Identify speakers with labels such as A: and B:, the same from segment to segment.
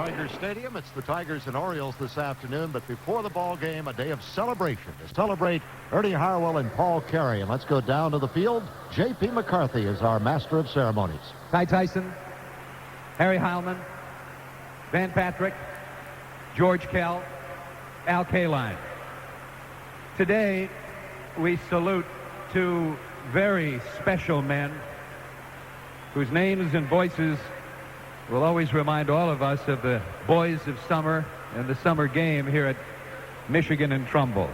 A: Tigers Stadium. It's the Tigers and Orioles this afternoon, but before the ball game, a day of celebration to celebrate Ernie Harwell and Paul Carey. And let's go down to the field. J.P. McCarthy is our master of ceremonies.
B: Ty Tyson, Harry Heilman, Van Patrick, George Kell, Al Kaline. Today, we salute two very special men whose names and voices will always remind all of us of the boys of summer and the summer game here at Michigan and Trumbull.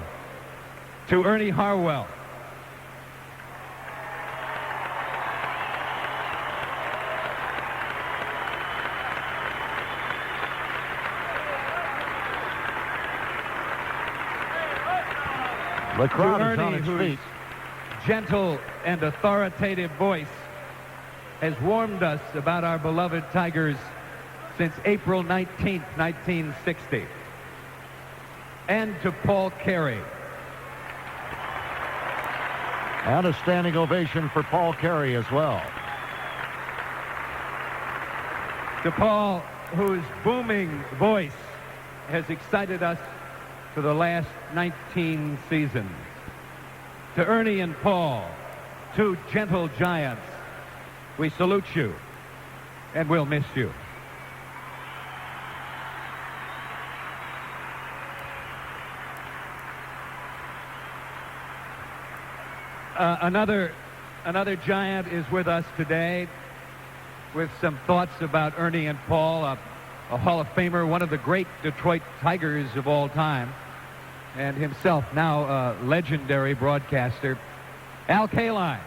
B: To Ernie Harwell.
A: The crowd
B: to
A: is on
B: Ernie,
A: its
B: whose
A: feet.
B: gentle and authoritative voice has warned us about our beloved Tigers since April 19th, 1960. And to Paul Carey.
A: And a standing ovation for Paul Carey as well.
B: To Paul, whose booming voice has excited us for the last 19 seasons. To Ernie and Paul, two gentle giants, we salute you, and we'll miss you. Another giant is with us today with some thoughts about Ernie and Paul, a Hall of Famer, one of the great Detroit Tigers of all time, and himself now a legendary broadcaster, Al Kaline.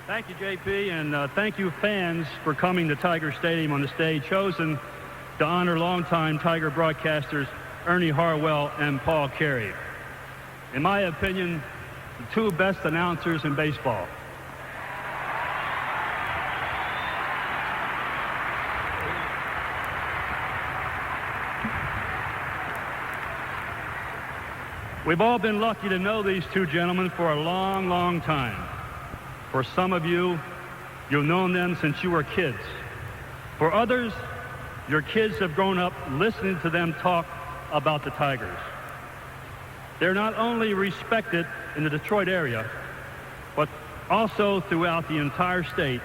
C: Thank you, JP, and thank you, fans, for coming to Tiger Stadium on the day chosen to honor longtime Tiger broadcasters Ernie Harwell and Paul Carey. In my opinion, the two best announcers in baseball. We've all been lucky to know these two gentlemen for a long, long time. For some of you, you've known them since you were kids. For others, your kids have grown up listening to them talk about the Tigers. They're not only respected in the Detroit area, but also throughout the entire state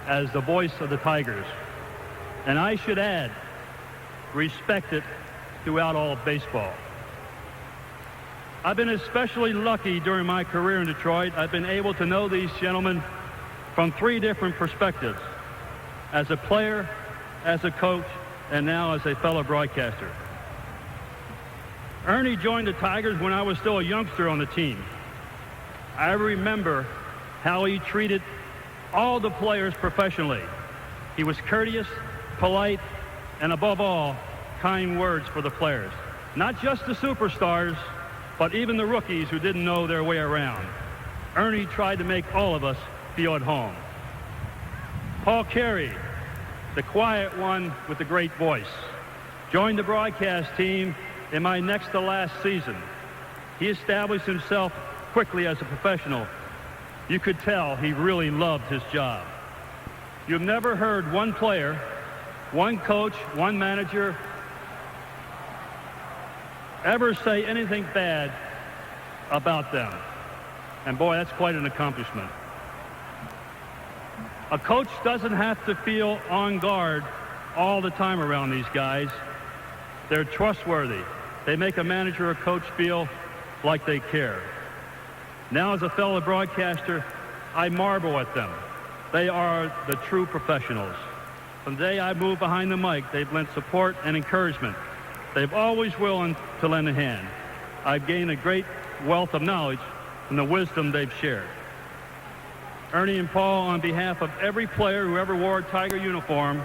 C: as the voice of the Tigers. And I should add, respected throughout all of baseball. I've been especially lucky during my career in Detroit. I've been able to know these gentlemen from three different perspectives: as a player, as a coach, and now as a fellow broadcaster. Ernie joined the Tigers when I was still a youngster on the team. I remember how he treated all the players professionally. He was courteous, polite, and above all, kind words for the players. Not just the superstars, but even the rookies who didn't know their way around. Ernie tried to make all of us feel at home. Paul Carey, the quiet one with the great voice, joined the broadcast team in my next to last season. He established himself quickly as a professional. You could tell he really loved his job. You've never heard one player, one coach, one manager ever say anything bad about them. And boy, that's quite an accomplishment. A coach doesn't have to feel on guard all the time around these guys. They're trustworthy. They make a manager or coach feel like they care. Now, as a fellow broadcaster, I marvel at them. They are the true professionals. From the day I moved behind the mic, they've lent support and encouragement. They've always willing to lend a hand. I've gained a great wealth of knowledge from the wisdom they've shared. Ernie and Paul, on behalf of every player who ever wore a Tiger uniform,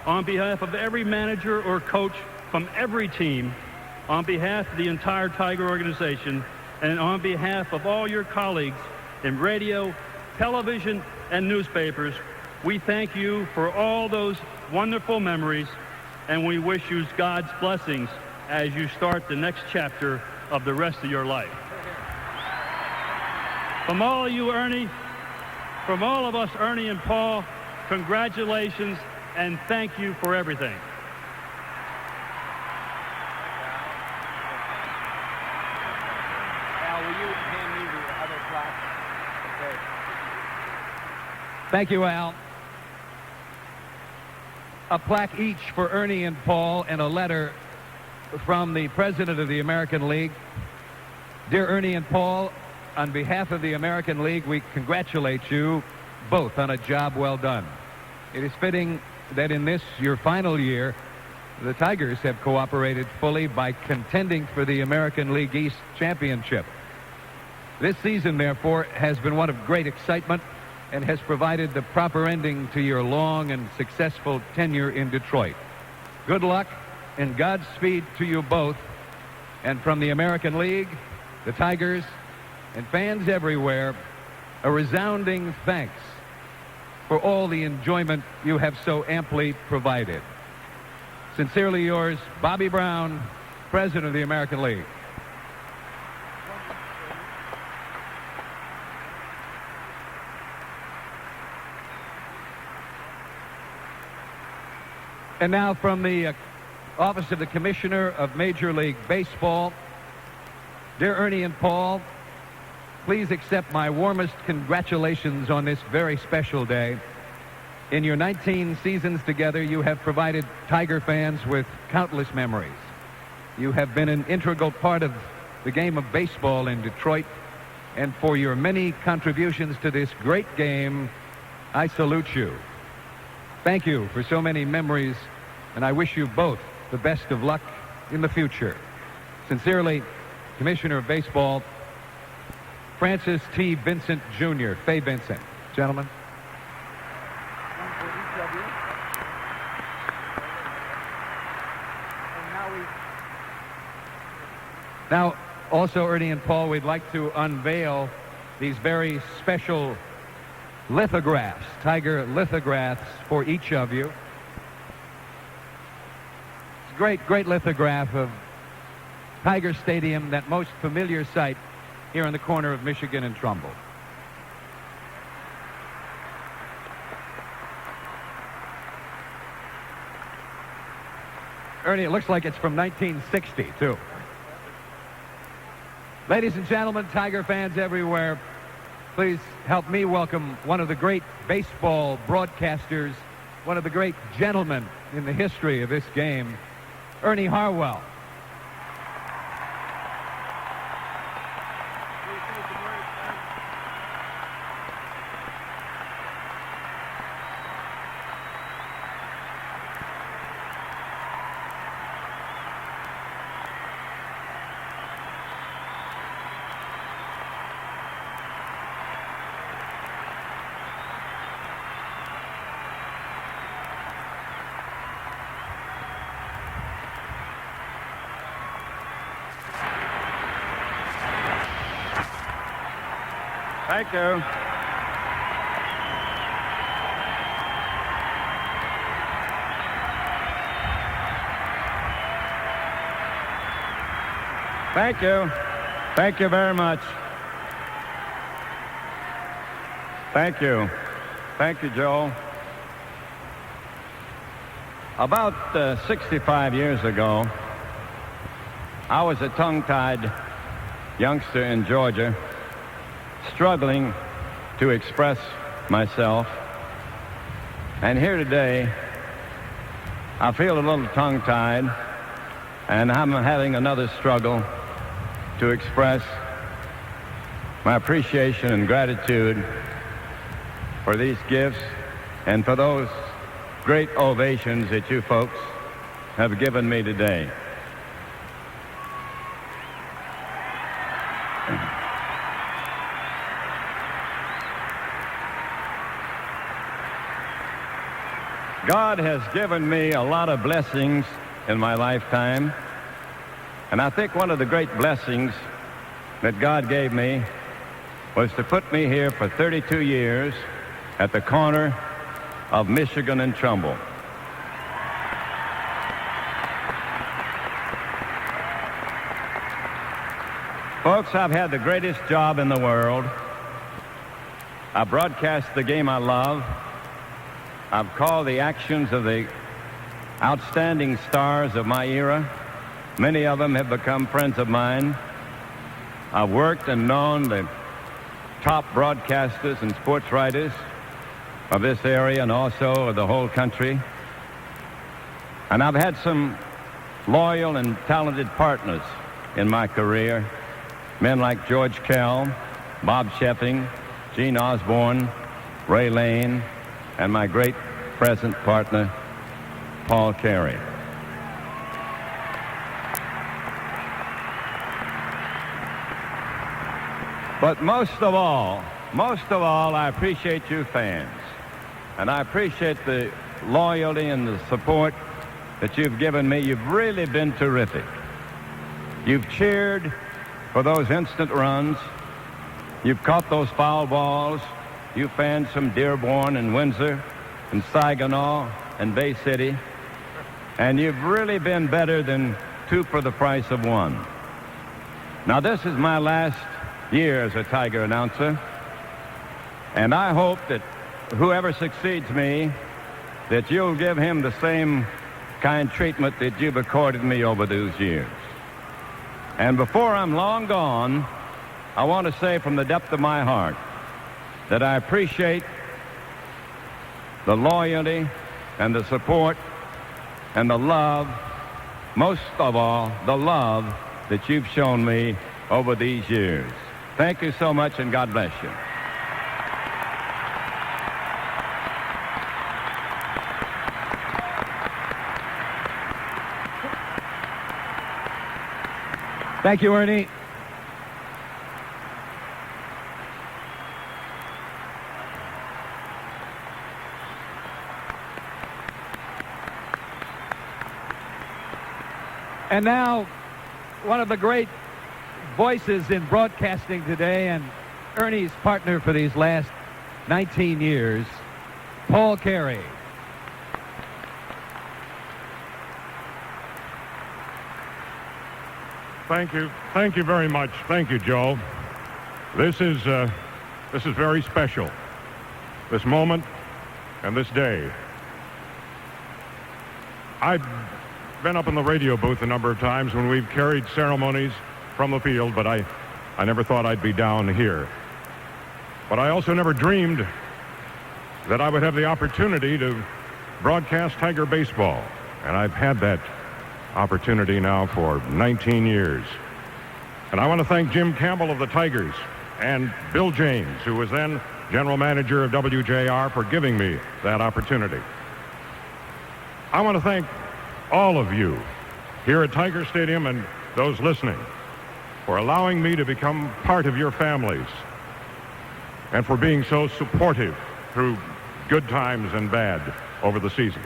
C: on behalf of every manager or coach from every team, on behalf of the entire Tiger organization, and on behalf of all your colleagues in radio, television, and newspapers, we thank you for all those wonderful memories, and we wish you God's blessings as you start the next chapter of the rest of your life. From all of you, Ernie, from all of us, Ernie and Paul, congratulations and thank you for everything.
B: Al, will you hand me the other plaque? Okay. Thank you, Al. A plaque each for Ernie and Paul and a letter from the president of the American League. Dear Ernie and Paul, on behalf of the American League, we congratulate you both on a job well done. It is fitting that in this, your final year, the Tigers have cooperated fully by contending for the American League East Championship. This season, therefore, has been one of great excitement and has provided the proper ending to your long and successful tenure in Detroit. Good luck and Godspeed to you both. And from the American League, the Tigers, and fans everywhere, a resounding thanks for all the enjoyment you have so amply provided. Sincerely yours, Bobby Brown, President of the American League. And now from the Office of the Commissioner of Major League Baseball, dear Ernie and Paul, please accept my warmest congratulations on this very special day. In your 19 seasons together, you have provided Tiger fans with countless memories. You have been an integral part of the game of baseball in Detroit, and for your many contributions to this great game, I salute you. Thank you for so many memories, and I wish you both the best of luck in the future. Sincerely, Commissioner of Baseball, Francis T. Vincent, Jr., Fay Vincent. Gentlemen. Now, also, Ernie and Paul, we'd like to unveil these very special lithographs, Tiger lithographs for each of you. It's a great, great lithograph of Tiger Stadium, that most familiar sight here in the corner of Michigan and Trumbull. Ernie, it looks like it's from 1960, too. Ladies and gentlemen, Tiger fans everywhere, please help me welcome one of the great baseball broadcasters, one of the great gentlemen in the history of this game, Ernie Harwell.
D: Thank you. Thank you. Thank you very much. Thank you. Thank you, Joe. About 65 years ago, I was a tongue-tied youngster in Georgia, struggling to express myself. And here today, I feel a little tongue-tied, and I'm having another struggle to express my appreciation and gratitude for these gifts and for those great ovations that you folks have given me today. God has given me a lot of blessings in my lifetime, and I think one of the great blessings that God gave me was to put me here for 32 years at the corner of Michigan and Trumbull. Folks, I've had the greatest job in the world, I broadcast the game I love. I've called the actions of the outstanding stars of my era. Many of them have become friends of mine. I've worked and known the top broadcasters and sports writers of this area and also of the whole country. And I've had some loyal and talented partners in my career. Men like George Kell, Bob Sheffing, Gene Osborne, Ray Lane, and my great present partner, Paul Carey. But most of all, I appreciate you fans. And I appreciate the loyalty and the support that you've given me. You've really been terrific. You've cheered for those instant runs. You've caught those foul balls. You fans from Dearborn and Windsor and Saginaw and Bay City. And you've really been better than two for the price of one. Now, this is my last year as a Tiger announcer. And I hope that whoever succeeds me, that you'll give him the same kind treatment that you've accorded me over those years. And before I'm long gone, I want to say from the depth of my heart that I appreciate the loyalty and the support and the love, most of all, the love that you've shown me over these years. Thank you so much, and God bless you.
B: Thank you, Ernie. And now, one of the great voices in broadcasting today, and Ernie's partner for these last 19 years, Paul Carey.
E: Thank you. Thank you very much. Thank you, Joe. This is very special. This moment and this day. I've been up in the radio booth a number of times when we've carried ceremonies from the field, but I never thought I'd be down here. But I also never dreamed that I would have the opportunity to broadcast Tiger baseball. And I've had that opportunity now for 19 years. And I want to thank Jim Campbell of the Tigers and Bill James, who was then general manager of WJR, for giving me that opportunity. I want to thank all of you here at Tiger Stadium and those listening for allowing me to become part of your families and for being so supportive through good times and bad over the seasons.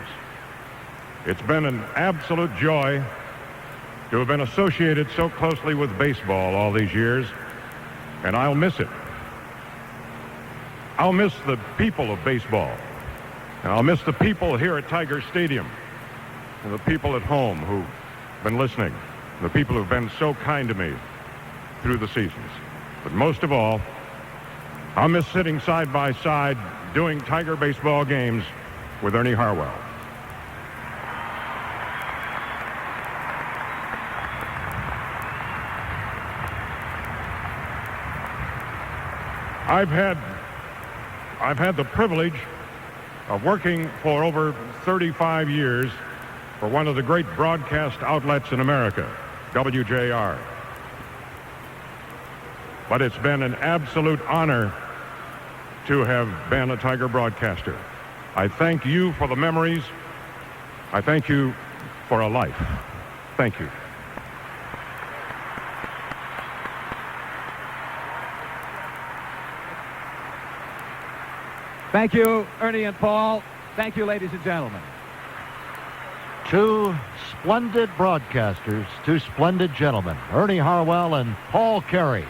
E: It's been an absolute joy to have been associated so closely with baseball all these years, and I'll miss it. I'll miss the people of baseball, and I'll miss the people here at Tiger Stadium, and the people at home who've been listening, the people who've been so kind to me through the seasons. But most of all, I'll miss sitting side by side doing Tiger baseball games with Ernie Harwell. I've had the privilege of working for over 35 years for one of the great broadcast outlets in America, WJR. But it's been an absolute honor to have been a Tiger broadcaster. I thank you for the memories. I thank you for a life. Thank you.
B: Thank you, Ernie and Paul. Thank you, ladies and gentlemen.
A: Two splendid broadcasters, two splendid gentlemen, Ernie Harwell and Paul Carey,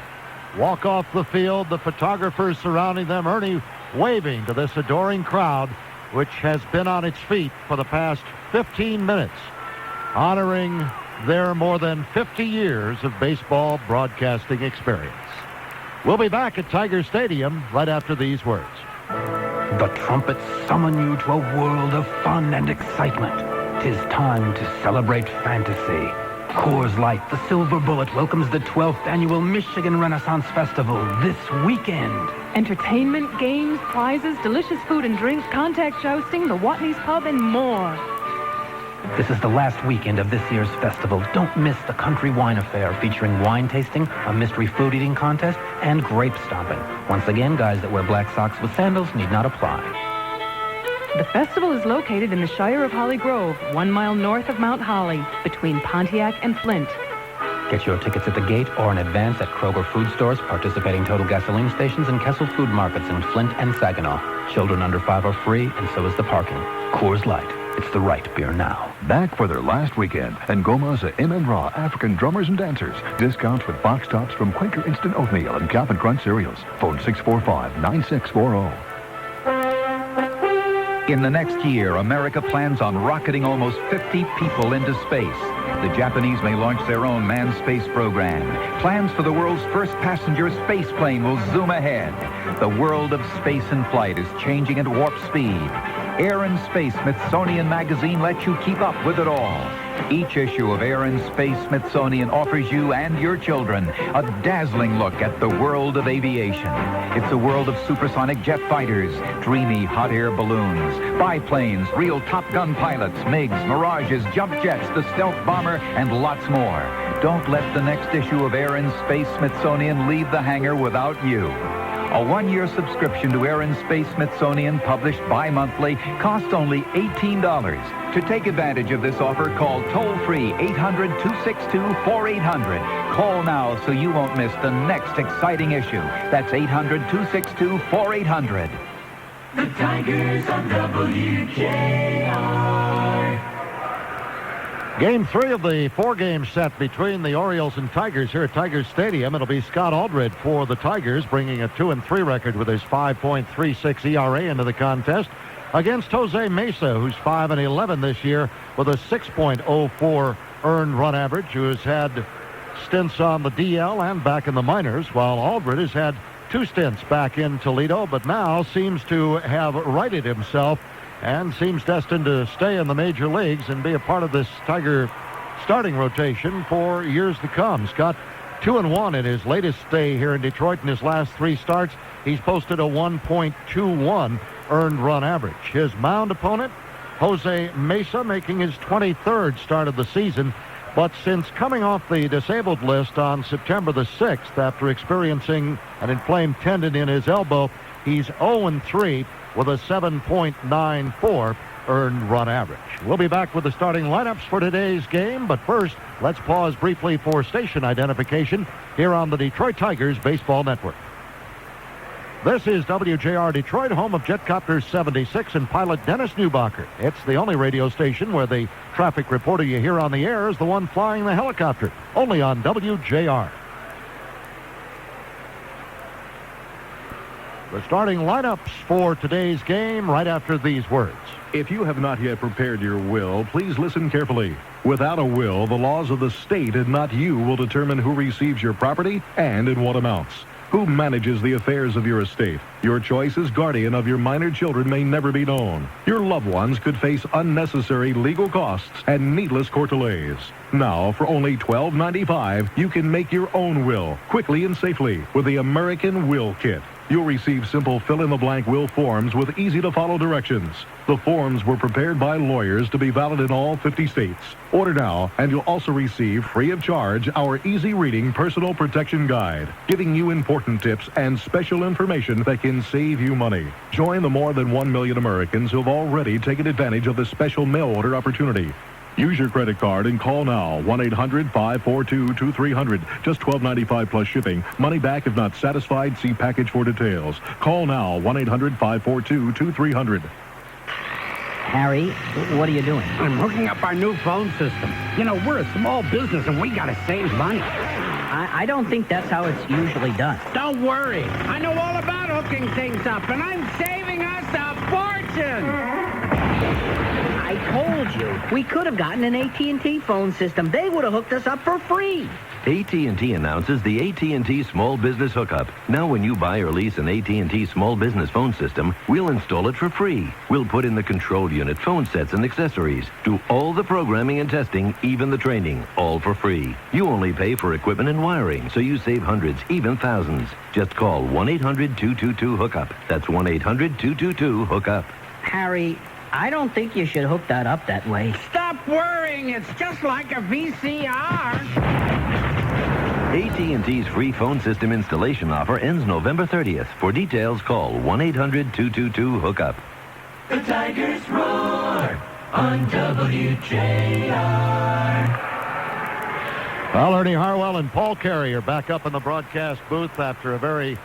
A: walk off the field, the photographers surrounding them, Ernie waving to this adoring crowd, which has been on its feet for the past 15 minutes, honoring their more than 50 years of baseball broadcasting experience. We'll be back at Tiger Stadium right after these words.
F: The trumpets summon you to a world of fun and excitement. 'Tis time to celebrate fantasy. Coors Light, the Silver Bullet, welcomes the 12th Annual Michigan Renaissance Festival this weekend.
G: Entertainment, games, prizes, delicious food and drink, contact jousting, the Watney's Pub, and more.
F: This is the last weekend of this year's festival. Don't miss the Country Wine Affair featuring wine tasting, a mystery food eating contest, and grape stomping. Once again, guys that wear black socks with sandals need not apply.
G: The festival is located in the Shire of Holly Grove, 1 mile north of Mount Holly, between Pontiac and Flint.
F: Get your tickets at the gate or in advance at Kroger food stores, participating Total gasoline stations, and Kessel food markets in Flint and Saginaw. Children under 5 are free, and so is the parking. Coors Light. It's the right beer now.
H: Back for their last weekend, and Goma's M&M Raw African drummers and dancers. Discounts with box tops from Quaker Instant Oatmeal and Cap'n Crunch cereals. Phone 645-9640.
I: In the next year, America plans on rocketing almost 50 people into space. The Japanese may launch their own manned space program. Plans for the world's first passenger space plane will zoom ahead. The world of space and flight is changing at warp speed. Air and Space Smithsonian Magazine lets you keep up with it all. Each issue of Air and Space Smithsonian offers you and your children a dazzling look at the world of aviation. It's a world of supersonic jet fighters, dreamy hot air balloons, biplanes, real Top Gun pilots, MiGs, Mirages, jump jets, the stealth bomber, and lots more. Don't let the next issue of Air and Space Smithsonian leave the hangar without you. A 1-year subscription to Air and Space Smithsonian, published bi-monthly, costs only $18. To take advantage of this offer, call toll-free 800-262-4800. Call now so you won't miss the next exciting issue. That's 800-262-4800.
J: The Tigers on WJR.
A: Game 3 of the 4-game set between the Orioles and Tigers here at Tigers Stadium. It'll be Scott Aldred for the Tigers, bringing a 2-3 record with his 5.36 ERA into the contest, against Jose Mesa, who's 5-11 this year with a 6.04 earned run average, who has had stints on the DL and back in the minors, while Aldred has had 2 stints back in Toledo, but now seems to have righted himself and seems destined to stay in the major leagues and be a part of this Tiger starting rotation for years to come. Scott, 2-1 in his latest stay here in Detroit. In his last 3 starts, he's posted a 1.21 earned run average. His mound opponent, Jose Mesa, making his 23rd start of the season. But since coming off the disabled list on September the 6th after experiencing an inflamed tendon in his elbow, he's 0-3 with a 7.94 earned run average. We'll be back with the starting lineups for today's game, but first, let's pause briefly for station identification here on the Detroit Tigers Baseball Network. This is WJR Detroit, home of Jetcopter 76 and pilot Dennis Newbacher. It's the only radio station where the traffic reporter you hear on the air is the one flying the helicopter, only on WJR. The starting lineups for today's game right after these words.
H: If you have not yet prepared your will, please listen carefully. Without a will, the laws of the state and not you will determine who receives your property and in what amounts. Who manages the affairs of your estate? Your choice as guardian of your minor children may never be known. Your loved ones could face unnecessary legal costs and needless court delays. Now, for only $12.95, you can make your own will quickly and safely with the American Will Kit. You'll receive simple fill-in-the-blank will forms with easy-to-follow directions. The forms were prepared by lawyers to be valid in all 50 states. Order now, and you'll also receive, free of charge, our easy-reading personal protection guide, giving you important tips and special information that can save you money. Join the more than 1 million Americans who have already taken advantage of this special mail order opportunity. Use your credit card and call now, 1-800-542-2300. Just $12.95 plus shipping. Money back if not satisfied. See package for details. Call now, 1-800-542-2300.
K: Harry, what are you doing?
L: I'm hooking up our new phone system. You know, we're a small business and we gotta save money.
K: I don't think that's how it's usually done.
L: Don't worry. I know all about hooking things up, and I'm saving us a fortune.
K: I told you. We could have gotten an AT&T phone system. They would have hooked us up for free.
M: AT&T announces the AT&T Small Business Hookup. Now when you buy or lease an AT&T Small Business phone system, we'll install it for free. We'll put in the control unit, phone sets, and accessories. Do all the programming and testing, even the training, all for free. You only pay for equipment and wiring, so you save hundreds, even thousands. Just call 1-800-222-HOOKUP. That's 1-800-222-HOOKUP.
K: Harry, I don't think you should hook that up that way.
L: Stop worrying. It's just like a VCR.
M: AT&T's free phone system installation offer ends November 30th. For details, call 1-800-222-HOOKUP.
J: The Tigers roar on WJR.
A: Well, Ernie Harwell and Paul Carey are back up in the broadcast booth after a very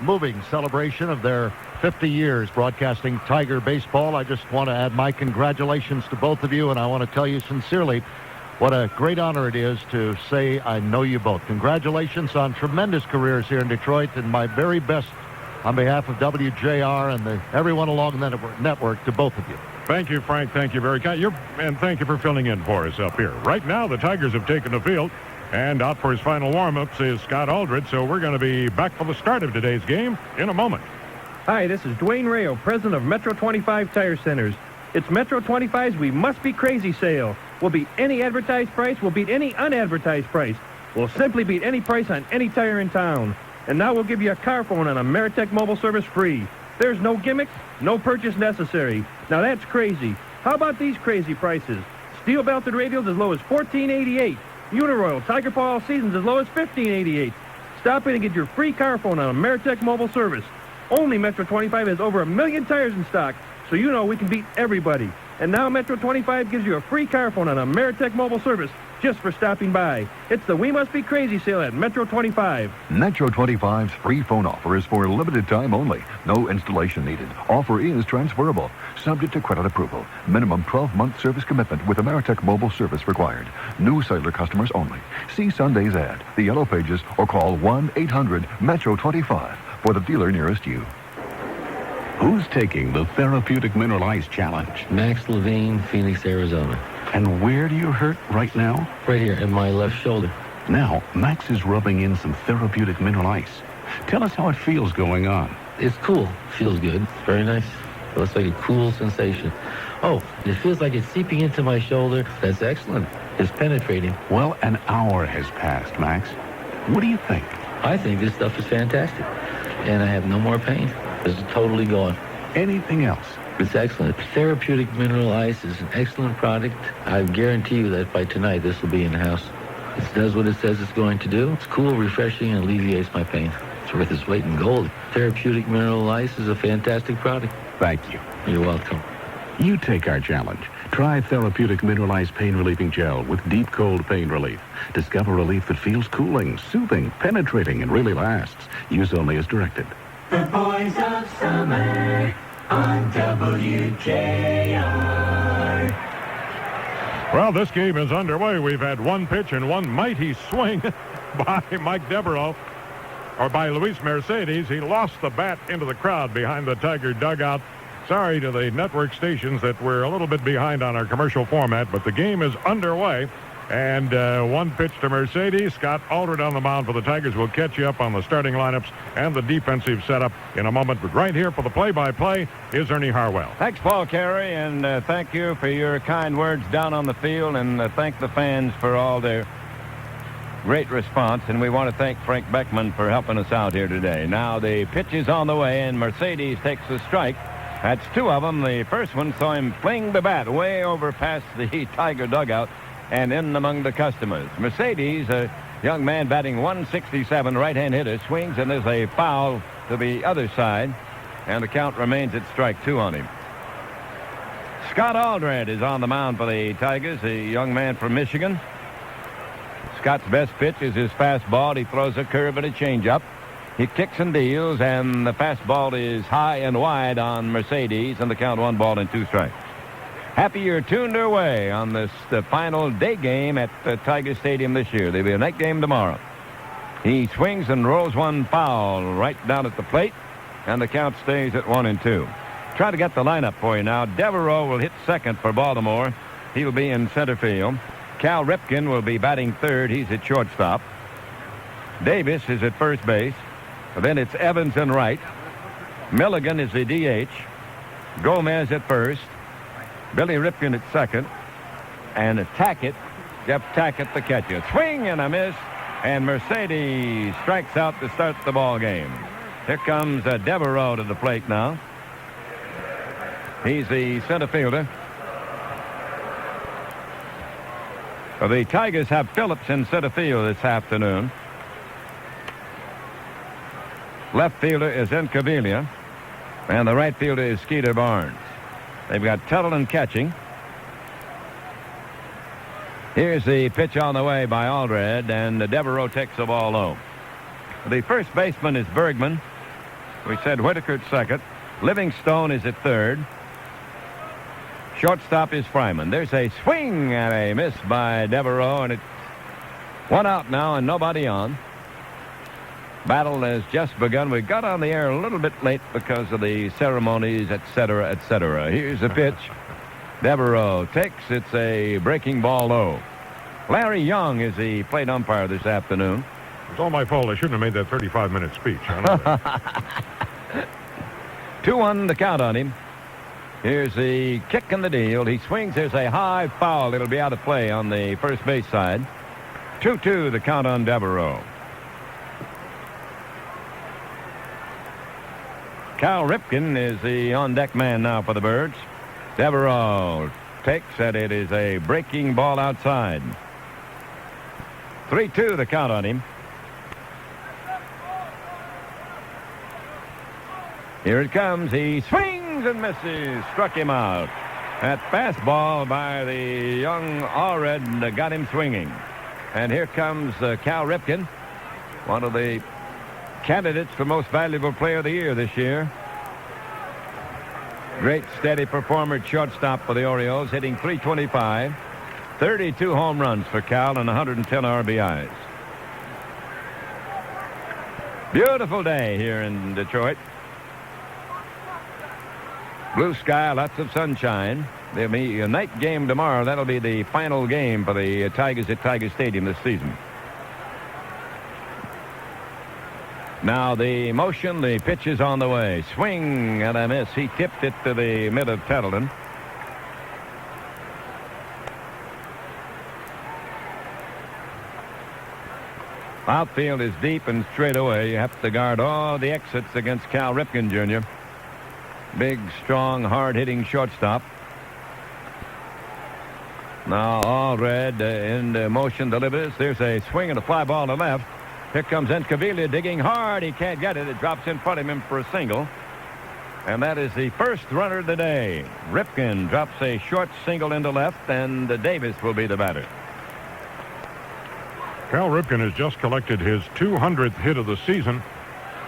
A: moving celebration of their 50 years broadcasting Tiger baseball. I just want to add my congratulations to both of you, and I want to tell you sincerely what a great honor it is to say I know you both. Congratulations on tremendous careers here in Detroit, and my very best on behalf of WJR and everyone along the network to both of you.
E: Thank you, Frank. Thank you very kind. And thank you for filling in for us up here. Right now, the Tigers have taken the field, and out for his final warm-ups is Scott Aldred, so we're going to be back for the start of today's game in a moment.
N: Hi, this is Dwayne Rayo, president of Metro 25 Tire Centers. It's Metro 25's We Must Be Crazy sale. We'll beat any advertised price. We'll beat any unadvertised price. We'll simply beat any price on any tire in town. And now we'll give you a car phone on a Meritech mobile service free. There's no gimmicks, no purchase necessary. Now that's crazy. How about these crazy prices? Steel belted radials as low as $14.88. Uniroyal Tiger Paw all seasons as low as $15.88. Stop in and get your free car phone on a Meritech mobile service. Only Metro 25 has over 1 million tires in stock, so you know we can beat everybody. And now Metro 25 gives you a free car phone on a Meritech mobile service just for stopping by. It's the We Must Be Crazy sale at Metro 25.
H: Metro 25's free phone offer is for a limited time only. No installation needed. Offer is transferable, subject to credit approval. Minimum 12-month service commitment with Ameritech mobile service required. New cellular customers only. See Sunday's ad, the Yellow Pages, or call 1-800-METRO-25 for the dealer nearest you.
O: Who's taking the Therapeutic Mineral Ice Challenge?
P: Max Levine, Phoenix, Arizona.
O: And where do you hurt right now?
P: Right here in my left shoulder.
O: Now, Max is rubbing in some Therapeutic Mineral Ice. Tell us how it feels going on.
P: It's cool. Feels good. Very nice. It looks like a cool sensation. Oh, it feels like it's seeping into my shoulder. That's excellent. It's penetrating.
O: Well, an hour has passed, Max. What do you think?
P: I think this stuff is fantastic. And I have no more pain. It's totally gone.
O: Anything else?
P: It's excellent. Therapeutic Mineral Ice is an excellent product. I guarantee you that by tonight this will be in the house. It does what it says it's going to do. It's cool, refreshing, and alleviates my pain. It's worth its weight in gold. Therapeutic Mineral Ice is a fantastic product.
O: Thank you.
P: You're welcome.
O: You take our challenge. Try Therapeutic Mineral Ice Pain Relieving Gel with deep cold pain relief. Discover relief that feels cooling, soothing, penetrating, and really lasts. Use only as directed.
J: The Boys of Summer on WJR.
E: Well, this game is underway. We've had one pitch and one mighty swing by Mike Devereaux, or by Luis Mercedes. He lost the bat into the crowd behind the Tiger dugout. Sorry to the network stations that we're a little bit behind on our commercial format, but the game is underway. And one pitch to Mercedes. Scott Aldred on the mound for the Tigers. Will catch you up on the starting lineups and the defensive setup in a moment. But right here for the play-by-play is Ernie Harwell.
D: Thanks, Paul Carey, and thank you for your kind words down on the field, and thank the fans for all their great response. And we want to thank Frank Beckman for helping us out here today. Now the pitch is on the way, and Mercedes takes the strike. That's two of them. The first one saw him fling the bat way over past the Tiger dugout and in among the customers. Mercedes, a young man batting 167, right-hand hitter, swings, and there's a foul to the other side, and the count remains at strike two on him. Scott Aldred is on the mound for the Tigers, a young man from Michigan. Scott's best pitch is his fastball. He throws a curve and a changeup. He kicks and deals, and the fastball is high and wide on Mercedes, and the count 1-2 Happy you're tuned our way on the final day game at the Tiger Stadium this year. There'll be a night game tomorrow. He swings and rolls one foul right down at the plate, and the count stays at 1-2. try to get the lineup for you now. Devereaux will hit second for Baltimore. He'll be in center field. Cal Ripken will be batting third. He's at shortstop. Davis is at first base. Then it's Evans in right. Milligan is the DH. Gomez at first. Billy Ripken at second. And Jeff Tackett, the catcher. Swing and a miss. And Mercedes strikes out to start the ball game. Here comes Devereaux to the plate now. He's the center fielder. The Tigers have Phillips in center field this afternoon. Left fielder is Incaviglia. And the right fielder is Skeeter Barnes. They've got Tettleton catching. Here's the pitch on the way by Aldred, and Devereaux takes the ball low. The first baseman is Bergman. We said Whitaker at second. Livingstone is at third. Shortstop is Fryman. There's a swing and a miss by Devereaux, and it's one out now and nobody on. Battle has just begun. We got on the air a little bit late because of the ceremonies, etc., etc. Here's the pitch. Devereaux takes. It's a breaking ball low. Larry Young is the plate umpire this afternoon.
E: It's all my fault. I shouldn't have made that 35-minute speech. I know that.
D: 2-1 the count on him. Here's the kick in the deal. He swings. There's a high foul. It'll be out of play on the first base side. 2-2 the count on Devereaux. Cal Ripken is the on-deck man now for the Birds. Devereaux takes, and it is a breaking ball outside. 3-2 the count on him. Here it comes. He swings and misses. Struck him out. That fastball by the young Allred got him swinging. And here comes Cal Ripken, one of the candidates for most valuable player of the year this year. Great steady performer at shortstop for the Orioles, hitting .325, 32 home runs for Cal and 110 RBIs. Beautiful day here in Detroit. Blue sky, lots of sunshine. There'll be a night game tomorrow. That'll be the final game for the Tigers at Tiger Stadium this season. Now the motion, the pitch is on the way. Swing and a miss. He tipped it to the mid of Tettleton. Outfield is deep and straight away. You have to guard all the exits against Cal Ripken Jr. Big, strong, hard-hitting shortstop. Now Allred in motion delivers. There's a swing and a fly ball to left. Here comes Incaviglia digging hard. He can't get it. It drops in front of him for a single. And that is the first runner of the day. Ripken drops a short single into left, and Davis will be the batter.
E: Cal Ripken has just collected his 200th hit of the season.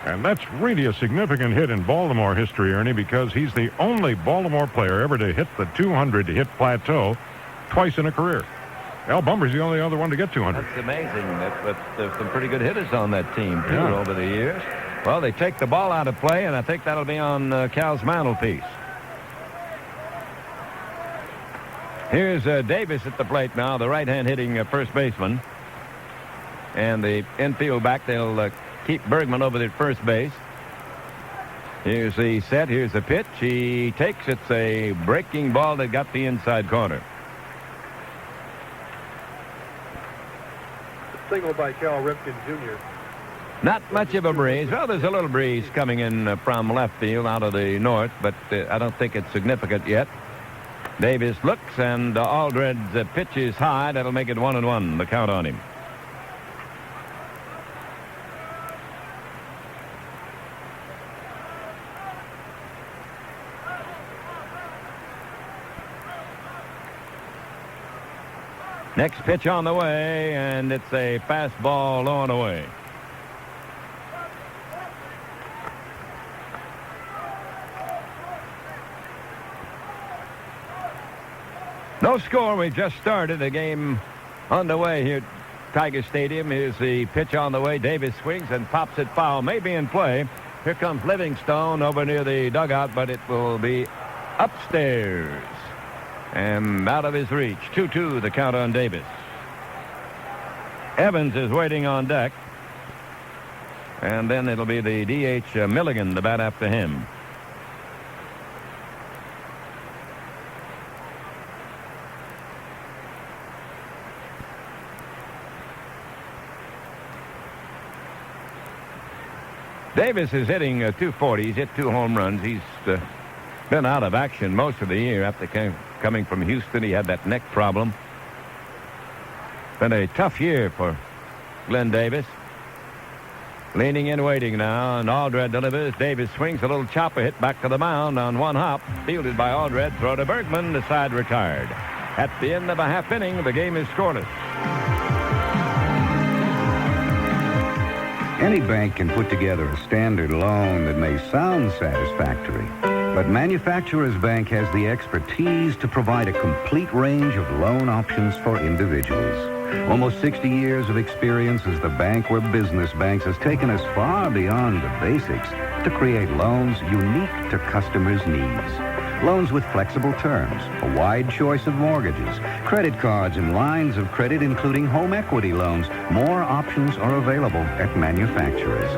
E: And that's really a significant hit in Baltimore history, Ernie, because he's the only Baltimore player ever to hit the 200-hit plateau twice in a career. Al Bumber's the only other one to get 200.
D: That's amazing. But there's some pretty good hitters on that team, too, over the years. Well, they take the ball out of play, and I think that'll be on Cal's mantelpiece. Here's Davis at the plate now, the right-hand hitting first baseman. And the infield back, they'll keep Bergman over at first base. Here's the set. Here's the pitch. He takes. It's a breaking ball that got the inside corner.
N: Single by Cal Ripken Jr.
D: Not much of a breeze. Well, there's a little breeze coming in from left field out of the north, but I don't think it's significant yet. Davis looks, and Aldred's pitch is high. That'll make it 1-1, the count on him. Next pitch on the way, and it's a fastball low and away. No score. We've just started a game underway here at Tiger Stadium. Here's the pitch on the way. Davis swings and pops it foul. May be in play. Here comes Livingstone over near the dugout, but it will be upstairs and out of his reach. 2-2, the count on Davis. Evans is waiting on deck. And then it'll be the DH Milligan, the bat after him. Davis is hitting .240. He's hit 2 home runs. He's been out of action most of the year after coming from Houston. He had that neck problem. Been a tough year for Glenn Davis. Leaning in, waiting now, and Aldred delivers. Davis swings a little chopper hit back to the mound on one hop. Fielded by Aldred. Throw to Bergman. The side retired. At the end of a half inning, the game is scoreless.
Q: Any bank can put together a standard loan that may sound satisfactory, but Manufacturers Bank has the expertise to provide a complete range of loan options for individuals. Almost 60 years of experience as the bank where business banks has taken us far beyond the basics to create loans unique to customers' needs. Loans with flexible terms, a wide choice of mortgages, credit cards and lines of credit, including home equity loans. More options are available at Manufacturers.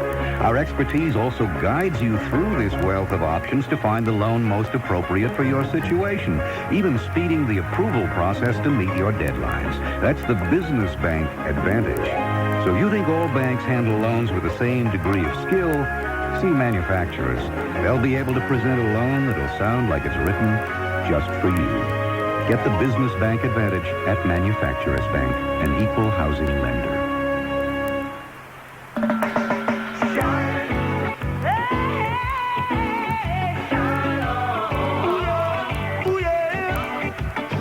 Q: Our expertise also guides you through this wealth of options to find the loan most appropriate for your situation, even speeding the approval process to meet your deadlines. That's the business bank advantage. So if you think all banks handle loans with the same degree of skill, see Manufacturers. They'll be able to present a loan that'll sound like it's written just for you. Get the business bank advantage at Manufacturers Bank, an equal housing lender.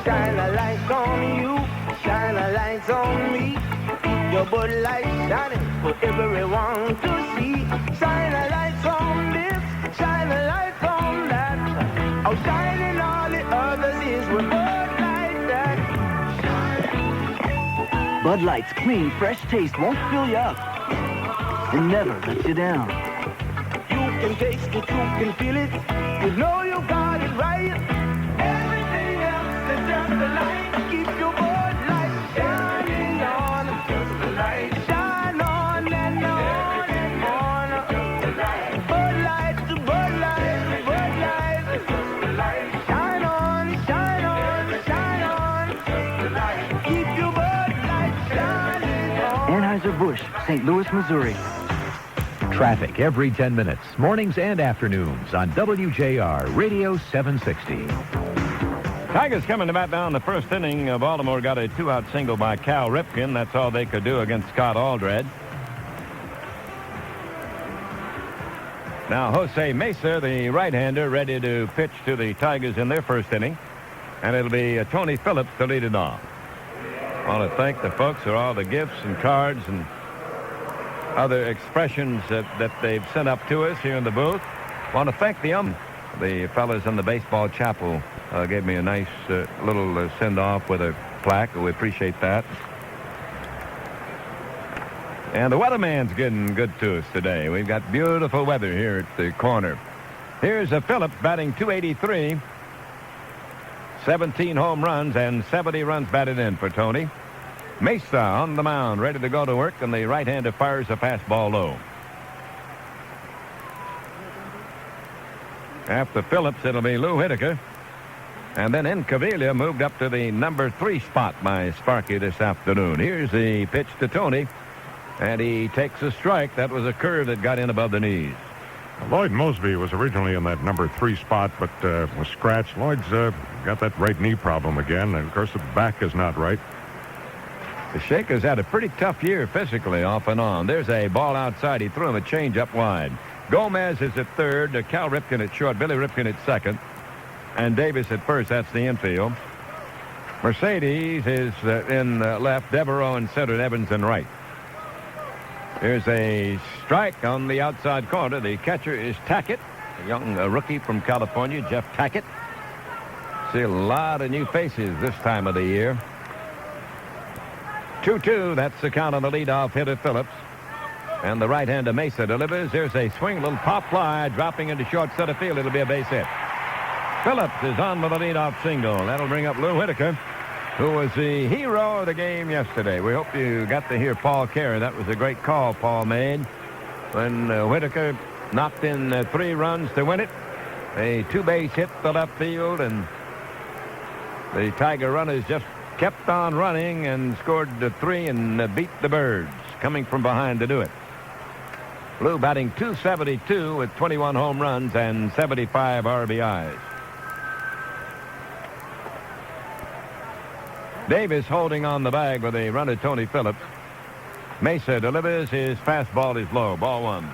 J: Shine a light on you, shine a light on me. Your Bud Light shining for everyone to see. Shine a light on this, shine a light on that. Oh, shining all the others is with Bud Light that.
R: Bud Light's clean, fresh taste won't fill you up and never let you down.
J: You can taste it, you can feel it. You know you got it right. Everything else is just a light. Keep your Bud Light shining on. Just the light. Shine on and on and on. Just the light. Bud Light, the Bud Light, the Bud Light. Just the light. Shine on, shine on, shine on. Just the light. Keep your Bud Light shining on.
R: Anheuser-Busch, St. Louis, Missouri.
S: Traffic every 10 minutes, mornings and afternoons on WJR Radio 760.
D: Tigers coming to bat down the first inning. Baltimore got a 2-out single by Cal Ripken. That's all they could do against Scott Aldred. Now Jose Mesa, the right-hander, ready to pitch to the Tigers in their first inning. And it'll be Tony Phillips to lead it off. I want to thank the folks for all the gifts and cards and other expressions that they've sent up to us here in the booth. I want to thank the fellas in the baseball chapel gave me a nice little send-off with a plaque. We appreciate that. And the weatherman's getting good to us today. We've got beautiful weather here at the corner. Here's Phillips batting .283. 17 home runs and 70 runs batted in for Tony. Mesa on the mound, ready to go to work, and the right-hander fires a fastball low. After Phillips, it'll be Lou Whitaker. And then Incaviglia moved up to the number 3 spot by Sparky this afternoon. Here's the pitch to Tony, and he takes a strike. That was a curve that got in above the knees.
E: Lloyd Mosby was originally in that number 3 spot, but was scratched. Lloyd's got that right knee problem again, and of course the back is not right.
D: The Shakers had a pretty tough year physically, off and on. There's a ball outside. He threw him a change up wide. Gomez is at third. Cal Ripken at short. Billy Ripken at second. And Davis at first. That's the infield. Mercedes is in left. Devereaux in center. Evans in right. There's a strike on the outside corner. The catcher is Tackett, a young rookie from California, Jeff Tackett. See a lot of new faces this time of the year. 2-2, that's the count on the leadoff hitter, Phillips. And the right-hander Mesa delivers. There's a swing, a little pop fly, dropping into short center field. It'll be a base hit. Phillips is on with a leadoff single. That'll bring up Lou Whitaker, who was the hero of the game yesterday. We hope you got to hear Paul Carey. That was a great call Paul made when Whitaker knocked in 3 runs to win it. A 2-base hit to left field, and the Tiger runners just kept on running and scored 3 and beat the Birds, coming from behind to do it. Lou batting .272 with 21 home runs and 75 RBIs. Davis holding on the bag with a runner, Tony Phillips. Mesa delivers. His fastball is low. Ball 1.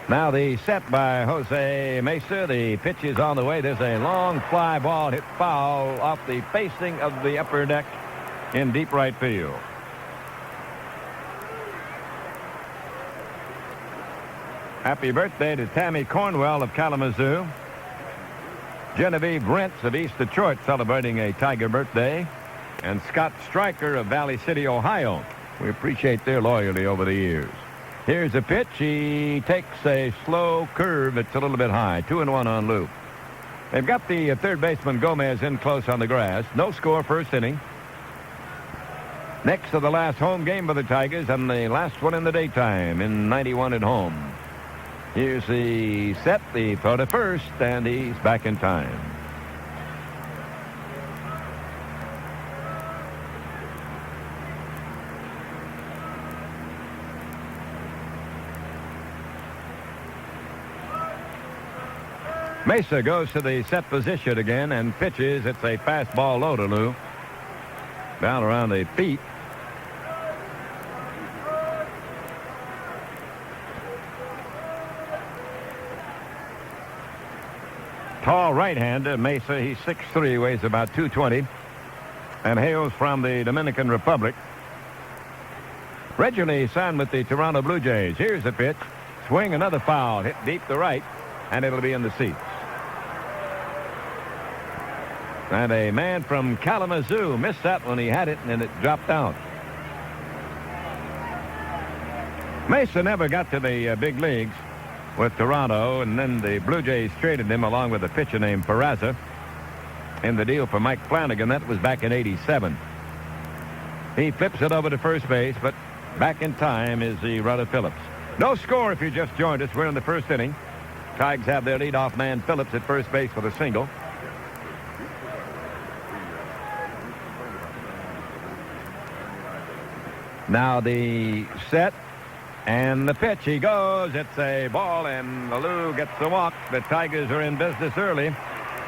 D: Now the set by Jose Mesa. The pitch is on the way. There's a long fly ball hit foul off the facing of the upper deck in deep right field. Happy birthday to Tammy Cornwell of Kalamazoo. Genevieve Brents of East Detroit celebrating a Tiger birthday. And Scott Stryker of Valley City, Ohio. We appreciate their loyalty over the years. Here's a pitch. He takes a slow curve. It's a little bit high. 2-1 on Lou. They've got the third baseman Gomez in close on the grass. No score, first inning. Next to the last home game for the Tigers and the last one in the daytime in 91 at home. Here's the set. The throw to first, and he's back in time. Mesa goes to the set position again and pitches. It's a fastball low to Lou. Down around the feet. Tall right-hander Mesa. He's 6'3", weighs about 220, and hails from the Dominican Republic. Originally signed with the Toronto Blue Jays. Here's the pitch. Swing, another foul. Hit deep to right, and it'll be in the seats. And a man from Kalamazoo missed that when he had it, and it dropped out. Mesa never got to the big leagues with Toronto, and then the Blue Jays traded him along with a pitcher named Peraza in the deal for Mike Flanagan. That was back in '87. He flips it over to first base, but back in time is the runner Phillips. No score if you just joined us. We're in the first inning. Tigers have their leadoff man Phillips at first base with a single. Now the set and the pitch. He goes. It's a ball, and Lou gets the walk. The Tigers are in business early.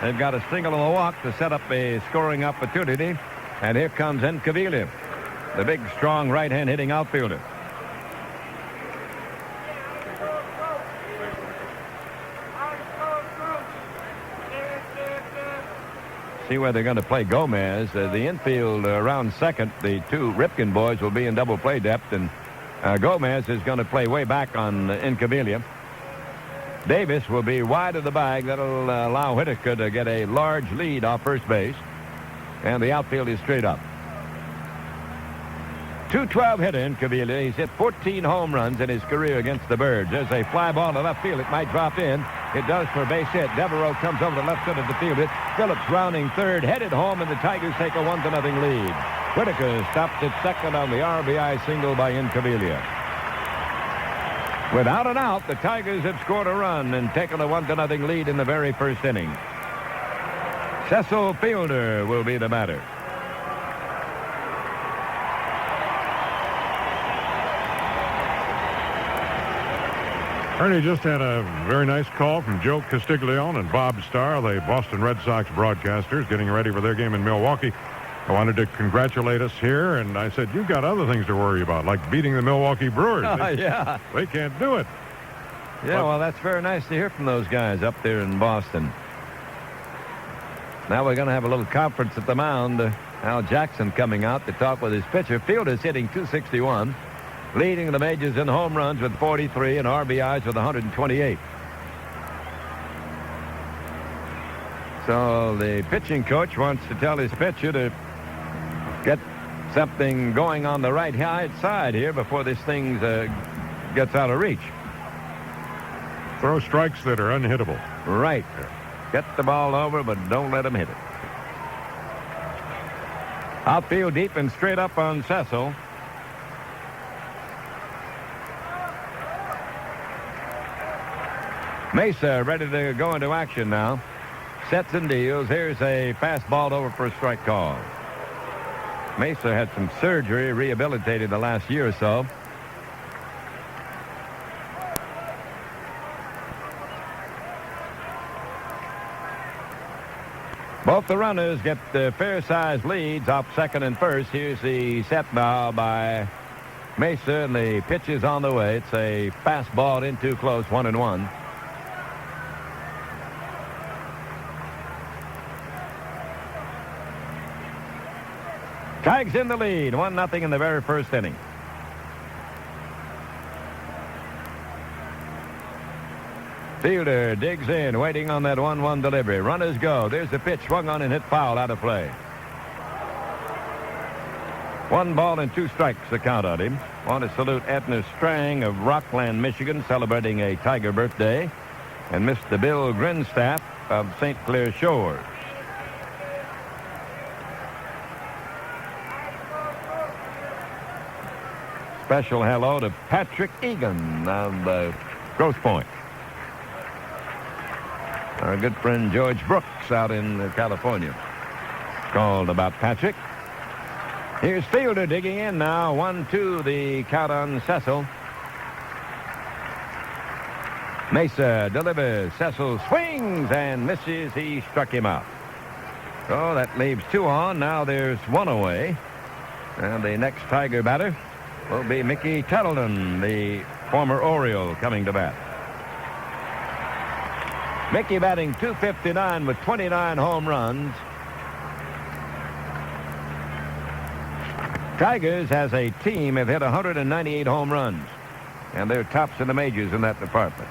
D: They've got a single and a walk to set up a scoring opportunity. And here comes Encavilla, the big, strong right-hand hitting outfielder. See where they're going to play Gomez. The infield around second, the two Ripken boys will be in double play depth, and Gomez is going to play way back on Encavilla. Davis will be wide of the bag. That'll allow Whitaker to get a large lead off first base, and the outfield is straight up. .212 hitter Encavilla. He's hit 14 home runs in his career against the Birds. There's a fly ball to left field. It might drop in. It does for a base hit. Devereaux comes over the left side of the field. Phillips rounding third, headed home, and the Tigers take a 1-0 lead. Whitaker stops at second on the RBI single by Encavilla. Without an out, the Tigers have scored a run and taken a 1-0 lead in the very first inning. Cecil Fielder will be the batter.
E: Ernie just had a very nice call from Joe Castiglione and Bob Starr, the Boston Red Sox broadcasters, getting ready for their game in Milwaukee. I wanted to congratulate us here, and I said, you've got other things to worry about, like beating the Milwaukee Brewers.
D: Yeah.
E: They can't do it.
D: Yeah, well, that's very nice to hear from those guys up there in Boston. Now we're going to have a little conference at the mound. Al Jackson coming out to talk with his pitcher. Fielder's hitting .261. Leading the majors in home runs with 43 and RBIs with 128. So the pitching coach wants to tell his pitcher to get something going on the right side here before this thing gets out of reach.
E: Throw strikes that are unhittable.
D: Right. Get the ball over, but don't let him hit it. Outfield deep and straight up on Cecil. Mesa ready to go into action now. Sets and deals. Here's a fastball over for a strike call. Mesa had some surgery, rehabilitated the last year or so. Both the runners get fair-sized leads off second and first. Here's the set now by Mesa, and the pitch is on the way. It's a fastball in too close, 1-1. Tigers in the lead, 1-0 in the very first inning. Fielder digs in, waiting on that 1-1 delivery. Runners go. There's the pitch, swung on and hit foul, out of play. 1 ball and 2 strikes, the count on him. Want to salute Edna Strang of Rockland, Michigan, celebrating a Tiger birthday. And Mr. Bill Grinstaff of St. Clair Shores. Special hello to Patrick Egan of Grosse Pointe. Our good friend George Brooks out in California called about Patrick. Here's Fielder digging in now. 1-2, the count on Cecil. Mesa delivers. Cecil swings and misses. He struck him out. So that leaves 2 on. Now there's 1 away. And the next Tiger batter will be Mickey Tettleton, the former Oriole, coming to bat. Mickey batting .259 with 29 home runs. Tigers as a team have hit 198 home runs, and they're tops in the majors in that department.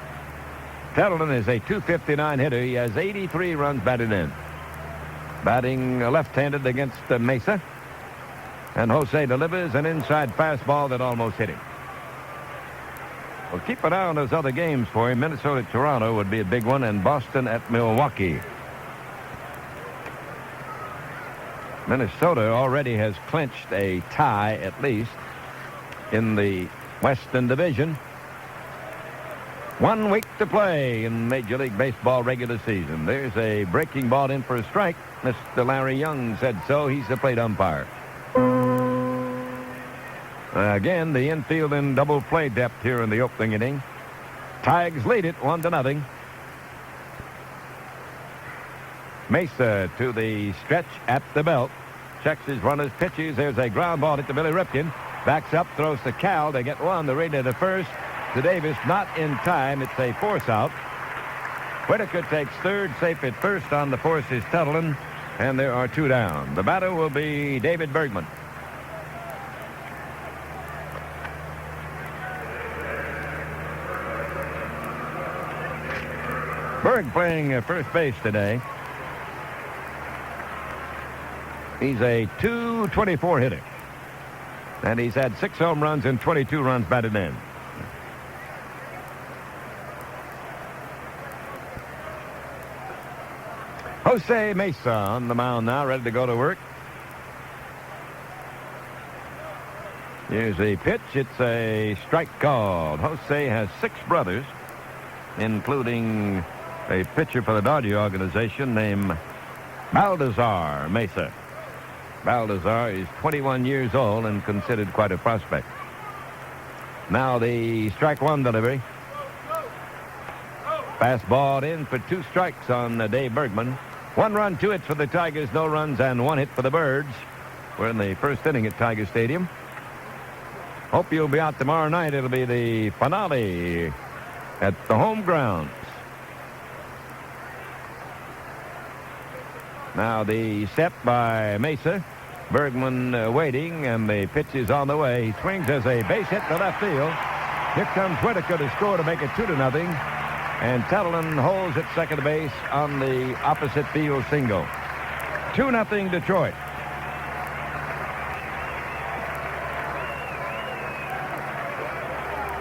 D: Tettleton is a .259 hitter. He has 83 runs batted in. Batting left-handed against Mesa. And Jose delivers an inside fastball that almost hit him. Well, keep an eye on those other games for him. Minnesota-Toronto would be a big one, and Boston at Milwaukee. Minnesota already has clinched a tie, at least, in the Western Division. 1 week to play in Major League Baseball regular season. There's a breaking ball in for a strike. Mr. Larry Young said so. He's the plate umpire. Again, the infield in double play depth here in the opening inning. Tigers lead it 1-0. Mesa to the stretch at the belt. Checks his runners, pitches. There's a ground ball hit to Billy Ripken. Backs up, throws to Cal. They get 1. The read to first. To Davis, not in time. It's a force out. Whitaker takes third. Safe at first. On the force is Tettleton. And there are 2 down. The batter will be David Bergman. Berg playing first base today. He's a .224 hitter. And he's had 6 home runs and 22 runs batted in. Jose Mesa on the mound now, ready to go to work. Here's a pitch. It's a strike called. Jose has 6 brothers, including a pitcher for the Dodger organization named Baltazar Mesa. Baltazar is 21 years old and considered quite a prospect. Now the strike 1 delivery. Fastball in for 2 strikes on Dave Bergman. 1 run, 2 hits for the Tigers, no runs, and 1 hit for the Birds. We're in the first inning at Tiger Stadium. Hope you'll be out tomorrow night. It'll be the finale at the home grounds. Now the set by Mesa. Bergman waiting, and the pitch is on the way. He swings as a base hit to left field. Here comes Whitaker to score to make it 2-0. And Tettleton holds at second base on the opposite field single. 2-0 Detroit.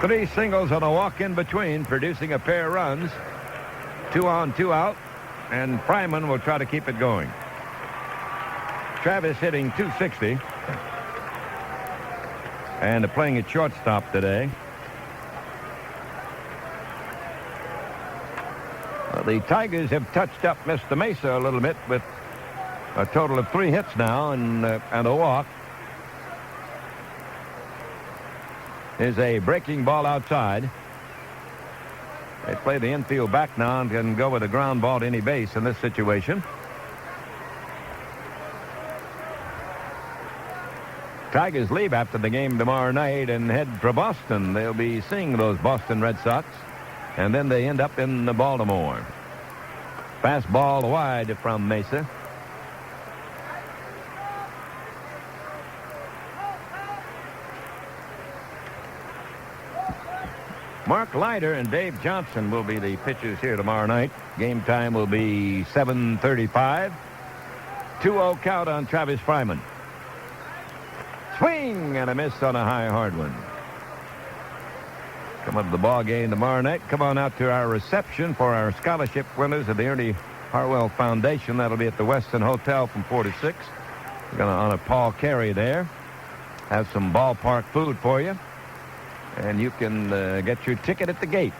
D: Three singles and a walk in between, producing a pair of runs. 2 on, 2 out, and Fryman will try to keep it going. Travis hitting .260 and playing at shortstop today. Well, the Tigers have touched up Mr. Mesa a little bit with a total of 3 hits now and a walk. Is a breaking ball outside. They play the infield back now and can go with a ground ball to any base in this situation. Tigers leave after the game tomorrow night and head for Boston. They'll be seeing those Boston Red Sox, and then they end up in Baltimore. Fastball wide from Mesa. Mark Leiter and Dave Johnson will be the pitchers here tomorrow night. Game time will be 7:35. 2-0 count on Travis Fryman. Swing and a miss on a high hard one. Come up to the ball game tomorrow night. Come on out to our reception for our scholarship winners of the Ernie Harwell Foundation. That'll be at the Westin Hotel from 4 to 6. We're going to honor Paul Carey there. Have some ballpark food for you. And you can get your ticket at the gate.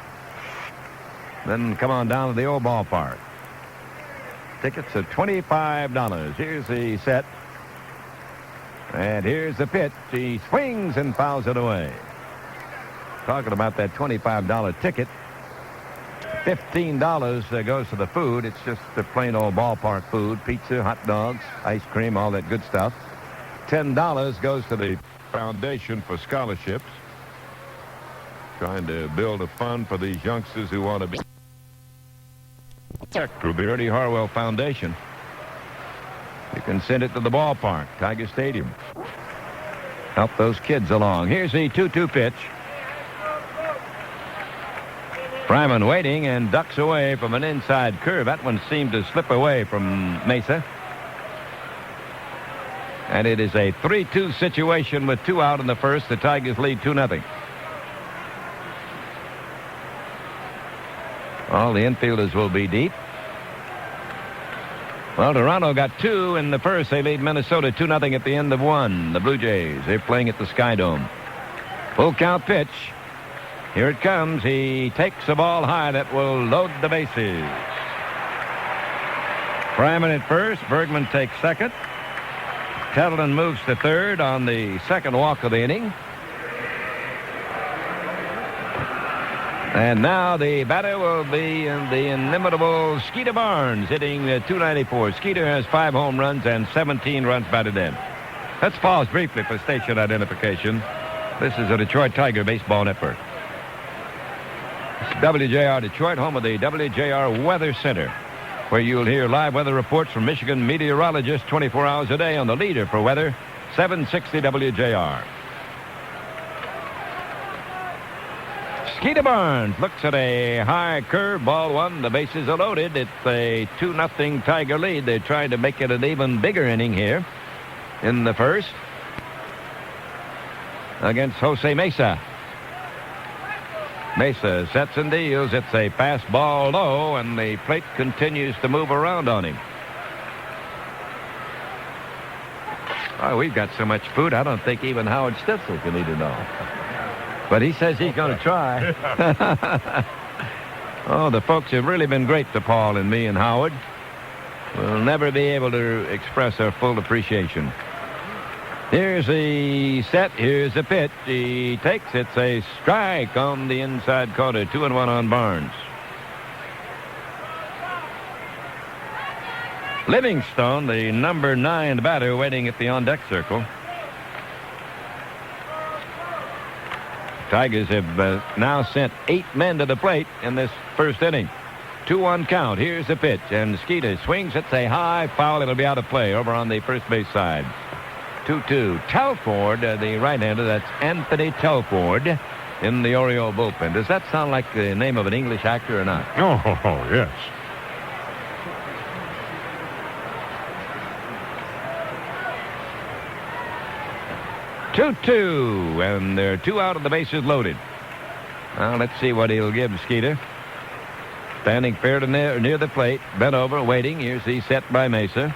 D: Then come on down to the old ballpark. Tickets are $25. Here's the set. And here's the pitch. He swings and fouls it away. Talking about that $25 ticket. $15 goes to the food. It's just the plain old ballpark food. Pizza, hot dogs, ice cream, all that good stuff. $10 goes to the Foundation for Scholarships. Trying to build a fund for these youngsters who want to be through the Ernie Harwell Foundation. You can send it to the ballpark, Tiger Stadium. Help those kids along. Here's the 2-2 pitch. Fryman waiting and ducks away from an inside curve. That one seemed to slip away from Mesa. And it is a 3-2 situation with 2 out in the first. The Tigers lead 2-0. All the infielders will be deep. Well, Toronto got 2 in the first. They lead Minnesota 2-0 at the end of 1. The Blue Jays, they're playing at the Sky Dome. Full count pitch. Here it comes. He takes the ball high that will load the bases. Fryman at first. Bergman takes second. Tettleton moves to third on the second walk of the inning. And now the batter will be the inimitable Skeeter Barnes, hitting .294. Skeeter has 5 home runs and 17 runs batted in. Let's pause briefly for station identification. This is the Detroit Tiger Baseball Network. It's WJR Detroit, home of the WJR Weather Center, where you'll hear live weather reports from Michigan meteorologists 24 hours a day on the leader for weather, 760 WJR. Skeeter Barnes looks at a high curve, ball one. The bases are loaded. It's a 2-0 Tiger lead. They're trying to make it an even bigger inning here in the first against Jose Mesa. Mesa sets and deals. It's a fastball low, and the plate continues to move around on him. Oh, we've got so much food, I don't think even Howard Stitzel can eat it all. But he says he's going to try. Oh, the folks have really been great to Paul and me and Howard. We'll never be able to express our full appreciation. Here's the set. Here's the pitch. He takes. It's a strike on the inside corner. 2-1 on Barnes. Livingstone, the number 9 batter, waiting at the on-deck circle. Tigers have now sent 8 men to the plate in this first inning. 2-1 count. Here's the pitch, and Skeeter swings. It's a high foul. It'll be out of play over on the first base side. 2-2. Telford, the right-hander, that's Anthony Telford,
T: in the Oriole bullpen. Does that sound like the name of an English actor or not?
E: Oh, yes.
T: Two, and there are 2 out of the bases loaded. Now, let's see what he'll give Skeeter. Standing fair to near the plate, bent over, waiting. Here's the set by Mesa.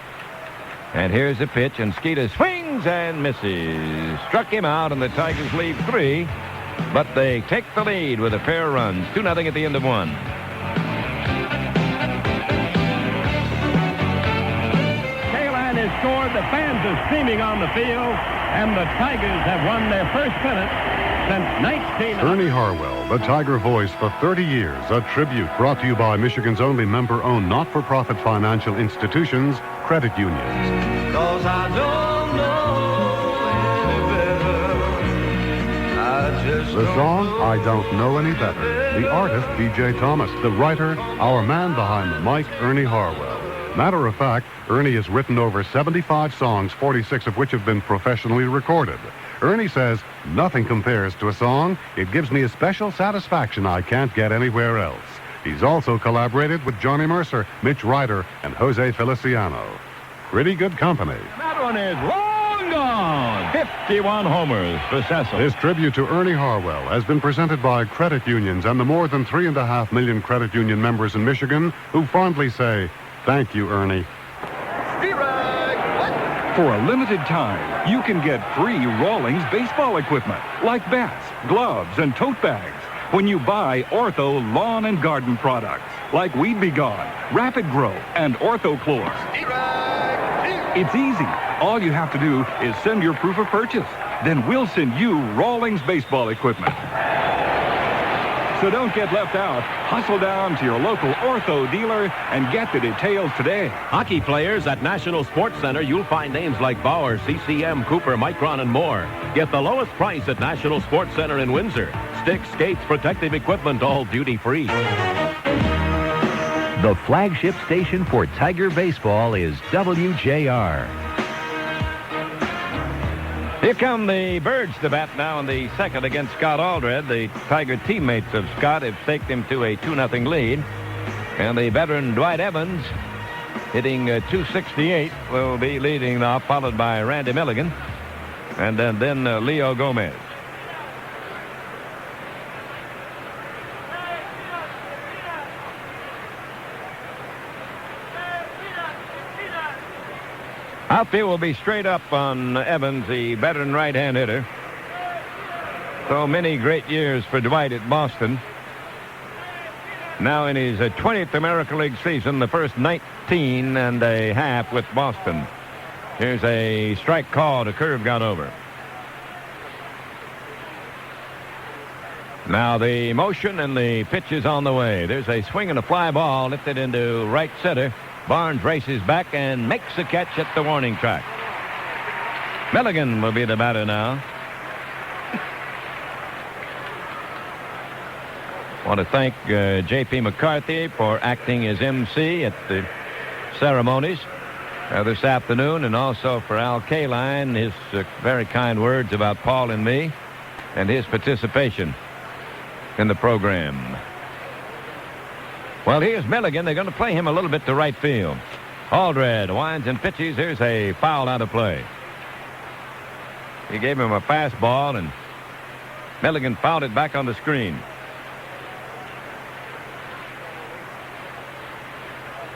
T: And here's the pitch, and Skeeter swings and misses. Struck him out, and the Tigers leave 3, but they take the lead with a pair of runs. 2-0 at the end of 1.
N: K-line has scored. The fans are streaming on the field, and the Tigers have won their first pennant since 19...
U: Ernie Harwell, the Tiger voice for 30 years. A tribute brought to you by Michigan's only member-owned not-for-profit financial institutions, credit unions.
J: 'Cause I don't know any better. I just
U: The song, I Don't Know Any Better. The artist, B.J. Thomas. The writer, our man behind the mic, Ernie Harwell. Matter of fact, Ernie has written over 75 songs, 46 of which have been professionally recorded. Ernie says, nothing compares to a song. It gives me a special satisfaction I can't get anywhere else. He's also collaborated with Johnny Mercer, Mitch Ryder, and Jose Feliciano. Pretty good company.
D: That one is long gone. 51 homers for Cecil.
U: This tribute to Ernie Harwell has been presented by credit unions and the more than 3.5 million credit union members in Michigan who fondly say, thank you, Ernie.
V: For a limited time, you can get free Rawlings baseball equipment like bats, gloves, and tote bags when you buy Ortho lawn and garden products like Weed Be Gone, Rapid Grow, and OrthoChlor. It's easy. All you have to do is send your proof of purchase. Then we'll send you Rawlings baseball equipment. So don't get left out. Hustle down to your local Ortho dealer and get the details today.
W: Hockey players at National Sports Center, you'll find names like Bauer, CCM, Cooper, Micron, and more. Get the lowest price at National Sports Center in Windsor. Sticks, skates, protective equipment, all duty-free.
S: The flagship station for Tiger baseball is WJR.
T: Here come the Birds to bat now in the second against Scott Aldred. The Tiger teammates of Scott have staked him to a 2-0 lead. And the veteran Dwight Evans, hitting 268, will be leading off, followed by Randy Milligan. And then Leo Gomez. Outfield will be straight up on Evans, the veteran right-hand hitter. So many great years for Dwight at Boston. Now in his 20th American League season, the first 19 and a half with Boston. Here's a strike called. A curve got over. Now the motion and the pitch is on the way. There's a swing and a fly ball lifted into right center. Barnes races back and makes a catch at the warning track. Milligan will be the batter now. I want to thank J.P. McCarthy for acting as MC at the ceremonies this afternoon, and also for Al Kaline, his very kind words about Paul and me and his participation in the program. Well, here's Milligan. They're going to play him a little bit to right field. Aldred winds and pitches. Here's a foul out of play. He gave him a fastball, and Milligan fouled it back on the screen.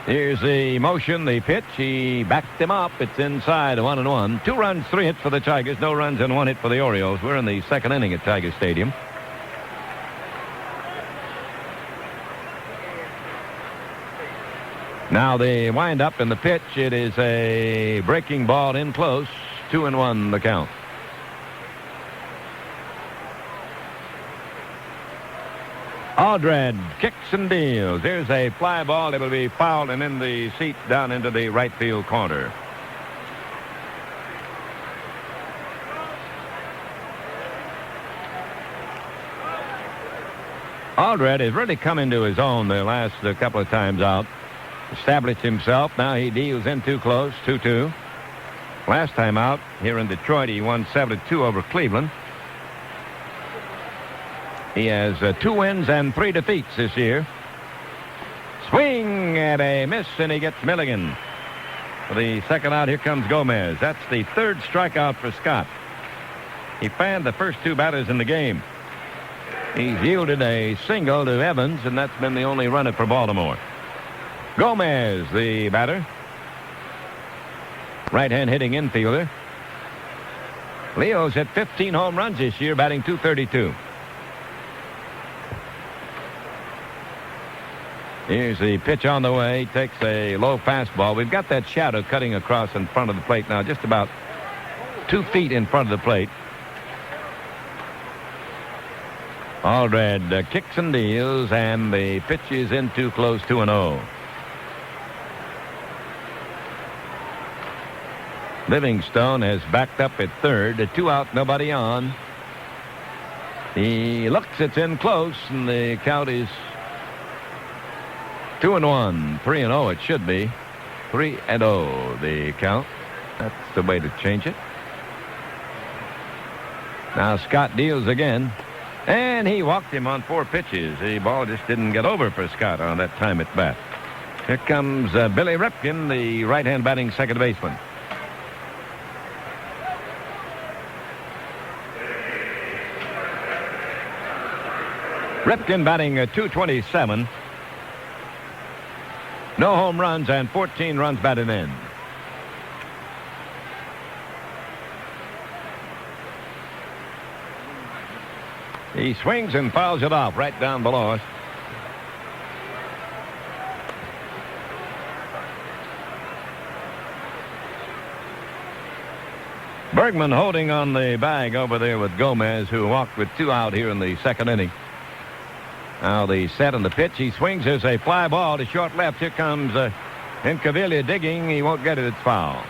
T: Here's the motion, the pitch. He backed him up. It's inside, 1-1. 2 runs, 3 hits for the Tigers. No runs and 1 hit for the Orioles. We're in the second inning at Tiger Stadium. Now the wind-up and the pitch. It is a breaking ball in close. 2-1 the count. Aldred kicks and deals. Here's a fly ball. It'll be fouled and in the seat down into the right field corner. Aldred has really come into his own the last couple of times out. Established himself. Now he deals in too close. 2-2. Last time out here in Detroit, he won 7-2 over Cleveland. He has 2 wins and 3 defeats this year. Swing and a miss, and he gets Milligan. For the second out, here comes Gomez. That's the 3rd strikeout for Scott. He fanned the first 2 batters in the game. He's yielded a single to Evans, and that's been the only run for Baltimore. Gomez, the batter. Right-hand hitting infielder. Leo's hit 15 home runs this year, batting .232. Here's the pitch on the way. He takes a low fastball. We've got that shadow cutting across in front of the plate now, just about 2 feet in front of the plate. Aldred kicks and deals, and the pitch is in too close, 2-0. Livingstone has backed up at third. A 2 out, nobody on. He looks, it's in close, and the count is 2-1. 3-0 it should be. 3-0 the count. That's the way to change it. Now Scott deals again. And he walked him on 4 pitches. The ball just didn't get over for Scott on that time at bat. Here comes Billy Ripken, the right-hand batting second baseman. Ripken batting .227. No home runs and 14 runs batted in. He swings and fouls it off right down below us. Bergman holding on the bag over there with Gomez, who walked with 2 out here in the second inning. Now the set and the pitch. He swings. There's a fly ball to short left. Here comes Incaviglia digging. He won't get it. It's foul.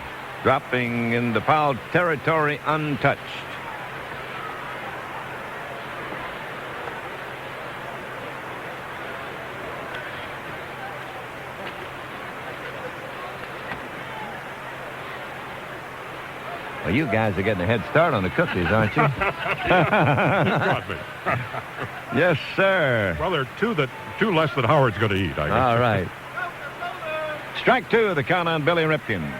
T: Dropping into foul territory untouched. Well, you guys are getting a head start on the cookies, aren't you?
E: You got me.
T: Yes, sir.
E: Well, there are 2 less that Howard's going to eat, I guess.
T: All right. Strike 2, the count on Billy Ripken.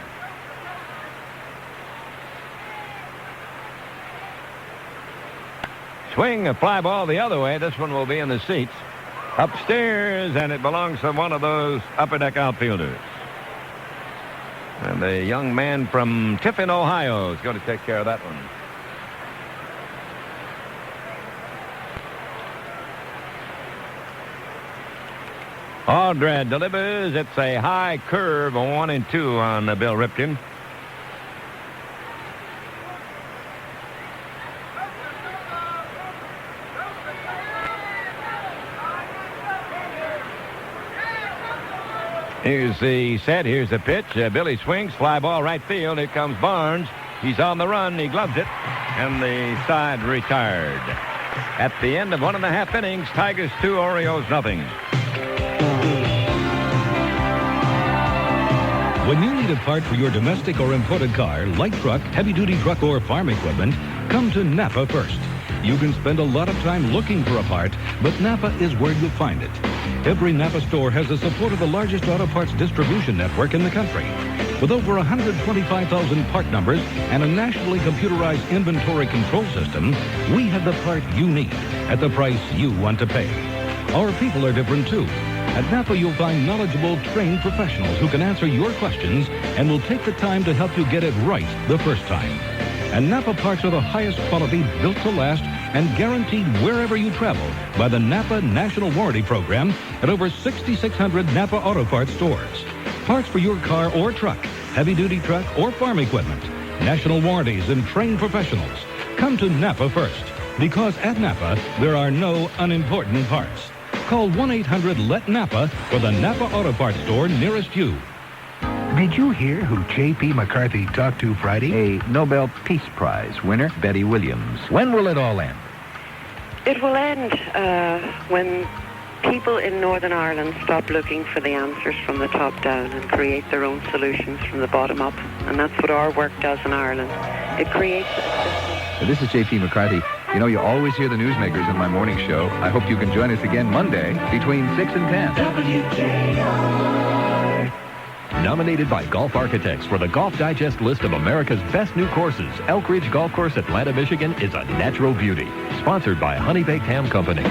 T: Swing, a fly ball the other way. This one will be in the seats. Upstairs, and it belongs to one of those upper deck outfielders. And the young man from Tiffin, Ohio, is going to take care of that one. Aldred delivers. It's a high curve, a 1-2 on Bill Ripken. Here's the set. Here's the pitch. Billy swings. Fly ball right field. Here comes Barnes. He's on the run. He gloves it. And the side retired. At the end of 1.5 innings, Tigers 2, Orioles nothing.
B: When you need a part for your domestic or imported car, light truck, heavy-duty truck, or farm equipment, come to Napa first. You can spend a lot of time looking for a part, but Napa is where you'll find it. Every Napa store has the support of the largest auto parts distribution network in the country. With over 125,000 part numbers and a nationally computerized inventory control system, we have the part you need at the price you want to pay. Our people are different, too. At Napa, you'll find knowledgeable, trained professionals who can answer your questions and will take the time to help you get it right the first time. And Napa parts are the highest quality, built to last, and guaranteed wherever you travel by the Napa National Warranty Program at over 6,600 Napa Auto Parts stores. Parts for your car or truck, heavy-duty truck or farm equipment. National warranties and trained professionals. Come to Napa first, because at Napa, there are no unimportant parts. Call 1-800-LET-NAPA for the Napa Auto Parts store nearest you.
C: Did you hear who J.P. McCarthy talked to Friday?
S: A Nobel Peace Prize winner, Betty Williams. When will it all end?
G: It will end when people in Northern Ireland stop looking for the answers from the top down and create their own solutions from the bottom up. And that's what our work does in Ireland. It creates a system.
S: This is J.P. McCarthy.
F: You know, you always hear the newsmakers in my morning show. I hope you can join us again Monday between 6 and 10.
B: Nominated by Golf Architects for the Golf Digest list of America's best new courses, Elk Ridge Golf Course, Atlanta, Michigan is a natural beauty. Sponsored by Honey Baked Ham Company.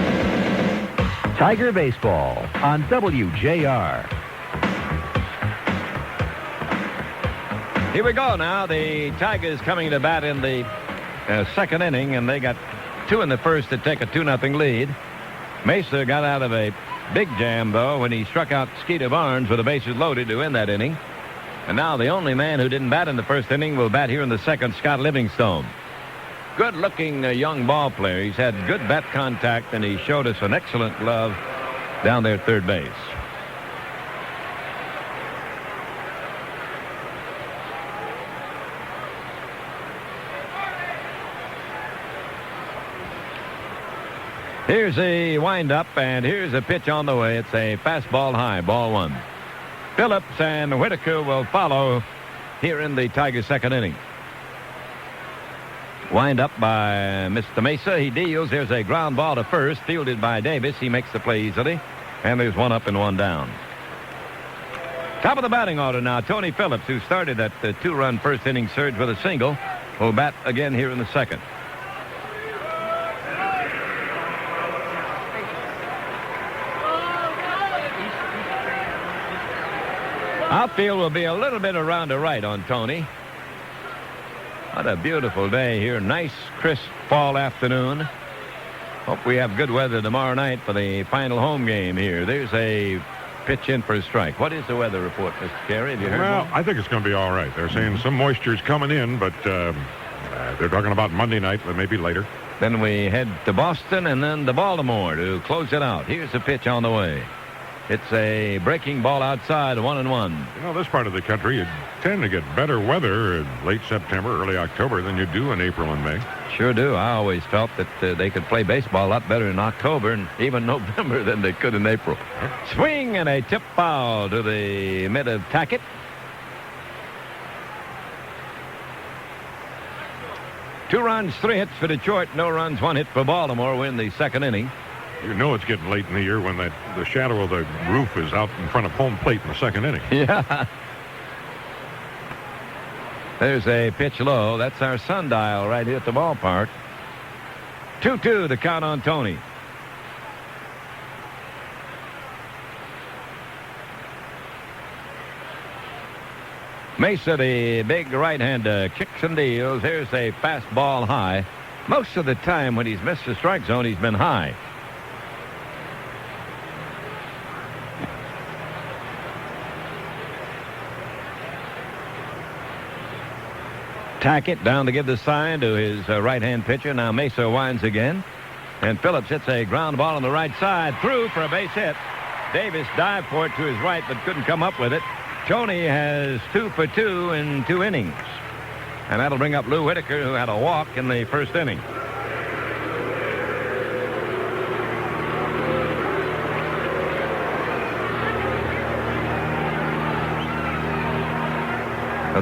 S: Tiger Baseball on WJR.
T: Here we go now. The Tigers coming to bat in the second inning, and they got 2 in the first to take a 2-0 lead. Mesa got out of a big jam, though, when he struck out Skeeter Barnes with the bases loaded to end that inning. And now the only man who didn't bat in the first inning will bat here in the second, Scott Livingstone. Good-looking young ball player. He's had good bat contact, and he showed us an excellent glove down there at third base. Here's a windup, and here's a pitch on the way. It's a fastball high, ball 1. Phillips and Whitaker will follow here in the Tigers' second inning. Wind up by Mr. Mesa. He deals. There's a ground ball to first, fielded by Davis. He makes the play easily, and there's 1 up and 1 down. Top of the batting order now, Tony Phillips, who started that 2-run first inning surge with a single, will bat again here in the second. Outfield will be a little bit around the right on Tony. What a beautiful day here. Nice, crisp fall afternoon. Hope we have good weather tomorrow night for the final home game here. There's a pitch in for a strike. What is the weather report, Mr. Carey? Have you heard?
E: Well,
T: one?
E: I think it's going to be all right. They're saying some moisture's coming in, but they're talking about Monday night, but maybe later.
T: Then we head to Boston and then to Baltimore to close it out. Here's a pitch on the way. It's a breaking ball outside, 1-1.
E: You know, this part of the country, you tend to get better weather in late September, early October than you do in April and May.
T: Sure do. I always felt that they could play baseball a lot better in October and even November than they could in April. Swing and a tip foul to the mid of Tackett. Two runs, 3 hits for Detroit. No runs, 1 hit for Baltimore. Win the second inning.
E: You know it's getting late in the year when the shadow of the roof is out in front of home plate in the second inning.
T: Yeah. There's a pitch low. That's our sundial right here at the ballpark. 2-2 the count on Tony. Mesa, the big right-hander, kicks and deals. Here's a fastball high. Most of the time when he's missed the strike zone, he's been high. Tackett down to give the sign to his right-hand pitcher. Now Mesa winds again. And Phillips hits a ground ball on the right side. Through for a base hit. Davis dived for it to his right, but couldn't come up with it. Tony has 2 for 2 in 2 innings. And that'll bring up Lou Whitaker, who had a walk in the first inning.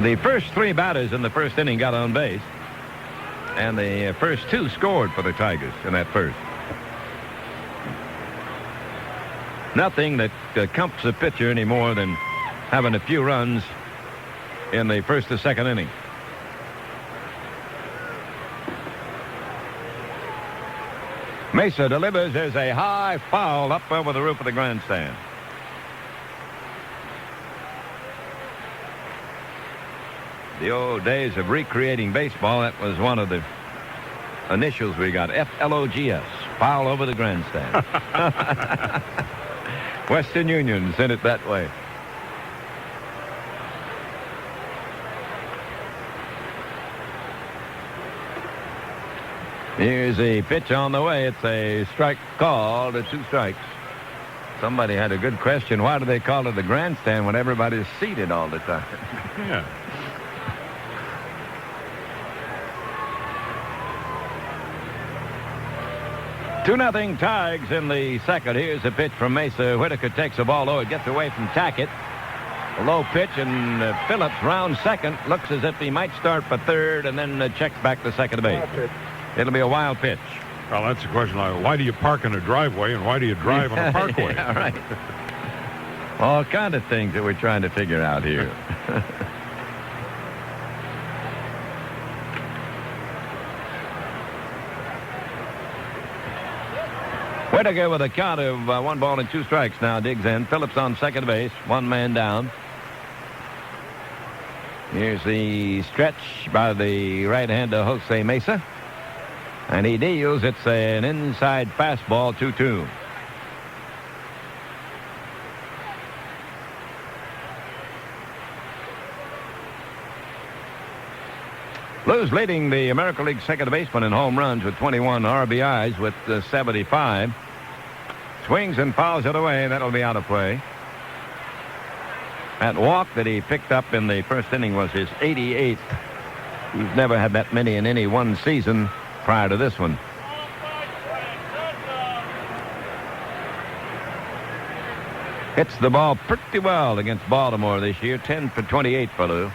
T: The first 3 batters in the first inning got on base. And the first 2 scored for the Tigers in that first. Nothing that comforts a pitcher any more than having a few runs in the first or second inning. Mesa delivers. There's a high foul up over the roof of the grandstand. The old days of recreating baseball, that was one of the initials we got. FLOGS. Foul over the grandstand. Western Union sent it that way. Here's a pitch on the way. It's a strike call to 2 strikes. Somebody had a good question. Why do they call it the grandstand when everybody's seated all the time?
E: Yeah.
T: Two 2-0 Tigers in the second. Here's a pitch from Mesa. Whitaker takes the ball low. It gets away from Tackett. A low pitch, and Phillips rounds second. Looks as if he might start for third, and then checks back to second base. It'll be a wild pitch.
E: Well, that's the question. Why do you park in a driveway and why do you drive on a parkway?
T: Yeah, right. All kind of things that we're trying to figure out here. Whittaker with a count of 1 ball and 2 strikes now digs in. Phillips on second base, 1 man down. Here's the stretch by the right-hander Jose Mesa. And he deals. It's an inside fastball, 2-2. Lou's leading the American League second baseman in home runs with 21 RBIs with 75. Swings and fouls it away. That'll be out of play. That walk that he picked up in the first inning was his 88th. He's never had that many in any one season prior to this one. Hits the ball pretty well against Baltimore this year. 10 for 28 for Lou.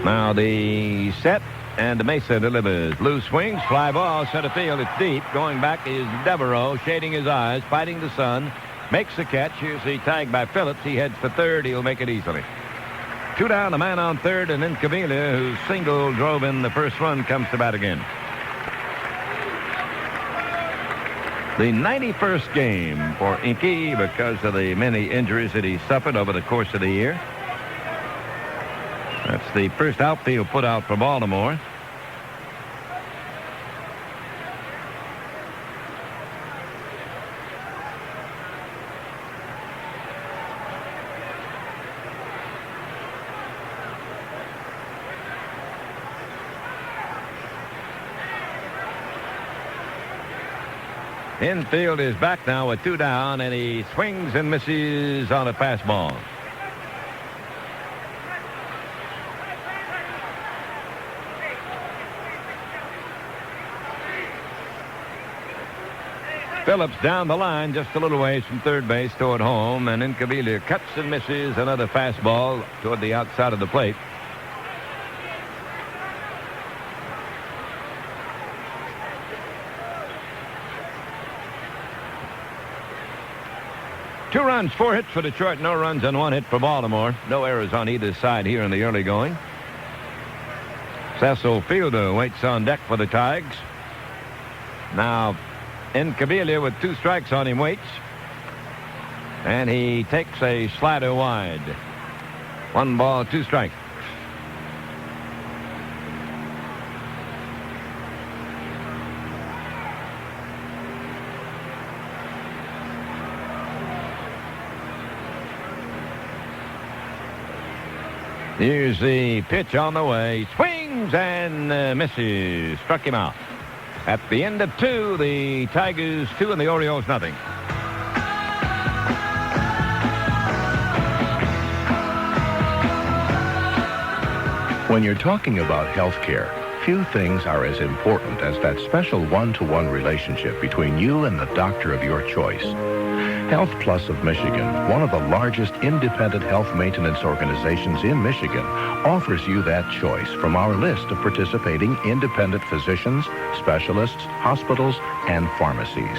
T: Now the set and Mesa delivers. Lou swings, fly ball, center field. It's deep. Going back is Devereaux, shading his eyes, fighting the sun. Makes the catch. Here's the tag by Phillips. He heads for third. He'll make it easily. 2 down, a man on third, and then Cavilla, whose single drove in the first run, comes to bat again. The 91st game for Inky because of the many injuries that he suffered over the course of the year. That's the first outfield put out for Baltimore. Infield is back now with 2 down, and he swings and misses on a fastball. Phillips down the line just a little ways from third base toward home, and Incaviglia cuts and misses another fastball toward the outside of the plate. Two runs, 4 hits for Detroit, no runs and 1 hit for Baltimore. No errors on either side here in the early going. Cecil Fielder waits on deck for the Tigers. Now, Incaviglia with 2 strikes on him waits. And he takes a slider wide. 1 ball, 2 strikes. Here's the pitch on the way. Swings and misses. Struck him out. At the end of 2, the Tigers 2 and the Orioles nothing.
C: When you're talking about health care, few things are as important as that special one-to-one relationship between you and the doctor of your choice. Health Plus of Michigan, one of the largest independent health maintenance organizations in Michigan, offers you that choice from our list of participating independent physicians, specialists, hospitals, and pharmacies.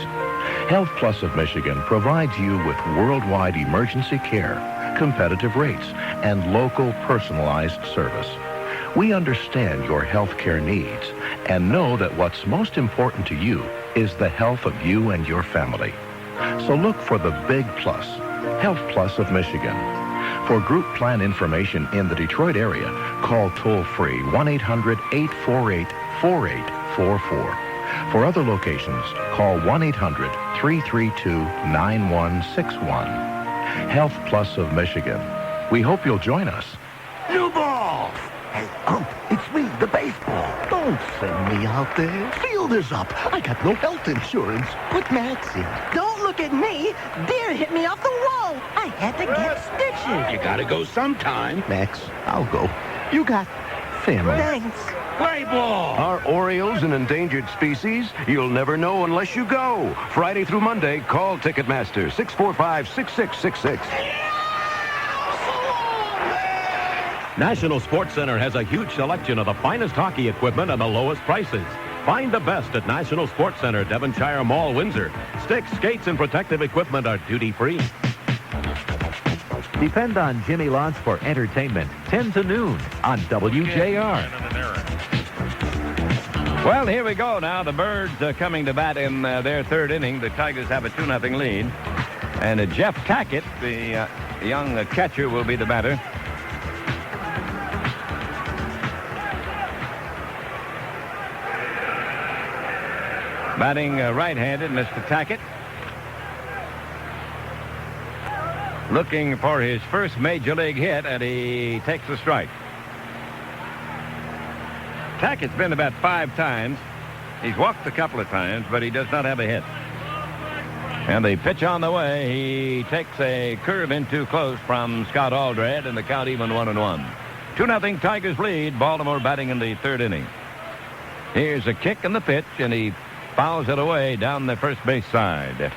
C: Health Plus of Michigan provides you with worldwide emergency care, competitive rates, and local personalized service. We understand your health care needs and know that what's most important to you is the health of you and your family. So look for the big plus, Health Plus of Michigan. For group plan information in the Detroit area, call toll-free 1-800-848-4844. For other locations, call 1-800-332-9161. Health Plus of Michigan. We hope you'll join us.
I: New ball! Hey, it's me, the baseball. Don't send me out there. Fielder's up. I got no health insurance. Put Max in.
K: Don't look at me. Deer hit me off the wall. I had to get stitches.
I: You gotta go sometime. Max, I'll go. You got family.
K: Thanks.
I: Play ball!
L: Are Orioles an endangered species? You'll never know unless you go. Friday through Monday, call Ticketmaster 645-6666.
W: National Sports Center has a huge selection of the finest hockey equipment and the lowest prices. Find the best at National Sports Center, Devonshire Mall, Windsor. Sticks, skates, and protective equipment are duty-free.
S: Depend on Jimmy Lots for entertainment, 10 to noon on WJR.
T: Well, here we go now. The Birds are coming to bat in their third inning. The Tigers have a 2-0 lead. And Jeff Tackett, the young catcher, will be the batter. Batting right-handed, Mr. Tackett. Looking for his first major league hit, and he takes a strike. Tackett's been about 5 times. He's walked a couple of times, but he does not have a hit. And the pitch on the way, he takes a curve in too close from Scott Aldred, and the count even 1-1. 2-0 Tigers lead. Baltimore batting in the third inning. Here's a kick and the pitch, and he fouls it away down the first base side.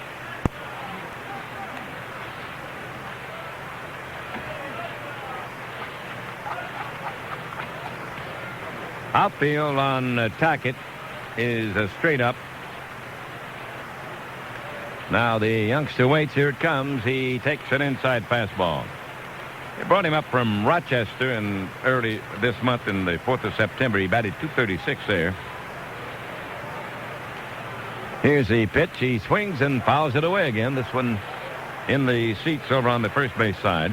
T: Outfield on Tackett is straight up. Now the youngster waits. Here it comes. He takes an inside fastball. They brought him up from Rochester in early this month in the 4th of September. He batted .236 there. Here's the pitch. He swings and fouls it away again. This one in the seats over on the first base side.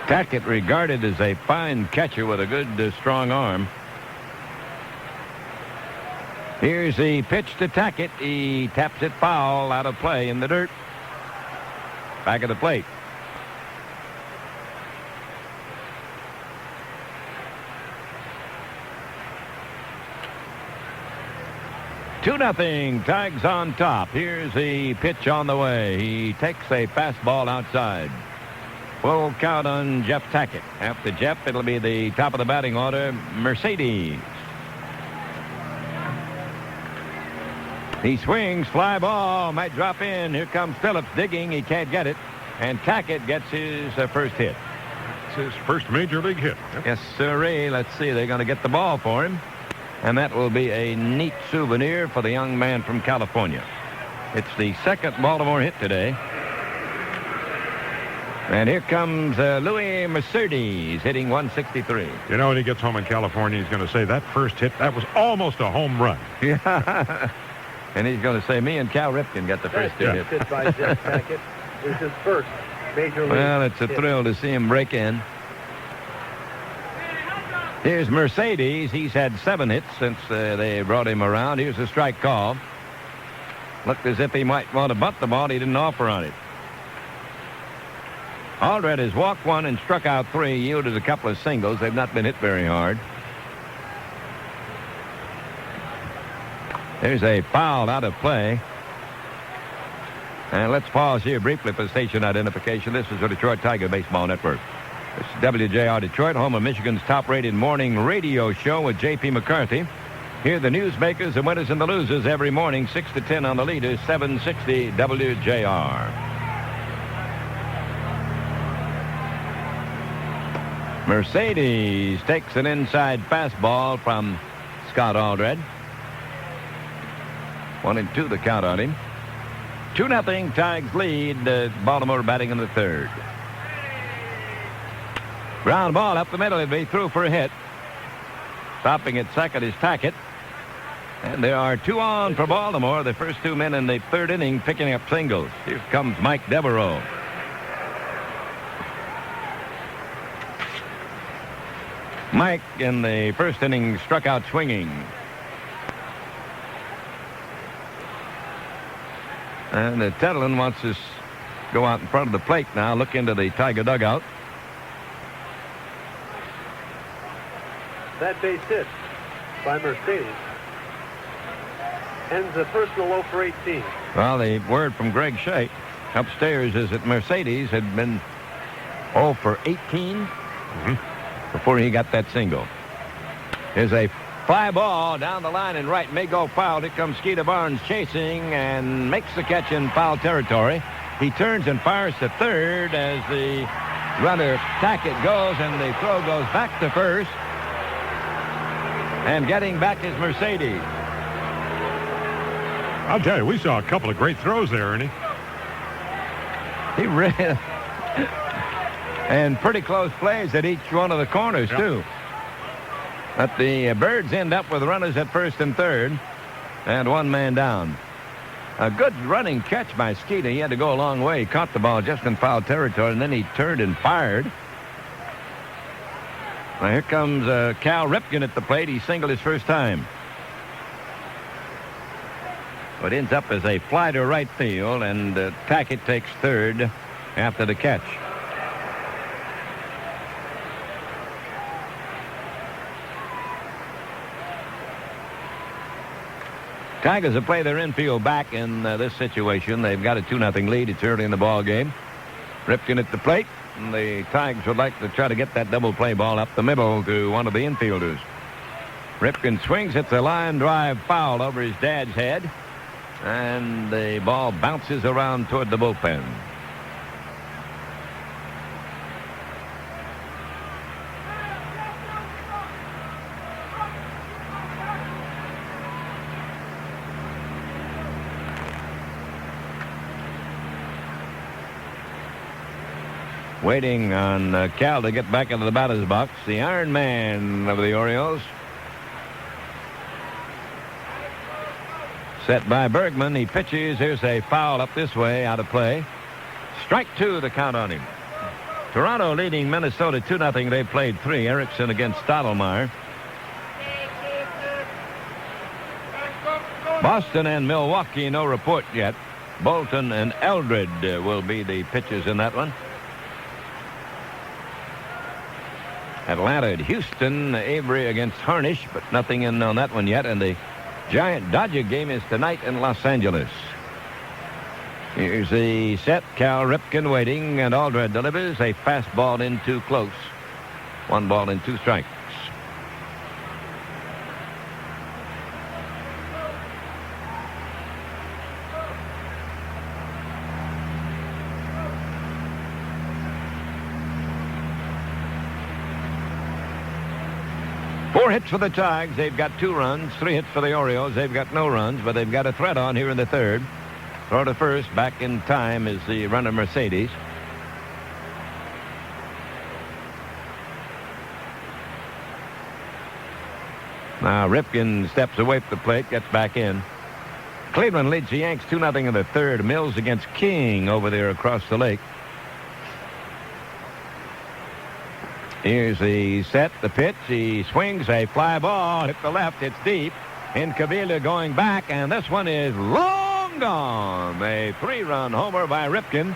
T: Tackett regarded as a fine catcher with a good, strong arm. Here's the pitch to Tackett. He taps it foul out of play in the dirt. Back of the plate. (2-0) Tigers on top. Here's the pitch on the way. He takes a fastball outside. Full count on Jeff Tackett. After Jeff, it'll be the top of the batting order, Mercedes. He swings, fly ball, might drop in. Here comes Phillips digging. He can't get it. And Tackett gets his first hit.
E: It's his first major league hit.
T: Yep. Yes, sirree. Let's see. They're going to get the ball for him. And that will be a neat souvenir for the young man from California. It's the second Baltimore hit today. And here comes Louis Mercedes hitting 163.
E: You know, when he gets home in California, he's going to say that first hit, that was almost a home run.
T: Yeah. And he's going to say, me and Cal Ripken got the first hit.
N: Hit by Jeff Tackett. It was his first major league.
T: Well, it's a thrill to see him break in. Here's Mercedes. He's had 7 hits since they brought him around. Here's a strike call. Looked as if he might want to bunt the ball. He didn't offer on it. Aldred has walked 1 and struck out 3, yielded a couple of singles. They've not been hit very hard. There's a foul out of play. And let's pause here briefly for station identification. This is the Detroit Tiger Baseball Network. This is WJR Detroit, home of Michigan's top-rated morning radio show with J.P. McCarthy. Hear the newsmakers, the winners, and the losers every morning, 6 to 10 on the leader, 760 WJR. Mercedes takes an inside fastball from Scott Aldred. 1-2 the count on him. 2-0 Tigers lead. Baltimore batting in the third. Ground ball up the middle. It'll be through for a hit. Stopping at second is Tackett. And there are 2 on for Baltimore. The first 2 men in the third inning picking up singles. Here comes Mike Devereaux. Mike in the first inning struck out swinging. And Tettleton wants to go out in front of the plate now, look into the Tiger dugout.
N: That base hit by Mercedes ends a personal 0 for 18.
T: Well, the word from Greg Shea upstairs is that Mercedes had been 0 for 18 before he got that single. There's a fly ball down the line and right, may go foul. Here comes Skeeter Barnes chasing and makes the catch in foul territory. He turns and fires to third as the runner Tackett goes, and the throw goes back to first. And getting back is Mercedes.
E: I'll tell you, we saw a couple of great throws there, Ernie.
T: He ran. And pretty close plays at each one of the corners, too. But the Birds end up with runners at first and third, and one man down. A good running catch by Skeeter. He had to go a long way. He caught the ball just in foul territory, and then he turned and fired. Now here comes Cal Ripken at the plate. He singled his first time. It ends up as a fly to right field, and Tackett takes third after the catch. Tigers have played their infield back in this situation. They've got a 2-0 lead. It's early in the ball game. Ripken at the plate. And the Tigers would like to try to get that double play ball up the middle to one of the infielders. Ripken swings. It's a line drive foul over his dad's head. And the ball bounces around toward the bullpen. Waiting on Cal to get back into the batter's box. The Iron Man of the Orioles. Set by Bergman. He pitches. Here's a foul up this way, out of play. Strike two, the count on him. Toronto leading Minnesota 2-0. They played 3. Erickson against Stottlemyre. Boston and Milwaukee, no report yet. Bolton and Eldred will be the pitchers in that one. Atlanta at Houston, Avery against Harnish, but nothing in on that one yet. And the Giant-Dodger game is tonight in Los Angeles. Here's the set. Cal Ripken waiting, and Aldred delivers a fastball in too close. 1 ball and 2 strikes. Four hits for the Tigers. They've got 2 runs. 3 hits for the Orioles. They've got no runs, but they've got a threat on here in the third. Throw to first. Back in time is the runner Mercedes. Now Ripken steps away from the plate, gets back in. Cleveland leads the Yanks 2-0 in the third. Mills against King over there across the lake. Here's the set, the pitch. He swings a fly ball, hit the left. It's deep. Incaviglia going back, and this one is long gone. A 3-run homer by Ripken,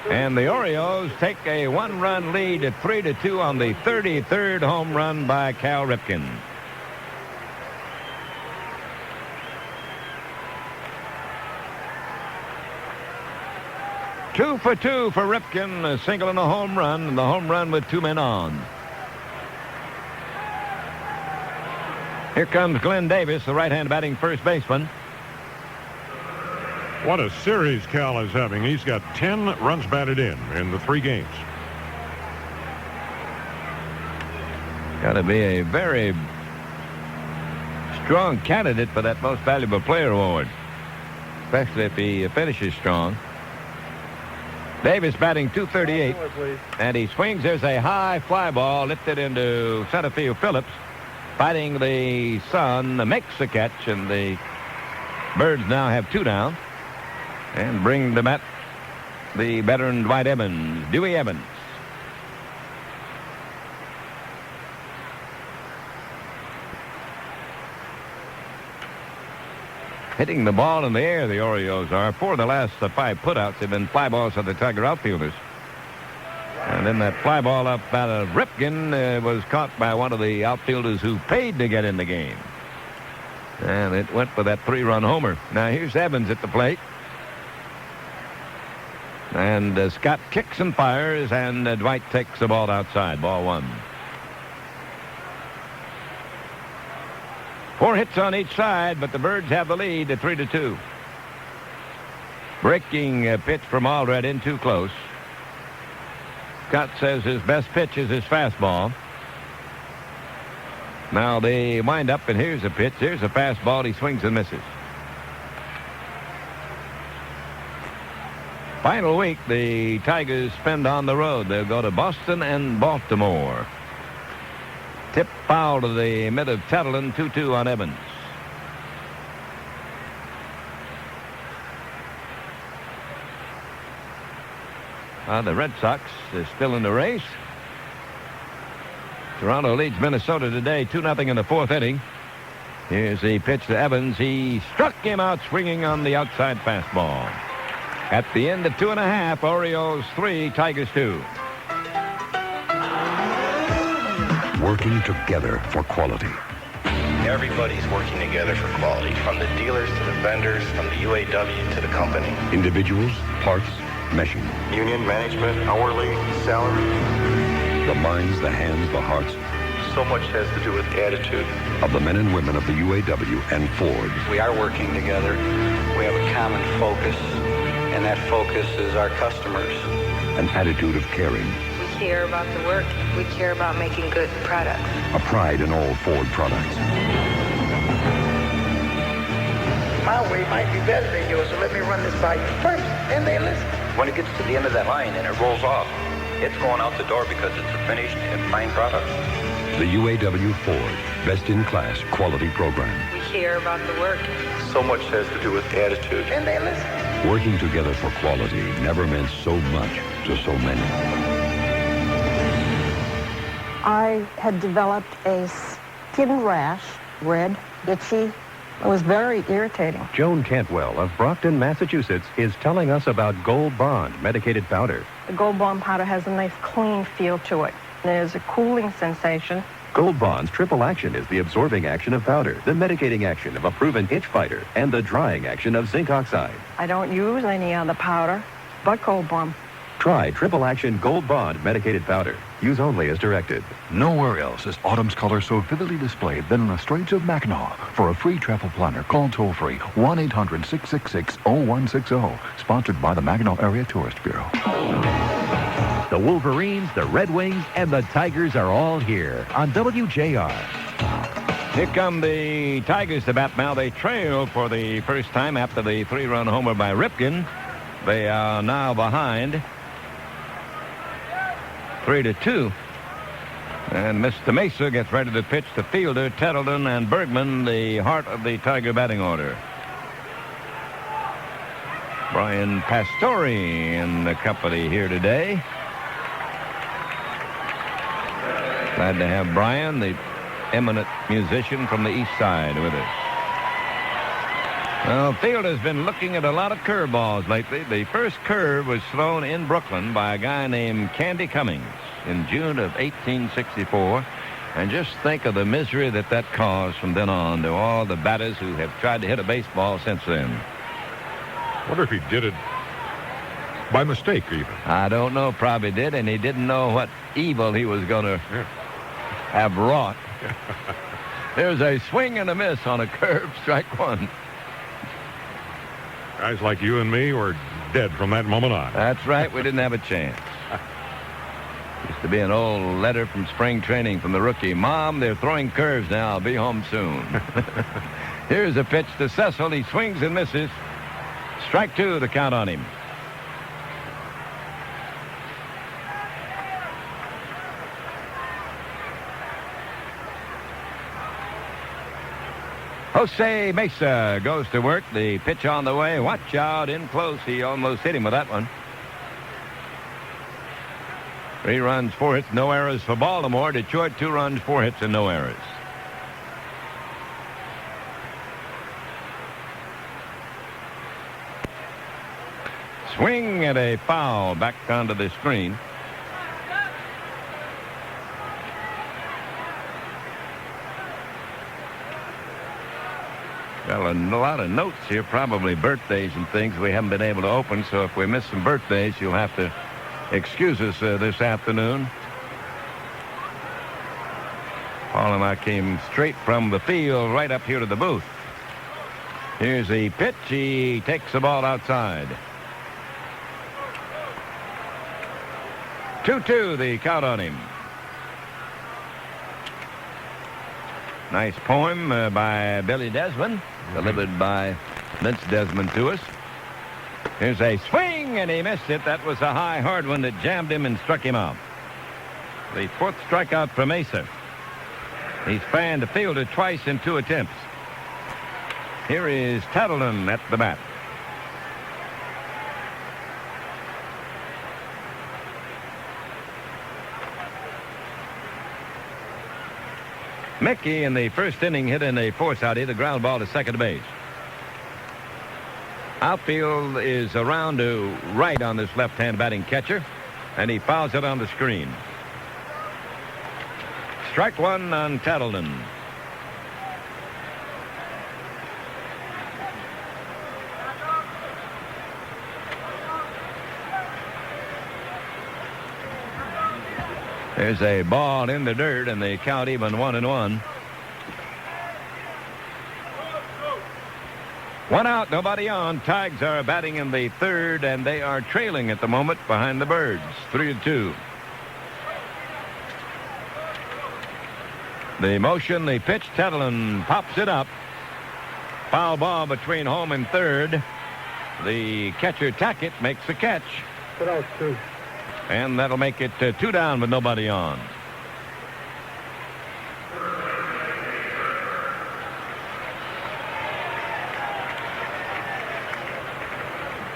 T: and the Orioles take a 1-run lead at 3-2 on the 33rd home run by Cal Ripken. Two for Ripken, a single and a home run, and the home run with 2 men on. Here comes Glenn Davis, the right-hand batting first baseman.
E: What a series Cal is having. He's got 10 runs batted in the 3 games.
T: Got to be a very strong candidate for that most valuable player award, especially if he finishes strong. Davis batting .238, and he swings. There's a high fly ball lifted into center field. Phillips fighting the Sun makes the catch, and the Birds now have 2 down and bring to bat the veteran Dwight Evans, Dewey Evans. Hitting the ball in the air, the Orioles are. 4 of the last 5 putouts have been fly balls of the Tiger outfielders. And then that fly ball up out of Ripken was caught by one of the outfielders who paid to get in the game. And it went for that 3-run homer. Now here's Evans at the plate. And Scott kicks and fires, and Dwight takes the ball outside. Ball 1. 4 hits on each side, but the Birds have the lead at 3-2. Breaking pitch from Allred in too close. Scott says his best pitch is his fastball. Now they wind up, and here's a pitch. Here's a fastball. He swings and misses. Final week, the Tigers spend on the road. They'll go to Boston and Baltimore. Tip foul to the mid of Tettleton, 2-2 on Evans. The Red Sox is still in the race. Toronto leads Minnesota today 2-0 in the fourth inning. Here's the pitch to Evans. He struck him out swinging on the outside fastball. At the end of 2.5, Orioles 3, Tigers 2.
C: Working together for quality.
A: Everybody's working together for quality, from the dealers to the vendors, from the UAW to the company.
C: Individuals, parts, meshing.
A: Union, management, hourly, salary.
C: The minds, the hands, the hearts.
A: So much has to do with attitude.
C: Of the men and women of the UAW and Ford.
H: We are working together. We have a common focus, and that focus is our customers.
C: An attitude of caring.
M: We care about the work. We care about making good products.
C: A pride in all Ford products.
X: My way might be better than yours, so let me run this by you first, and they listen.
H: When it gets to the end of that line and it rolls off, it's going out the door because it's a finished and fine product.
C: The UAW Ford, best-in-class quality program.
M: We care about the work.
A: So much has to do with attitude.
X: And they listen.
C: Working together for quality never meant so much to so many.
K: I had developed a skin rash, red, itchy. It was very irritating.
Y: Joan Cantwell of Brockton, Massachusetts, is telling us about Gold Bond medicated powder.
K: The Gold Bond powder has a nice clean feel to it. There's a cooling sensation.
Y: Gold Bond's triple action is the absorbing action of powder, the medicating action of a proven itch fighter, and the drying action of zinc oxide.
K: I don't use any other powder but Gold Bond.
Y: Try triple action Gold Bond medicated powder. Use only as directed.
Z: Nowhere else is autumn's color so vividly displayed than in the Straits of Mackinac. For a free travel planner, call toll-free 1-800-666-0160. Sponsored by the Mackinac Area Tourist Bureau.
S: The Wolverines, the Red Wings, and the Tigers are all here on WJR.
T: Here come the Tigers to bat now. They trail for the first time after the 3-run homer by Ripken. They are now behind 3-2. And Mr. Mesa gets ready to pitch to fielder Tettleton and Bergman, the heart of the Tiger batting order. Brian Pastore in the company here today. Glad to have Brian, the eminent musician from the East Side, with us. Well, Field has been looking at a lot of curveballs lately. The first curve was thrown in Brooklyn by a guy named Candy Cummings in June of 1864. And just think of the misery that caused from then on to all the batters who have tried to hit a baseball since then.
E: I wonder if he did it by mistake, even.
T: I don't know. Probably did, and he didn't know what evil he was going to have wrought. There's a swing and a miss on a curve, strike one.
E: Guys like you and me were dead from that moment on.
T: That's right. We didn't have a chance. Used to be an old letter from spring training from the rookie. Mom, they're throwing curves now. I'll be home soon. Here's a pitch to Cecil. He swings and misses. Strike two to count on him. Jose Mesa goes to work. The pitch on the way. Watch out in close. He almost hit him with that one. 3 runs, 4 hits, no errors for Baltimore. Detroit, 2 runs, 4 hits, and no errors. Swing and a foul back onto the screen. Got a lot of notes here, probably birthdays and things we haven't been able to open, so if we miss some birthdays, you'll have to excuse us this afternoon. Paul and I came straight from the field right up here to the booth. Here's the pitch. He takes the ball outside. 2-2, the count on him. Nice poem by Billy Desmond, delivered by Vince Desmond to us. Here's a swing, and he missed it. That was a high, hard one that jammed him and struck him out. The fourth strikeout for Mesa. He's fanned the fielder twice in 2 attempts. Here is Tettleton at the bat. Mickey in the first inning hit in a force-outie, the ground ball to second base. Outfield is around to right on this left-hand batting catcher, and he fouls it on the screen. Strike one on Tettleton. There's a ball in the dirt, and they count even 1-1. 1 out, nobody on. Tigers are batting in the third, and they are trailing at the moment behind the Birds, 3-2. The motion, the pitch, Tettleton pops it up. Foul ball between home and third. The catcher, Tackett, makes the catch.
N: Put out 2.
T: And that'll make it 2 down with nobody on.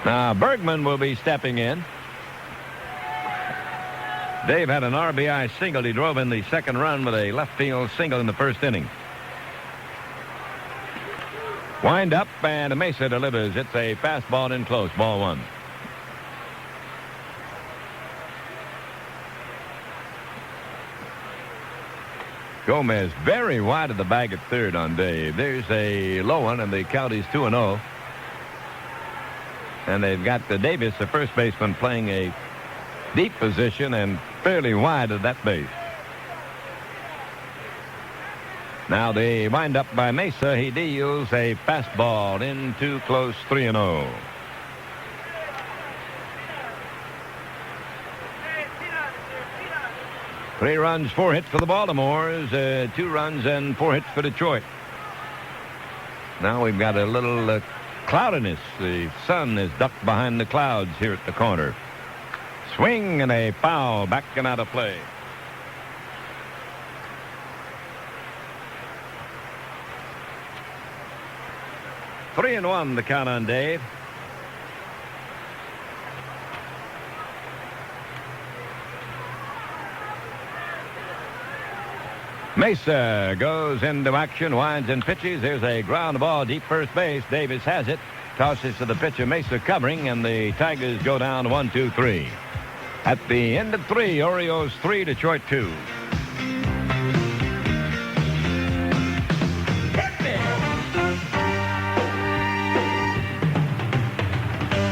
T: Now, Bergman will be stepping in. Dave had an RBI single. He drove in the second run with a left field single in the first inning. Wind up, and Mesa delivers. It's a fastball in close, ball 1. Gomez very wide of the bag at third on Dave. There's a low one, and the count is 2-0. And they've got the Davis, the first baseman, playing a deep position and fairly wide of that base. Now they wind up by Mesa. He deals a fastball into close, 3-0. Three runs, 4 hits for the Baltimores, 2 runs and 4 hits for Detroit. Now we've got a little cloudiness. The sun is ducked behind the clouds here at the corner. Swing and a foul, back and out of play. Three and 1, the count on Dave. Mesa goes into action, winds and pitches. There's a ground ball, deep first base. Davis has it. Tosses to the pitcher, Mesa covering, and the Tigers go down 1-2-3. At the end of 3, Orioles 3, Detroit 2.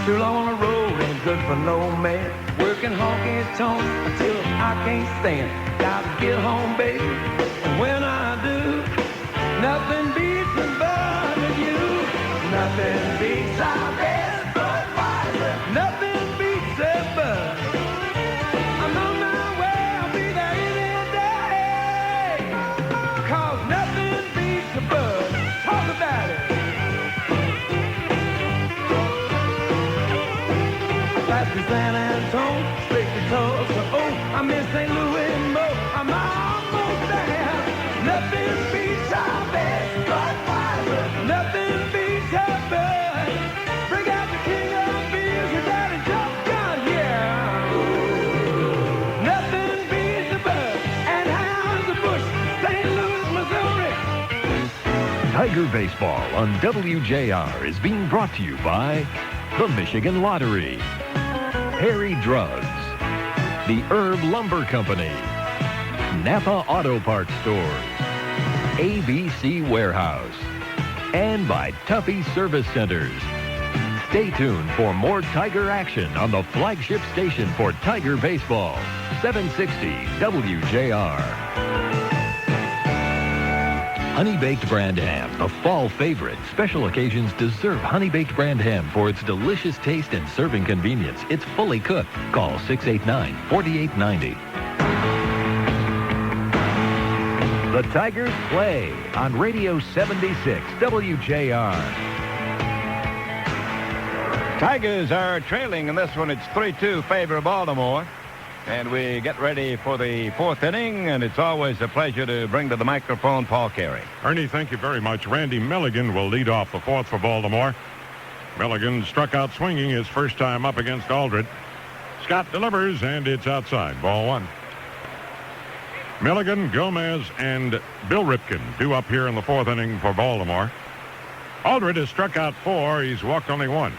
D: Too long on the road ain't good for no man. Working honky tonk until I can't stand. Gotta get home, baby. And when I do, nothing beats the bud of you. Nothing beats our best Budweiser. Nothing beats the bud. I'm on my way, I'll be there any day. 'Cause nothing beats the bud. Talk about it. Past the San Antonio, straight to Tulsa. Oh, I miss St. Louis and Mo. I'm almost there. Nothing beats our best Budweiser. Nothing beats our bud. Bring out the king of beers, your daddy Jump Gun, yeah. Nothing beats the bud. And how's the bush? St. Louis, Missouri.
S: Tiger Baseball on WJR is being brought to you by the Michigan Lottery, Carey Drugs, the Herb Lumber Company, Napa Auto Parts Stores, ABC Warehouse, and by Tuffy Service Centers. Stay tuned for more Tiger action on the flagship station for Tiger Baseball, 760 WJR. Honey-baked brand ham, the fall favorite. Special occasions deserve honey-baked brand ham for its delicious taste and serving convenience. It's fully cooked. Call 689-4890.
J: The Tigers play on Radio 76 WJR.
T: Tigers are trailing in this one. It's 3-2 favor of Baltimore. And we get ready for the fourth inning, and it's always a pleasure to bring to the microphone Paul Carey.
E: Ernie, thank you very much. Randy Milligan will lead off the fourth for Baltimore. Milligan struck out swinging his first time up against Aldred. Scott delivers, and it's outside. Ball one. Milligan, Gomez, and Bill Ripken due up here in the fourth inning for Baltimore. Aldred has struck out 4. He's walked only 1.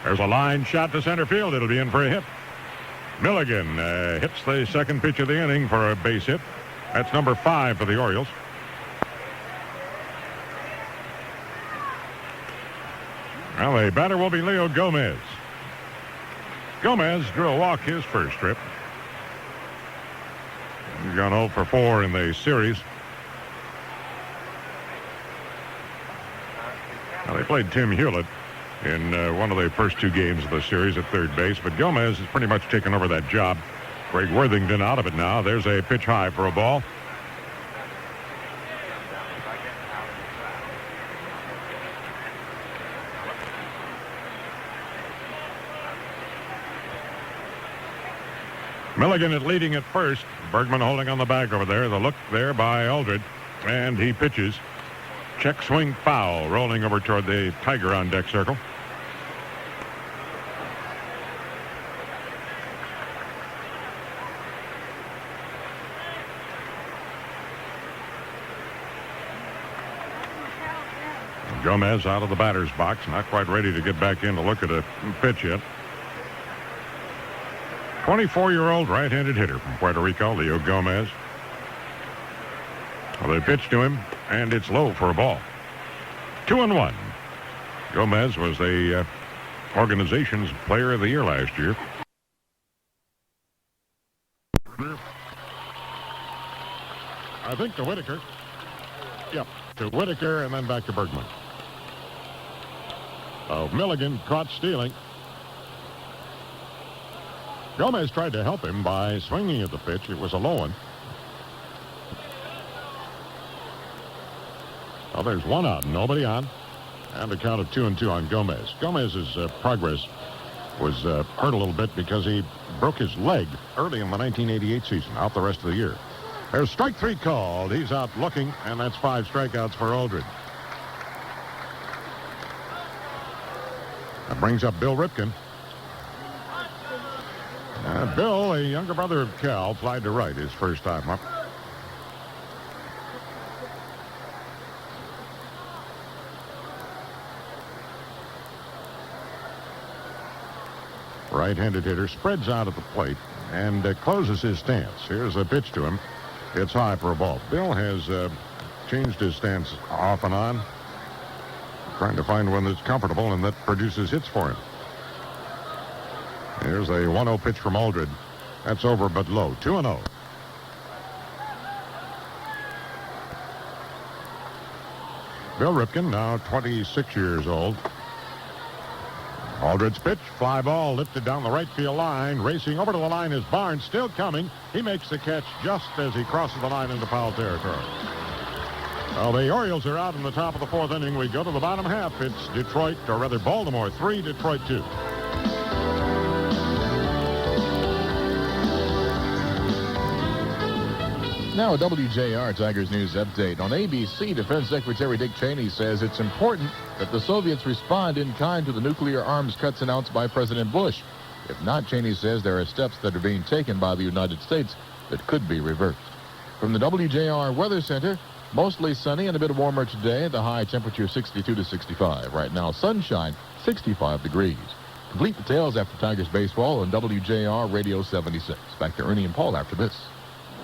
E: There's a line shot to center field. It'll be in for a hit. Milligan hits the second pitch of the inning for a base hit. That's number 5 for the Orioles. Well, the batter will be Leo Gomez. Gomez drew a walk his first trip. He's gone 0 for 4 in the series. Now, they played Tim Hewlett in one of the first 2 games of the series at third base, but Gomez has pretty much taken over that job. Greg Worthington out of it now. There's a pitch high for a ball. Milligan is leading at first. Bergman holding on the bag over there. The look there by Aldred, and he pitches. Check swing foul, rolling over toward the Tiger on deck circle. Gomez out of the batter's box, not quite ready to get back in to look at a pitch yet. 24-year-old right-handed hitter from Puerto Rico, Leo Gomez. Well, they pitch to him, and it's low for a ball. 2-1. Gomez was the organization's player of the year last year. I think to Whitaker. Yep, to Whitaker and then back to Bergman. Milligan caught stealing. Gomez tried to help him by swinging at the pitch. It was a low one. Well, there's 1 out, nobody on, and a count of 2-2 on Gomez. Gomez's progress was hurt a little bit because he broke his leg early in the 1988 season, out the rest of the year. There's strike 3 called. He's out looking, and that's 5 strikeouts for Aldred. That brings up Bill Ripken. Bill, a younger brother of Cal, flied to right his first time up. Right-handed hitter spreads out at the plate and closes his stance. Here's a pitch to him. It's high for a ball. Bill has changed his stance off and on, trying to find one that's comfortable and that produces hits for him. Here's a 1-0 pitch from Aldred. That's over but low. 2-0. Bill Ripken, now 26 years old. Aldred's pitch, fly ball lifted down the right field line. Racing over to the line is Barnes, still coming. He makes the catch just as he crosses the line into foul territory. Well, the Orioles are out in the top of the fourth inning. We go to the bottom half. It's Detroit, or rather Baltimore 3, Detroit 2.
O: Now a WJR Tigers News update. On ABC, Defense Secretary Dick Cheney says it's important that the Soviets respond in kind to the nuclear arms cuts announced by President Bush. If not, Cheney says there are steps that are being taken by the United States that could be reversed. From the WJR Weather Center, mostly sunny and a bit warmer today. The high temperature 62 to 65. Right now, sunshine, 65 degrees. Complete details after Tigers baseball on WJR Radio 76. Back to Ernie and Paul after this.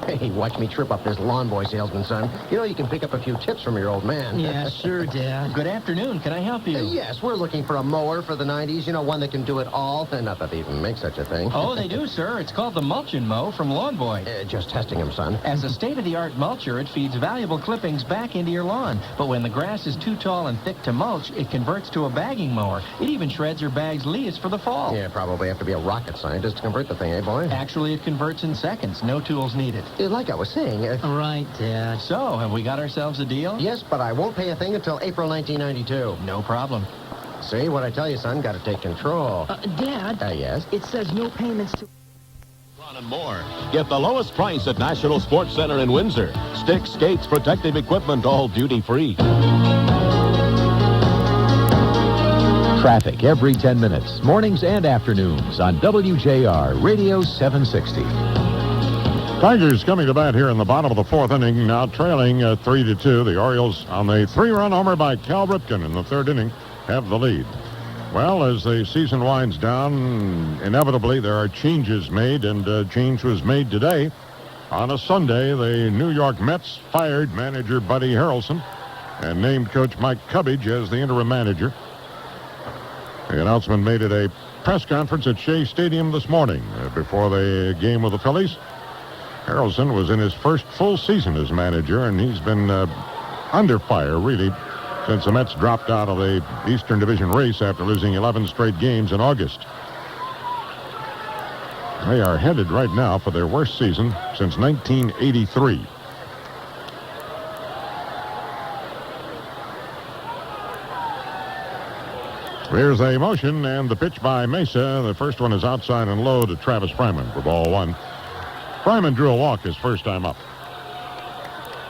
G: Hey, watch me trip up this lawn boy salesman, son. You know you can pick up a few tips from your old man.
P: Yeah, sure, Dad. Good afternoon. Can I help you?
G: Yes, we're looking for a mower for the 90s. You know, one that can do it all. Not that they even make such a thing.
P: Oh, they do, sir. It's called the mulch-and mow from Lawn Boy.
G: Just testing him, son.
P: As a state-of-the-art mulcher, it feeds valuable clippings back into your lawn. But when the grass is too tall and thick to mulch, it converts to a bagging mower. It even shreds or bags leaves for the fall.
G: Yeah, probably have to be a rocket scientist to convert the thing, eh, boy?
P: Actually, it converts in seconds. No tools needed.
G: Like I was saying...
P: Right, Dad. So, have we got ourselves a deal?
G: Yes, but I won't pay a thing until April 1992.
P: No problem.
G: See, what I tell you, son, got to take control.
P: Dad?
G: Yes?
P: It says no payments to...
W: And more. Get the lowest price at National Sports Center in Windsor. Sticks, skates, protective equipment, all duty-free.
J: Traffic every 10 minutes, mornings and afternoons on WJR Radio 760.
E: Tigers coming to bat here in the bottom of the fourth inning, now trailing 3-2. The Orioles, on the 3-run homer by Cal Ripken in the third inning, have the lead. Well, as the season winds down, inevitably there are changes made, and a change was made today. On a Sunday, the New York Mets fired manager Buddy Harrelson and named coach Mike Cubbage as the interim manager. The announcement made at a press conference at Shea Stadium this morning before the game with the Phillies. Harrelson was in his first full season as manager, and he's been under fire, really, since the Mets dropped out of the Eastern Division race after losing 11 straight games in August. They are headed right now for their worst season since 1983. There's a motion, and the pitch by Mesa. The first one is outside and low to Travis Fryman for ball one. Fryman drew a walk his first time up.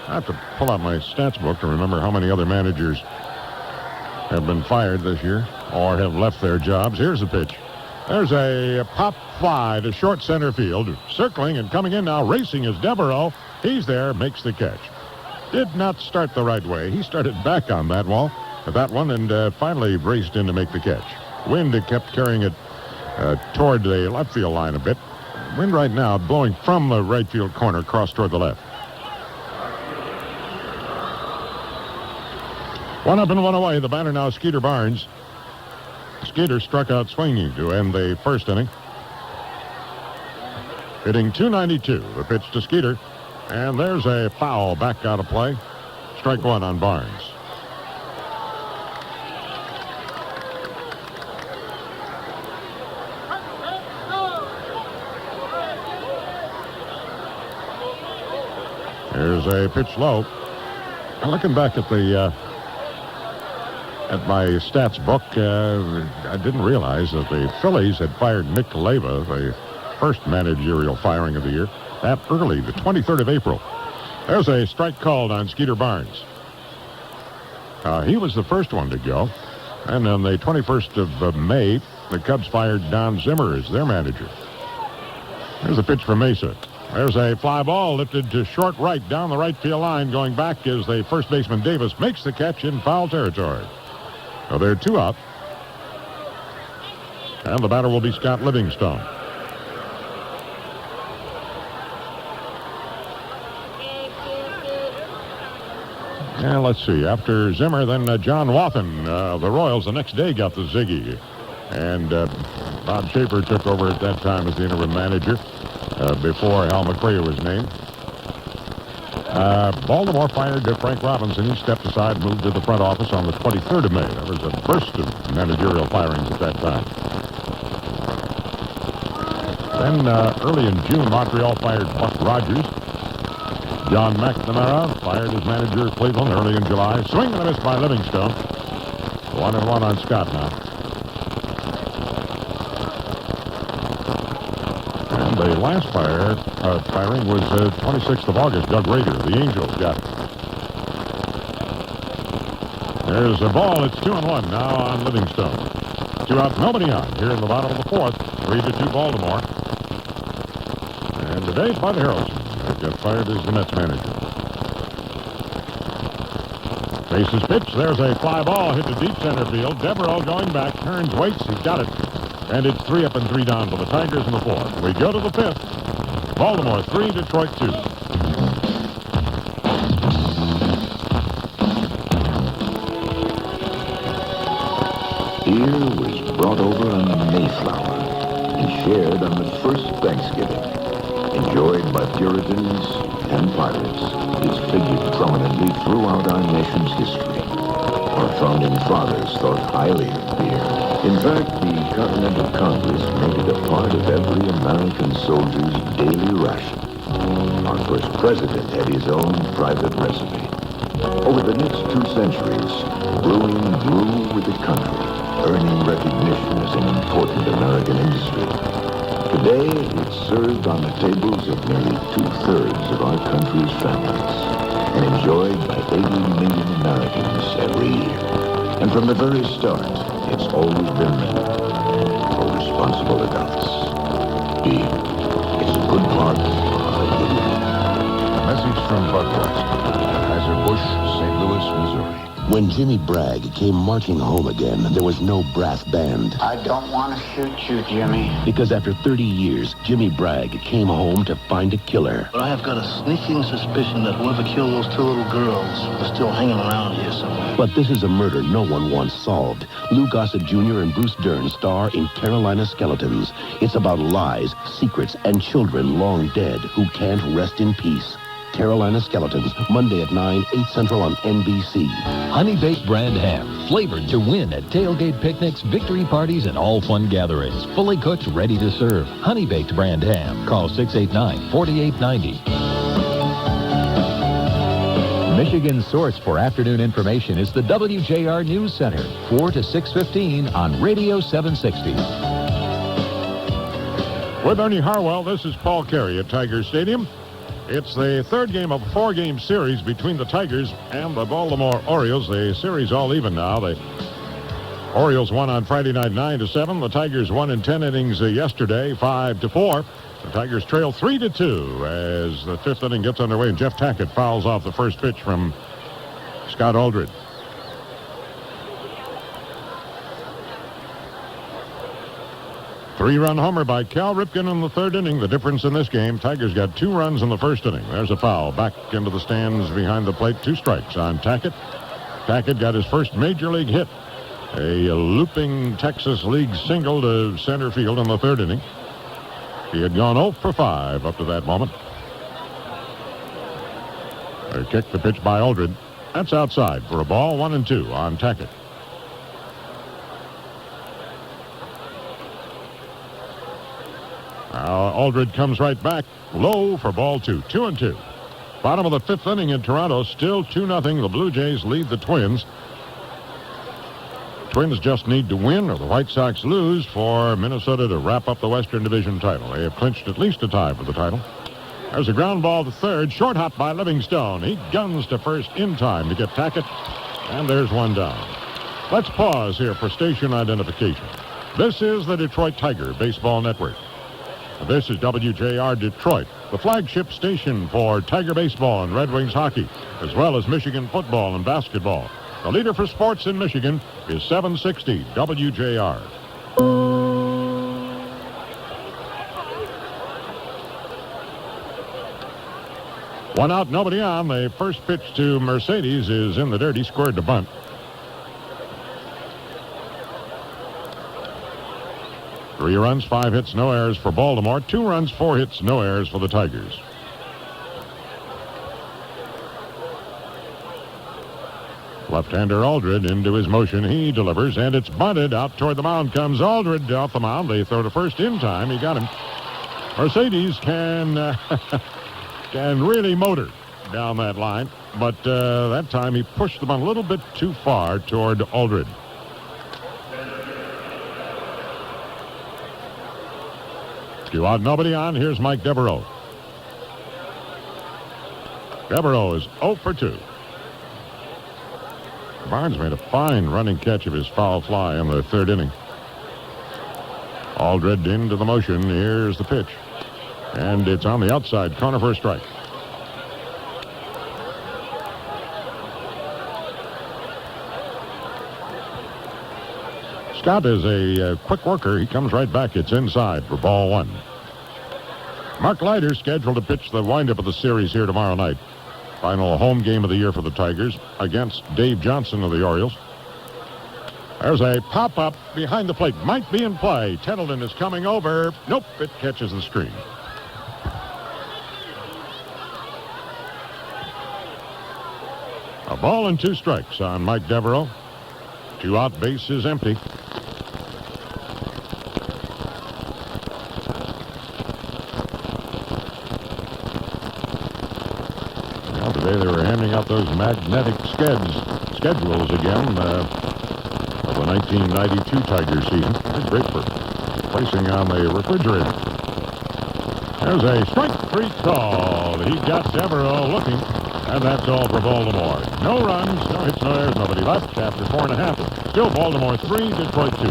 E: I have to pull out my stats book to remember how many other managers have been fired this year or have left their jobs. Here's the pitch. There's a pop fly to short center field. Circling and coming in now, racing is Devereaux. He's there, makes the catch. Did not start the right way. He started back on that wall at that one and finally raced in to make the catch. Wind kept carrying it toward the left field line a bit. Wind right now blowing from the right field corner across toward the left. 1 up and 1 away. The batter now, Skeeter Barnes. Skeeter struck out swinging to end the first inning. Hitting .292. The pitch to Skeeter. And there's a foul back out of play. Strike one on Barnes. There's a pitch low. Looking back at the at my stats book, I didn't realize that the Phillies had fired Nick Leyva, the first managerial firing of the year, that early, the 23rd of April. There's a strike called on Skeeter Barnes. He was the first one to go. And on the 21st of May, the Cubs fired Don Zimmer as their manager. There's a pitch from Mesa. There's a fly ball lifted to short right down the right field line. Going back is the first baseman Davis. Makes the catch in foul territory. So they're 2 up. And the batter will be Scott Livingstone. And let's see. After Zimmer, then John Wathen. The Royals the next day got the Ziggy. And Bob Schaefer took over at that time as the interim manager before Hal McRae was named. Baltimore fired Frank Robinson. He stepped aside, moved to the front office on the 23rd of May. That was a burst of managerial firings at that time. Then early in June, Montreal fired Buck Rogers. John McNamara fired as manager of Cleveland early in July. Swing and a miss by Livingstone. 1-1 on Scott now. And the last firing was 26th of August. Doug Rader, the Angels, got it. There's a ball. It's 2-1 now on Livingstone. 2 out, nobody on here in the bottom of the fourth. 3-2 Baltimore. And today's Bud Harrelson got fired as the Mets manager. Bases pitch. There's a fly ball hit to deep center field. Devereaux going back, turns, waits. He's got it. And it's 3 up and 3 down for the Tigers in the fourth. We go to the fifth. Baltimore 3, Detroit 2.
B: Beer was brought over on the Mayflower and shared on the first Thanksgiving. Enjoyed by Puritans and pirates, it's figured prominently throughout our nation's history. Our founding fathers thought highly of beer. In fact, the Continental Congress made it a part of every American soldier's daily ration. Our first president had his own private recipe. Over the next 2 centuries, brewing grew with the country, earning recognition as an important American industry. Today, it's served on the tables of nearly 2/3 of our country's families and enjoyed by 80 million Americans every year. And from the very start, it's always been meant for responsible adults. Beer is a good part of our identity.
Z: A message from Budweiser, Anheuser-Busch, St. Louis, Missouri.
I: When Jimmy Bragg came marching home again, there was no brass band.
F: I don't want to shoot you, Jimmy.
I: Because after 30 years, Jimmy Bragg came home to find a killer.
Q: But I have got a sneaking suspicion that whoever killed those 2 little girls is still hanging around here somewhere.
I: But this is a murder no one wants solved. Lou Gossett Jr. and Bruce Dern star in Carolina Skeletons. It's about lies, secrets, and children long dead who can't rest in peace. Carolina Skeletons, Monday at 9, 8 Central on NBC.
J: Honey Baked brand ham, flavored to win at tailgate picnics, victory parties, and all fun gatherings. Fully cooked, ready to serve. Honey Baked brand ham. Call 689-4890. Michigan's source for afternoon information is the WJR News Center, 4 to 6:15 on Radio 760.
E: With Ernie Harwell, this is Paul Carey at Tiger Stadium. It's the 3rd game of a 4-game series between the Tigers and the Baltimore Orioles. The series all even now. The Orioles won on Friday night 9-7. The Tigers won in 10 innings yesterday, 5-4. The Tigers trail 3-2 as the 5th inning gets underway, and Jeff Tackett fouls off the first pitch from Scott Aldred. Three-run homer by Cal Ripken in the 3rd inning. The difference in this game, Tigers got 2 runs in the 1st inning. There's a foul. Back into the stands behind the plate. 2 strikes on Tackett. Tackett got his first major league hit. A looping Texas League single to center field in the 3rd inning. He had gone 0 for 5 up to that moment. They kicked the pitch by Aldred. That's outside for a ball. 1-2 on Tackett. Now Aldred comes right back, low for ball 2. 2-2. Bottom of the 5th inning in Toronto, still 2-0. The Blue Jays lead the Twins. Twins just need to win or the White Sox lose for Minnesota to wrap up the Western Division title. They have clinched at least a tie for the title. There's a ground ball to 3rd, short hop by Livingstone. He guns to first in time to get Tackett, and there's one down. Let's pause here for station identification. This is the Detroit Tiger Baseball Network. This is WJR Detroit, the flagship station for Tiger baseball and Red Wings hockey, as well as Michigan football and basketball. The leader for sports in Michigan is 760 WJR. One out, nobody on. The first pitch to Mercedes is in the dirt. He squared the bunt. Three runs, 5 hits, no errors for Baltimore. 2 runs, 4 hits, no errors for the Tigers. Left-hander Aldred into his motion. He delivers, and it's bunted. Out toward the mound comes Aldred off the mound. They throw to first in time. He got him. Mercedes can really motor down that line, but that time he pushed the bunt a little bit too far toward Aldred. Two out, nobody on. Here's Mike Devereaux. Devereaux is 0 for 2. Barnes made a fine running catch of his foul fly in the 3rd inning. Aldred into the motion. Here's the pitch. And it's on the outside corner for a strike. Scott is a quick worker. He comes right back. It's inside for ball 1. Mark Leiter scheduled to pitch the windup of the series here tomorrow night. Final home game of the year for the Tigers against Dave Johnson of the Orioles. There's a pop-up behind the plate. Might be in play. Tettleton is coming over. Nope, it catches the screen. A ball and 2 strikes on Mike Devereaux. 2 out, base is empty. Well, today they were handing out those magnetic schedules again of the 1992 Tiger season. They're great for placing on the refrigerator. There's a strike 3 call. He got Devereaux looking, and that's all for Baltimore. No runs, no hits, no errors, nobody left after 4.5. Still Baltimore 3, Detroit 2.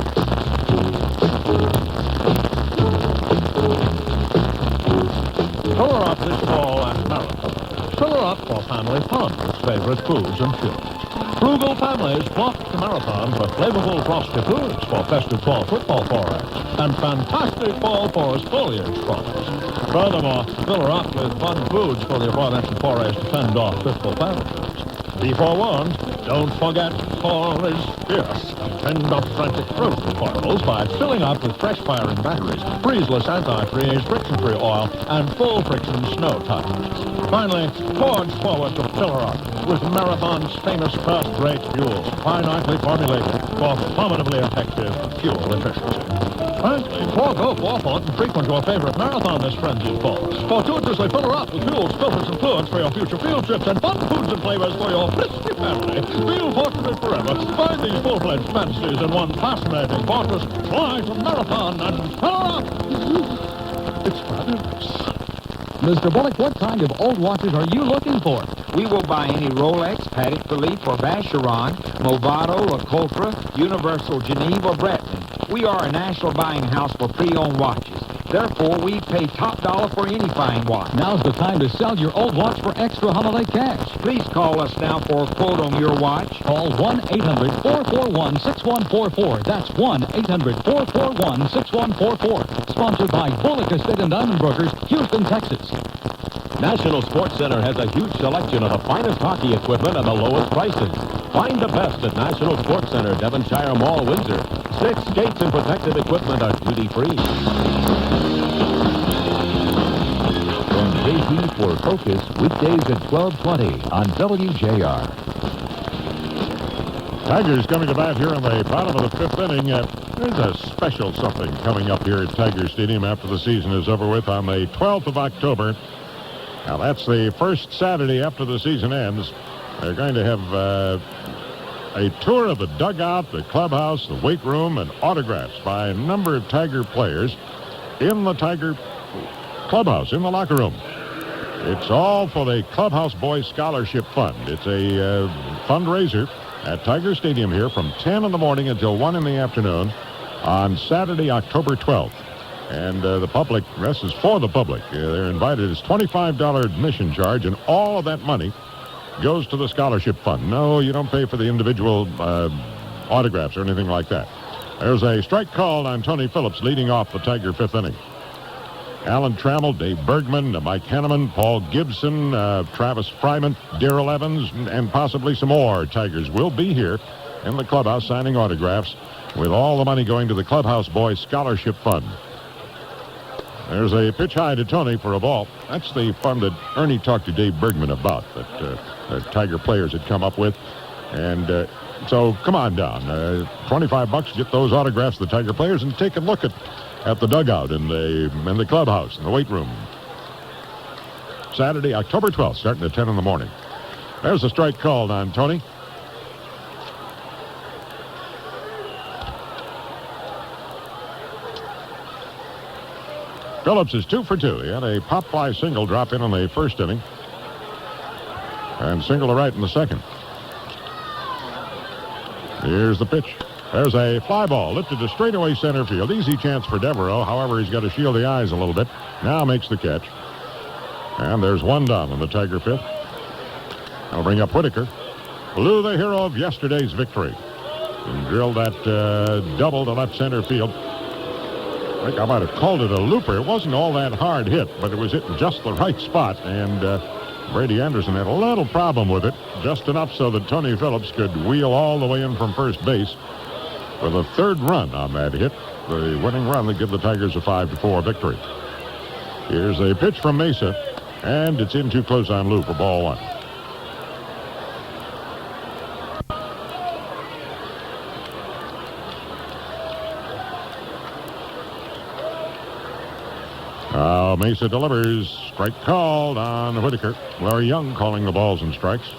H: Color up this fall and marathon. Color up for family fun with favorite foods and fuels. Frugal families flock to Marathon for flavorful frosty foods for festive fall football forays and fantastic fall forest foliage products. Furthermore, fill her up with fun foods for the aforementioned forays to fend off fitful predators. Be forewarned, don't forget fall is fierce. Fend off frantic fruit and foils by filling up with fresh firing batteries, freezeless antifreeze, friction-free oil, and full friction snow tires. Finally, forge forward to fill her up with Marathon's famous first-rate fuels, finitely formulated for formidably effective fuel efficiency. Frankly, forego forethought and frequent your favorite marathon this frenzied fall. Fortuitously fill her up with fuels, filters, and fluids for your future field trips and fun foods and flavors for your frisky family. Feel fortunate forever. Find these full-fledged fantasies in one fascinating fortress. Fly to Marathon and fill her up. It's fabulous.
L: Mr. Bullock, what kind of old watches are you looking for?
M: We will buy any Rolex, Patek Philippe, or Vacheron, Movado, Lacoultre, Universal, Geneva, or Breton. We are a national buying house for pre-owned watches. Therefore, we pay top dollar for any fine watch.
L: Now's the time to sell your old watch for extra holiday cash.
M: Please call us now for a quote on your watch.
L: Call 1-800-441-6144. That's 1-800-441-6144. Sponsored by Bullock Estate and Diamond Brokers, Houston, Texas.
W: National Sports Center has a huge selection of the finest hockey equipment at the lowest prices. Find the best at National Sports Center, Devonshire Mall, Windsor. Sticks, skates, and protective equipment are duty-free.
S: From JP for Focus, weekdays at 12:20 on WJR.
E: Tigers coming to bat here in the bottom of the 5th inning. There's a special something coming up here at Tiger Stadium after the season is over with on the 12th of October. Now, that's the first Saturday after the season ends. They're going to have a tour of the dugout, the clubhouse, the weight room, and autographs by a number of Tiger players in the Tiger clubhouse, in the locker room. It's all for the Clubhouse Boys Scholarship Fund. It's a fundraiser at Tiger Stadium here from 10 in the morning until 1 in the afternoon on Saturday, October 12th. And the public, this is for the public. They're invited. It's $25 admission charge, and all of that money goes to the scholarship fund. No, you don't pay for the individual autographs or anything like that. There's a strike called on Tony Phillips leading off the Tiger 5th inning. Alan Trammell, Dave Bergman, Mike Henneman, Paul Gibson, Travis Fryman, Darrell Evans, and possibly some more Tigers will be here in the clubhouse signing autographs with all the money going to the Clubhouse Boys Scholarship Fund. There's a pitch high to Tony for a ball. That's the fund that Ernie talked to Dave Bergman about, that the Tiger players had come up with. And so come on down. $25, get those autographs to the Tiger players, and take a look at the dugout in the clubhouse, in the weight room. Saturday, October 12th, starting at 10 in the morning. There's a strike called on Tony. Phillips is 2 for 2. He had a pop fly single drop in the first inning and single to right in the second. Here's the pitch. There's a fly ball lifted to straightaway center field. Easy chance for Devereaux. However, he's got to shield the eyes a little bit. Now makes the catch. And there's one down in the Tiger 5th. I'll bring up Whitaker. Blew the hero of yesterday's victory. And drilled that double to left center field. I think I might have called it a looper. It wasn't all that hard hit, but it was hit in just the right spot. And Brady Anderson had a little problem with it, just enough so that Tony Phillips could wheel all the way in from first base with a third run on that hit. The winning run that give the Tigers a 5-4 victory. Here's a pitch from Mesa, and it's in too close on Lou for ball one. Mesa delivers. Strike called on Whitaker. Larry Young calling the balls and strikes.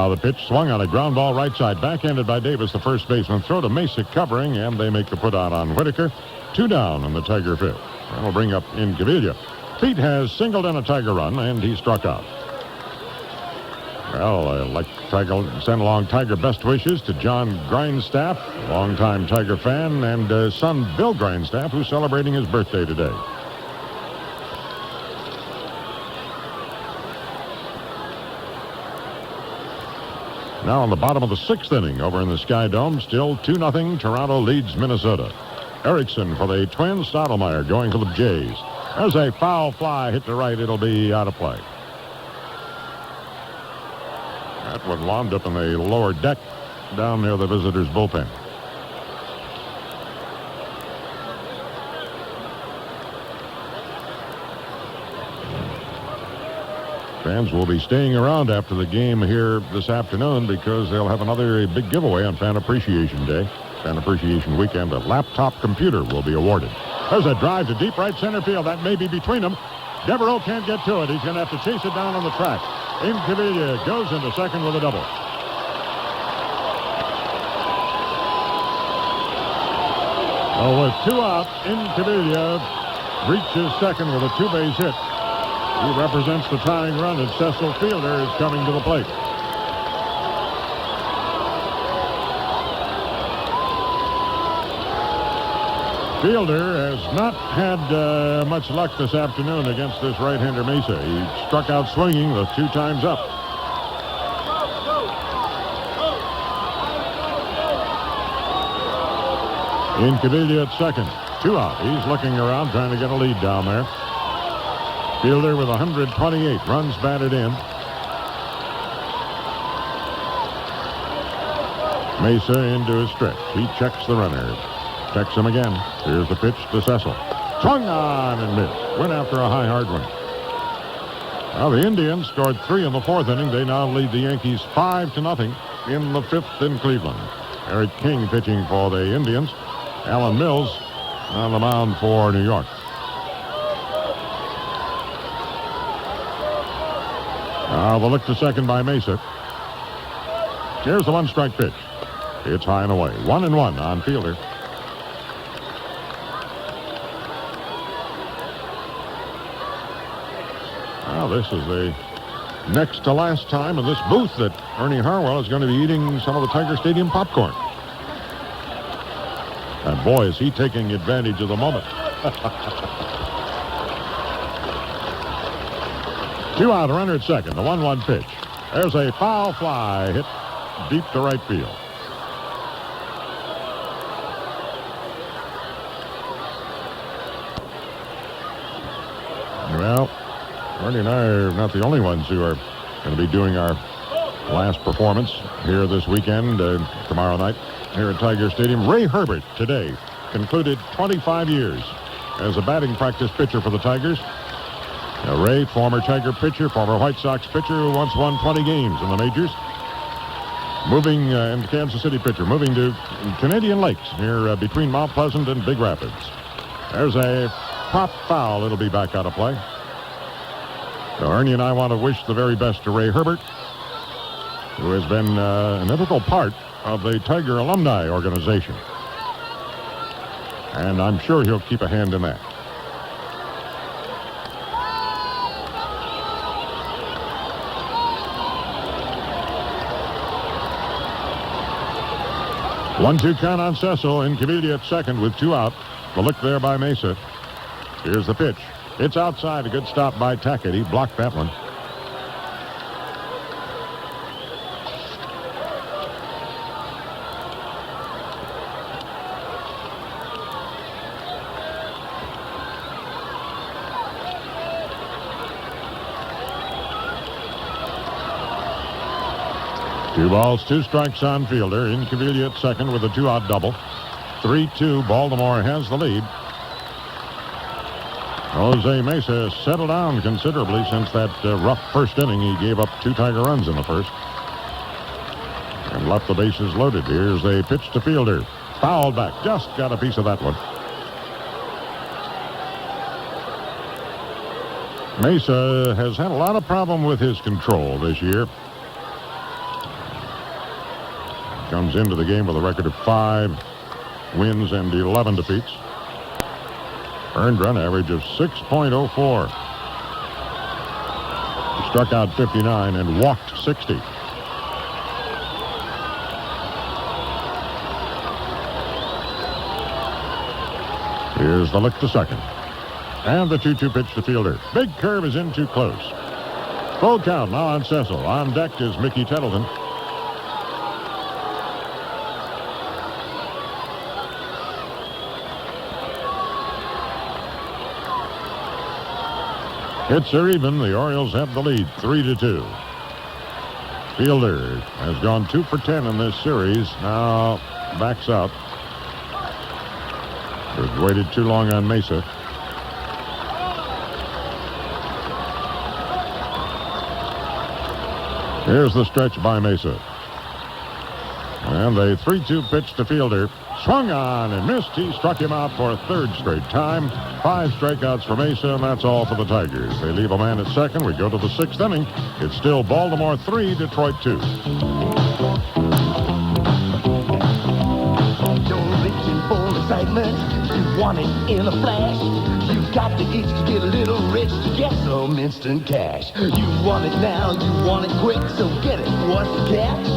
E: The pitch swung on a ground ball right side. Backhanded by Davis, the first baseman. Throw to Mesa covering, and they make the put out on Whitaker. 2 down on the Tiger fifth. That'll bring up Incaviglia. Pete has singled in a Tiger run, and he struck out. Well, I'd like to send along Tiger best wishes to John Grindstaff, longtime Tiger fan, and son Bill Grindstaff, who's celebrating his birthday today. Now in the bottom of the 6th inning over in the Sky Dome, still 2-0. Toronto leads Minnesota. Erickson for the Twins. Stottlemyre going for the Jays. There's a foul fly hit to right. It'll be out of play. That one wound up in the lower deck down near the visitors' bullpen. Fans will be staying around after the game here this afternoon because they'll have another big giveaway on Fan Appreciation Day. Fan Appreciation Weekend. A laptop computer will be awarded. There's a drive to deep right center field. That may be between them. Devereaux can't get to it. He's going to have to chase it down on the track. Incaviglia goes into second with a double. Well, with 2 out, Incaviglia reaches second with a 2-base hit. He represents the tying run, and Cecil Fielder is coming to the plate. Fielder has not had much luck this afternoon against this right-hander Mesa. He struck out swinging the 2 times up. Incaviglia at second. 2 out. He's looking around trying to get a lead down there. Fielder with 128 runs batted in. Mesa into his stretch. He checks the runner. Checks him again. Here's the pitch to Cecil. Swung on and missed. Went after a high hard one. Now the Indians scored 3 in the 4th inning. They now lead the Yankees 5-0 in the 5th in Cleveland. Eric King pitching for the Indians. Alan Mills on the mound for New York. The look to second by Mesa. Here's the 1-strike pitch. It's high and away. 1-1 on Fielder. Well, this is the next to last time in this booth that Ernie Harwell is going to be eating some of the Tiger Stadium popcorn. And boy, is he taking advantage of the moment. 2 out, a runner at second. The 1-1 pitch. There's a foul fly hit deep to right field. Well, Ernie and I are not the only ones who are going to be doing our last performance here this weekend, tomorrow night, here at Tiger Stadium. Ray Herbert today concluded 25 years as a batting practice pitcher for the Tigers. Ray, former Tiger pitcher, former White Sox pitcher who once won 20 games in the majors. Moving, and Kansas City pitcher, moving to Canadian Lakes near between Mount Pleasant and Big Rapids. There's a pop foul. It'll be back out of play. So Ernie and I want to wish the very best to Ray Herbert, who has been an integral part of the Tiger Alumni Organization. And I'm sure he'll keep a hand in that. One-two count on Cecil. Incaviglia at second with 2 out. The look there by Mesa. Here's the pitch. It's outside. A good stop by Tackett. He blocked that one. 2 balls, 2 strikes on Fielder. Incaviglia at second with a 2-out double. 3-2. Baltimore has the lead. Jose Mesa has settled down considerably since that rough first inning. He gave up 2 Tiger runs in the first and left the bases loaded. Here's a pitch to Fielder. Fouled back. Just got a piece of that one. Mesa has had a lot of problem with his control this year. Comes into the game with a record of 5 wins and 11 defeats. Earned run average of 6.04. He struck out 59 and walked 60. Here's the lick to second. And the 2-2 pitch to Fielder. Big curve is in too close. Full count now on Cecil. On deck is Mickey Tettleton. Hits are even. The Orioles have the lead, 3-2. Fielder has gone 2 for 10 in this series. Now backs out. Has waited too long on Mesa. Here's the stretch by Mesa. And a 3-2 pitch to Fielder. Swung on and missed. He struck him out for a 3rd straight time. 5 strikeouts for Mesa, and that's all for the Tigers. They leave a man at second. We go to the 6th inning. It's still Baltimore 3, Detroit 2.
D: You're reaching for excitement. You want it in a flash. You got to itch to get a little rich to get some instant cash. You want it now, you want it quick, so get it. What's the catch?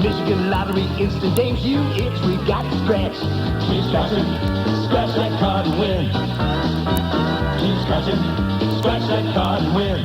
D: Michigan Lottery instant games you itch, we got to scratch. Keep scratching, scratch that card and win. Keep scratching, scratch that card and win.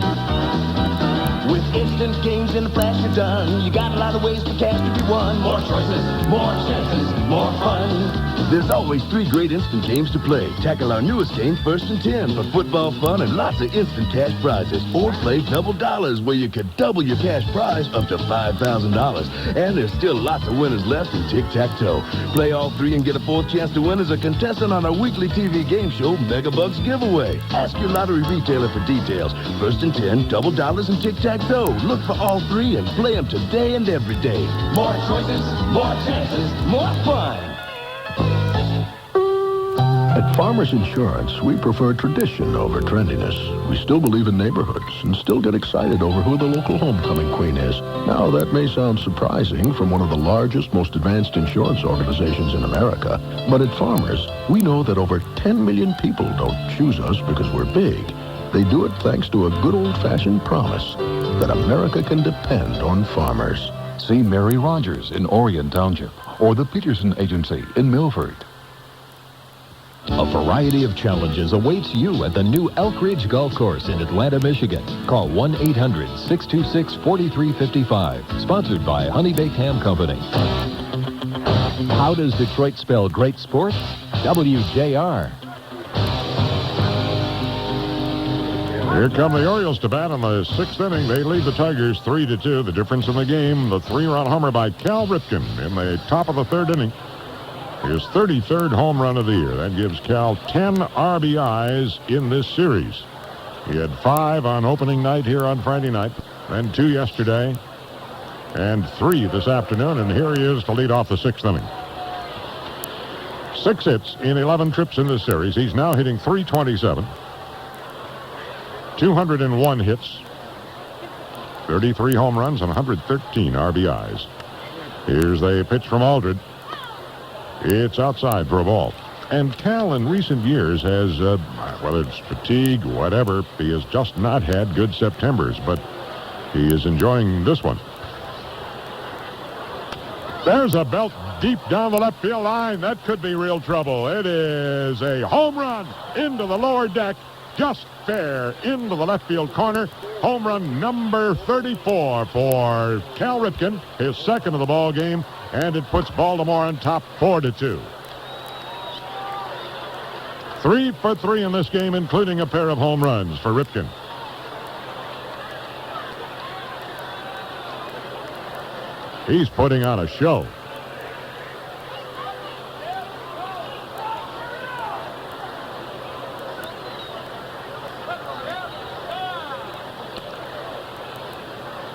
D: With instant games in the flash you're done. You got a lot of ways for cash to be won. More choices, more chances, more fun.
I: There's always 3 great instant games to play. Tackle our newest game, First and 10, for football fun and lots of instant cash prizes. Or play Double Dollars, where you could double your cash prize up to $5,000. And there's still lots of winners left in Tic-Tac-Toe. Play all 3 and get a 4th chance to win as a contestant on our weekly TV game show, Mega Bucks Giveaway. Ask your lottery retailer for details. First and 10, Double Dollars, and Tic-Tac-Toe. Look for all 3 and play them today and every day.
D: More choices, more chances, more fun.
Z: At Farmers Insurance, we prefer tradition over trendiness. We still believe in neighborhoods and still get excited over who the local homecoming queen is. Now, that may sound surprising from one of the largest, most advanced insurance organizations in America, but at Farmers, we know that over 10 million people don't choose us because we're big. They do it thanks to a good old-fashioned promise that America can depend on farmers. See Mary Rogers in Orion Township or the Peterson Agency in Milford.
J: A variety of challenges awaits you at the new Elk Ridge Golf Course in Atlanta, Michigan. Call 1-800-626-4355. Sponsored by Honey Baked Ham Company. How does Detroit spell great sport? WJR.
E: Here come the Orioles to bat in the 6th inning. They lead the Tigers 3-2. The difference in the game, the 3-run homer by Cal Ripken in the top of the 3rd inning. His 33rd home run of the year. That gives Cal 10 RBIs in this series. He had 5 on opening night here on Friday night, then 2 yesterday, and 3 this afternoon, and here he is to lead off the 6th inning. 6 hits in 11 trips in this series. He's now hitting .327. 201 hits, 33 home runs, and 113 RBIs. Here's a pitch from Aldred. It's outside for a ball. And Cal in recent years has, whether it's fatigue, whatever, he has just not had good Septembers, but he is enjoying this one. There's a belt deep down the left field line. That could be real trouble. It is a home run into the lower deck. Just fair into the left field corner. Home run number 34 for Cal Ripken, his 2nd of the ball game, and it puts Baltimore on top 4-2. 3 for 3 in this game, including a pair of home runs for Ripken. He's putting on a show.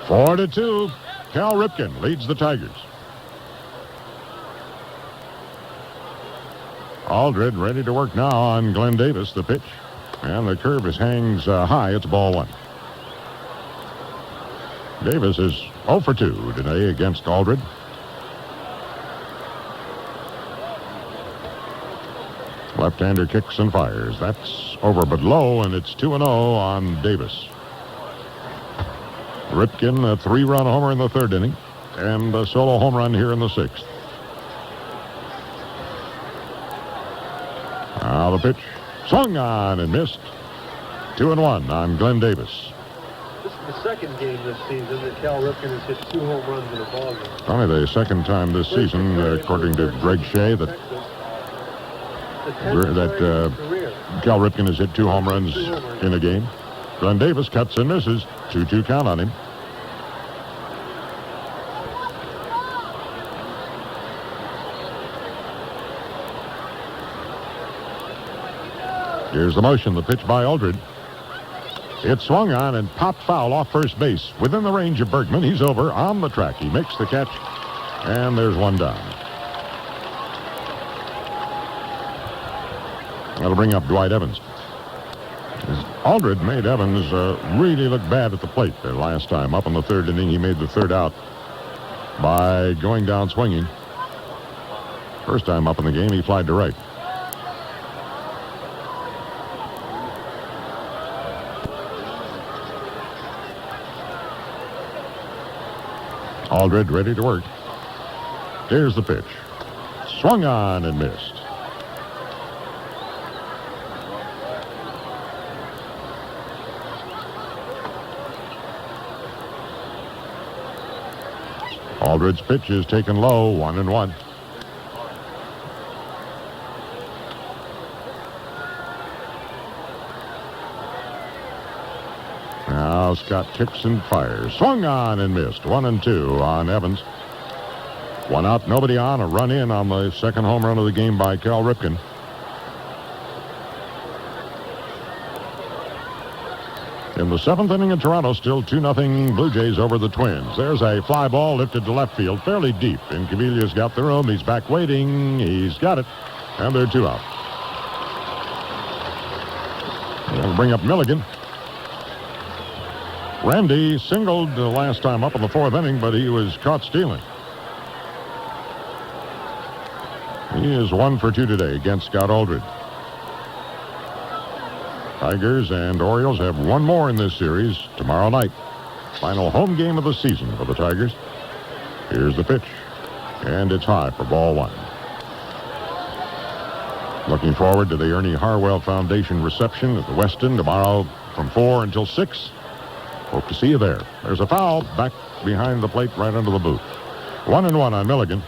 E: Four to 2. Cal Ripken leads the Tigers. Aldred ready to work now on Glenn Davis, the pitch. And the curve hangs high. It's ball 1. Davis is 0 for 2 today against Aldred. Left-hander kicks and fires. That's over but low, and it's 2-0 on Davis. Ripken, a 3-run homer in the 3rd inning, and a solo home run here in the 6th. Now the pitch. Swung on and missed. 2-1 on Glenn Davis.
A: This is the second game this season that Cal Ripken has hit 2 home runs in a ball game.
E: Only the second time this season, according to Greg Shea, that Cal Ripken has hit 2 home runs in a game. Glenn Davis cuts and misses. 2-2 count on him. Here's the motion, the pitch by Aldred. It swung on and popped foul off first base. Within the range of Bergman, he's over on the track. He makes the catch, and there's one down. That'll bring up Dwight Evans. Aldred made Evans really look bad at the plate there last time. Up in the 3rd inning, he made the 3rd out by going down swinging. First time up in the game, he flied to right. Aldred ready to work. Here's the pitch. Swung on and missed. Aldred's pitch is taken low, 1-1. Now Scott kicks and fires. Swung on and missed. 1-2 on Evans. 1 out, nobody on. A run in on the second home run of the game by Cal Ripken. In the 7th inning in Toronto, still 2-0 Blue Jays over the Twins. There's a fly ball lifted to left field, fairly deep. And Cavilla's got the room. He's back waiting. He's got it. And they're 2 out. That'll bring up Milligan. Randy singled the last time up in the 4th inning, but he was caught stealing. He is 1 for 2 today against Scott Aldred. Tigers and Orioles have one more in this series tomorrow night. Final home game of the season for the Tigers. Here's the pitch, and it's high for ball 1. Looking forward to the Ernie Harwell Foundation reception at the Westin tomorrow from 4 until 6. Hope to see you there. There's a foul back behind the plate right under the booth. 1-1 on Milligan.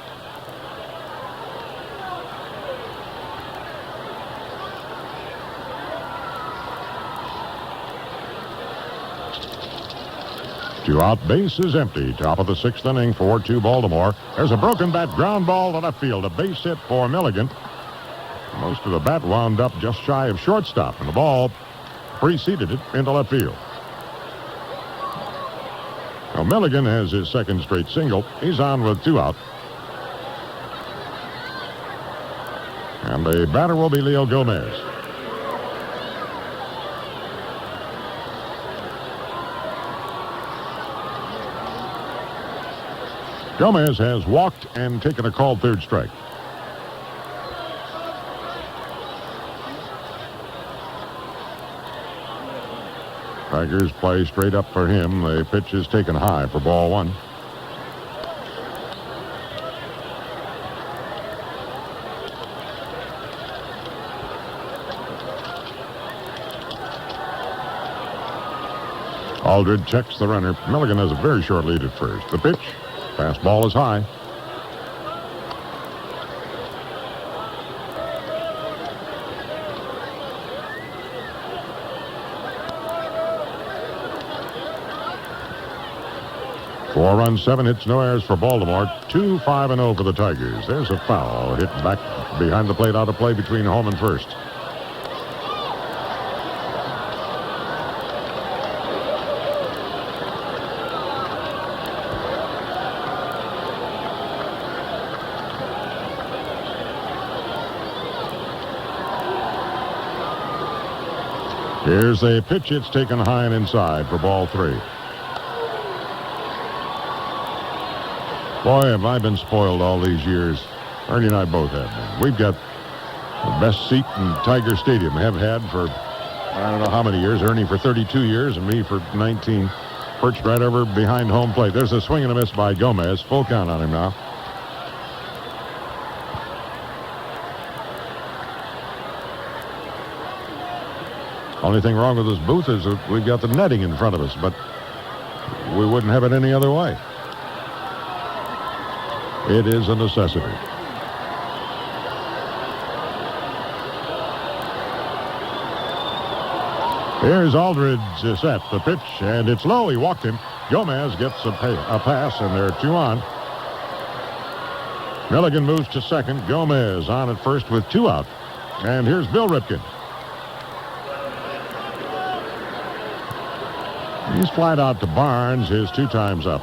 E: Two out, base is empty. Top of the 6th inning, 4-2 Baltimore. There's a broken bat ground ball to left field. A base hit for Milligan. Most of the bat wound up just shy of shortstop, and the ball preceded it into left field. Now Milligan has his 2nd straight single. He's on with 2 out. And the batter will be Leo Gomez. Gomez has walked and taken a called 3rd strike. Tigers play straight up for him. The pitch is taken high for ball 1. Aldred checks the runner. Milligan has a very short lead at first. The pitch. Fastball is high. 4 runs, 7 hits, no errors for Baltimore. 2-5-0 for the Tigers. There's a foul hit back behind the plate, out of play between home and first. Here's a pitch. It's taken high and inside for ball 3. Boy, have I been spoiled all these years. Ernie and I both have been. We've got the best seat in Tiger Stadium. Have had for, I don't know how many years. Ernie for 32 years and me for 19. Perched right over behind home plate. There's a swing and a miss by Gomez. Full count on him now. Only thing wrong with this booth is that we've got the netting in front of us, but we wouldn't have it any other way. It is a necessity. Here's Aldridge Sept, the pitch, and it's low. He walked him. Gomez gets a pass, and they're 2 on. Milligan moves to second. Gomez on at first with 2 out. And here's Bill Ripken. He's flied out to Barnes. His 2 times up.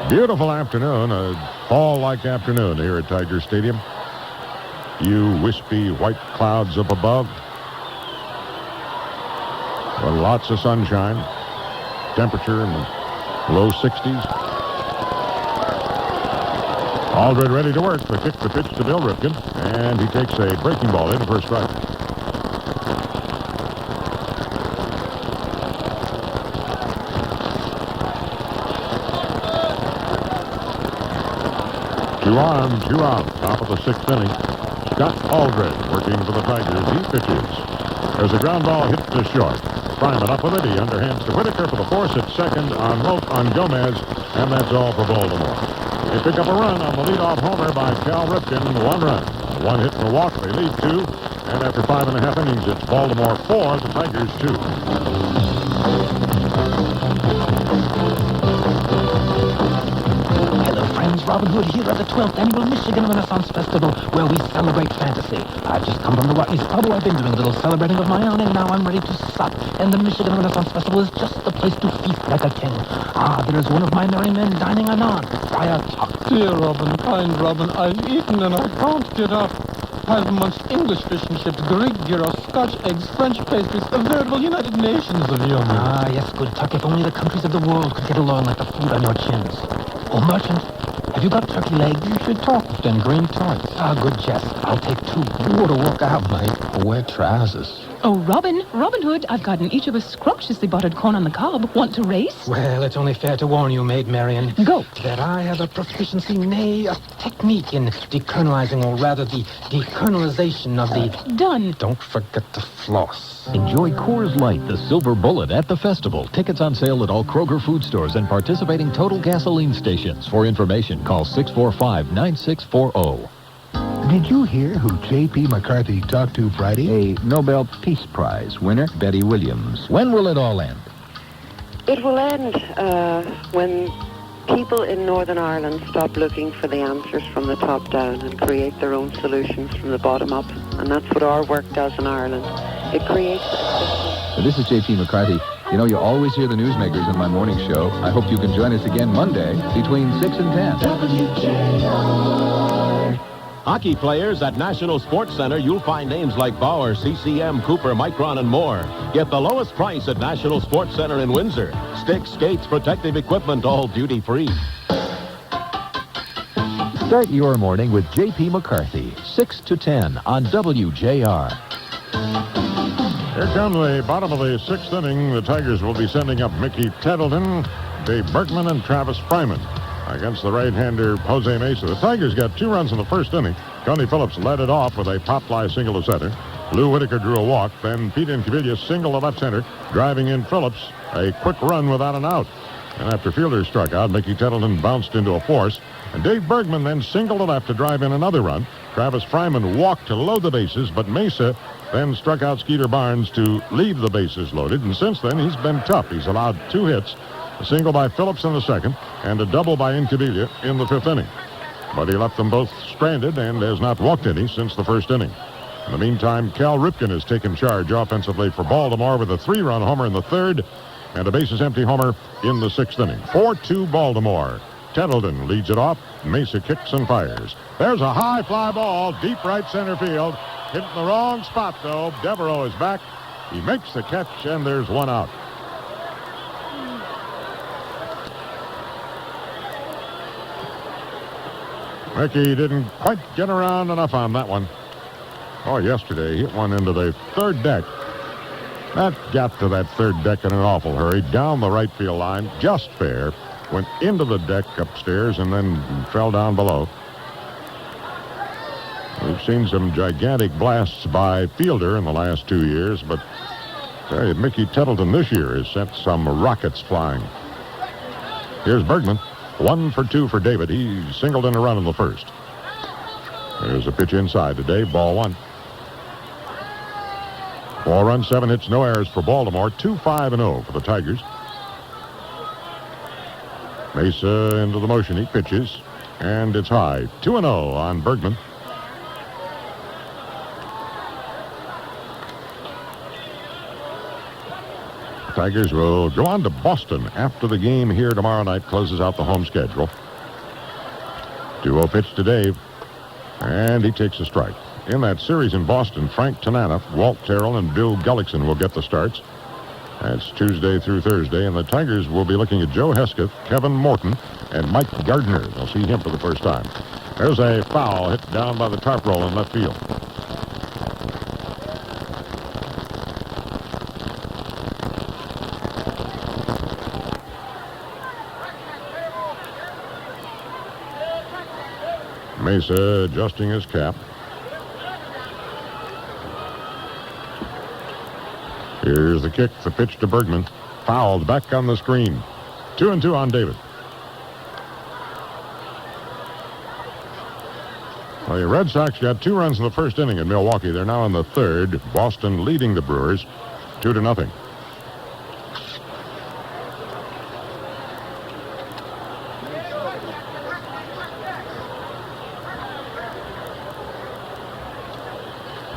E: Beautiful afternoon, a fall-like afternoon here at Tiger Stadium. You wispy white clouds up above. Well, lots of sunshine. Temperature in the low 60s. Aldridge ready to work. The kick, the pitch to Bill Ripken, and he takes a breaking ball in for a strike. Two on, 2 out. Top of the 6th inning. Scott Aldridge working for the Tigers. He pitches. There's a ground ball hit to short. Fryman up with it. He underhands to Whitaker for the force at second on Gomez, and that's all for Baltimore. They pick up a run on the leadoff homer by Cal Ripken. 1 run. 1 hit and a walk. They lead 2, and after 5.5 innings, it's Baltimore 4, the Tigers 2.
C: Robin Hood here at the 12th Annual Michigan Renaissance Festival, where we celebrate fantasy. I've just come from the Watney Stubble. I've been doing a little celebrating of my own, and now I'm ready to sup. And the Michigan Renaissance Festival is just the place to feast like a king. Ah, there is one of my merry men dining anon, Friar Tuck.
K: Dear Robin, kind Robin, I've eaten and I can't get up. I've munched English fish and chips, Greek gyros, Scotch eggs, French pastries, a veritable United Nations of yummy.
C: Ah, yes, good Tuck. If only the countries of the world could get along like the food on your chins. Oh, merchant, have you got turkey legs?
K: You should talk with them green tarts.
C: Ah, good jest. I'll take 2.
K: What a work out, mate. I wear trousers.
R: Oh, Robin Hood, I've gotten each of us scrumptiously buttered corn on the cob. Want to race?
C: Well, it's only fair to warn you, Maid Marian.
R: Go.
C: That I have a proficiency, nay, a technique in dekernalizing, or rather the dekernalization of the...
R: Done.
C: Don't forget to floss.
J: Enjoy Coors Light, the silver bullet at the festival. Tickets on sale at all Kroger food stores and participating Total gasoline stations. For information, call 645-9640.
U: Did you hear who J.P. McCarthy talked to Friday?
V: A Nobel Peace Prize winner, Betty Williams. When will it all end?
X: It will end when people in Northern Ireland stop looking for the answers from the top down and create their own solutions from the bottom up. And that's what our work does in Ireland. It creates...
V: This is J.P. McCarthy. You know, you always hear the newsmakers in my morning show. I hope you can join us again Monday between 6 and 10.
W: WJR. Hockey players at National Sports Center, you'll find names like Bauer, CCM, Cooper, Micron, and more. Get the lowest price at National Sports Center in Windsor. Sticks, skates, protective equipment, all duty-free.
J: Start your morning with J.P. McCarthy, 6 to 10 on WJR.
E: Here comes the bottom of the 6th inning. The Tigers will be sending up Mickey Tettleton, Dave Berkman, and Travis Fryman against the right-hander Jose Mesa. The Tigers got 2 runs in the 1st inning. Tony Phillips led it off with a pop-fly single to center. Lou Whitaker drew a walk. Then Pete Incaviglia single to left center, driving in Phillips. A quick run without an out. And after fielders struck out, Mickey Tettleton bounced into a force. And Dave Bergman then singled to left to drive in another run. Travis Fryman walked to load the bases, but Mesa then struck out Skeeter Barnes to leave the bases loaded, and since then he's been tough. He's allowed 2 hits, a single by Phillips in the second, and a double by Incaviglia in the 5th inning. But he left them both stranded and has not walked any since the 1st inning. In the meantime, Cal Ripken has taken charge offensively for Baltimore with a 3-run homer in the 3rd and a bases-empty homer in the 6th inning. 4-2 Baltimore. Tettleton leads it off. Mesa kicks and fires. There's a high fly ball, deep right center field. Hit in the wrong spot, though. Devereaux is back. He makes the catch, and there's 1 out. Mickey didn't quite get around enough on that one. Oh, yesterday, he hit one into the 3rd deck. That got to that 3rd deck in an awful hurry, down the right field line, just fair, went into the deck upstairs, and then fell down below. We've seen some gigantic blasts by Fielder in the last 2 years, but Mickey Tettleton this year has sent some rockets flying. Here's Bergman. 1 for 2 for David. He singled in a run in the 1st. There's a pitch inside today, ball 1. 4 runs, 7 hits, no errors for Baltimore. 2-5-0 for the Tigers. Mesa into the motion. He pitches, and it's high. 2-0 on Bergman. Tigers will go on to Boston after the game here tomorrow night closes out the home schedule. 2-0 pitch to Dave, and he takes a strike. In that series in Boston, Frank Tanana, Walt Terrell, and Bill Gullickson will get the starts. That's Tuesday through Thursday, and the Tigers will be looking at Joe Hesketh, Kevin Morton, and Mike Gardner. They'll see him for the first time. There's a foul hit down by the top roll in left field. Mesa adjusting his cap. Here's the kick, the pitch to Bergman. Fouled back on the screen. 2-2 on David. Well, the Red Sox got 2 runs in the 1st inning in Milwaukee. They're now in the 3rd. Boston leading the Brewers 2-0.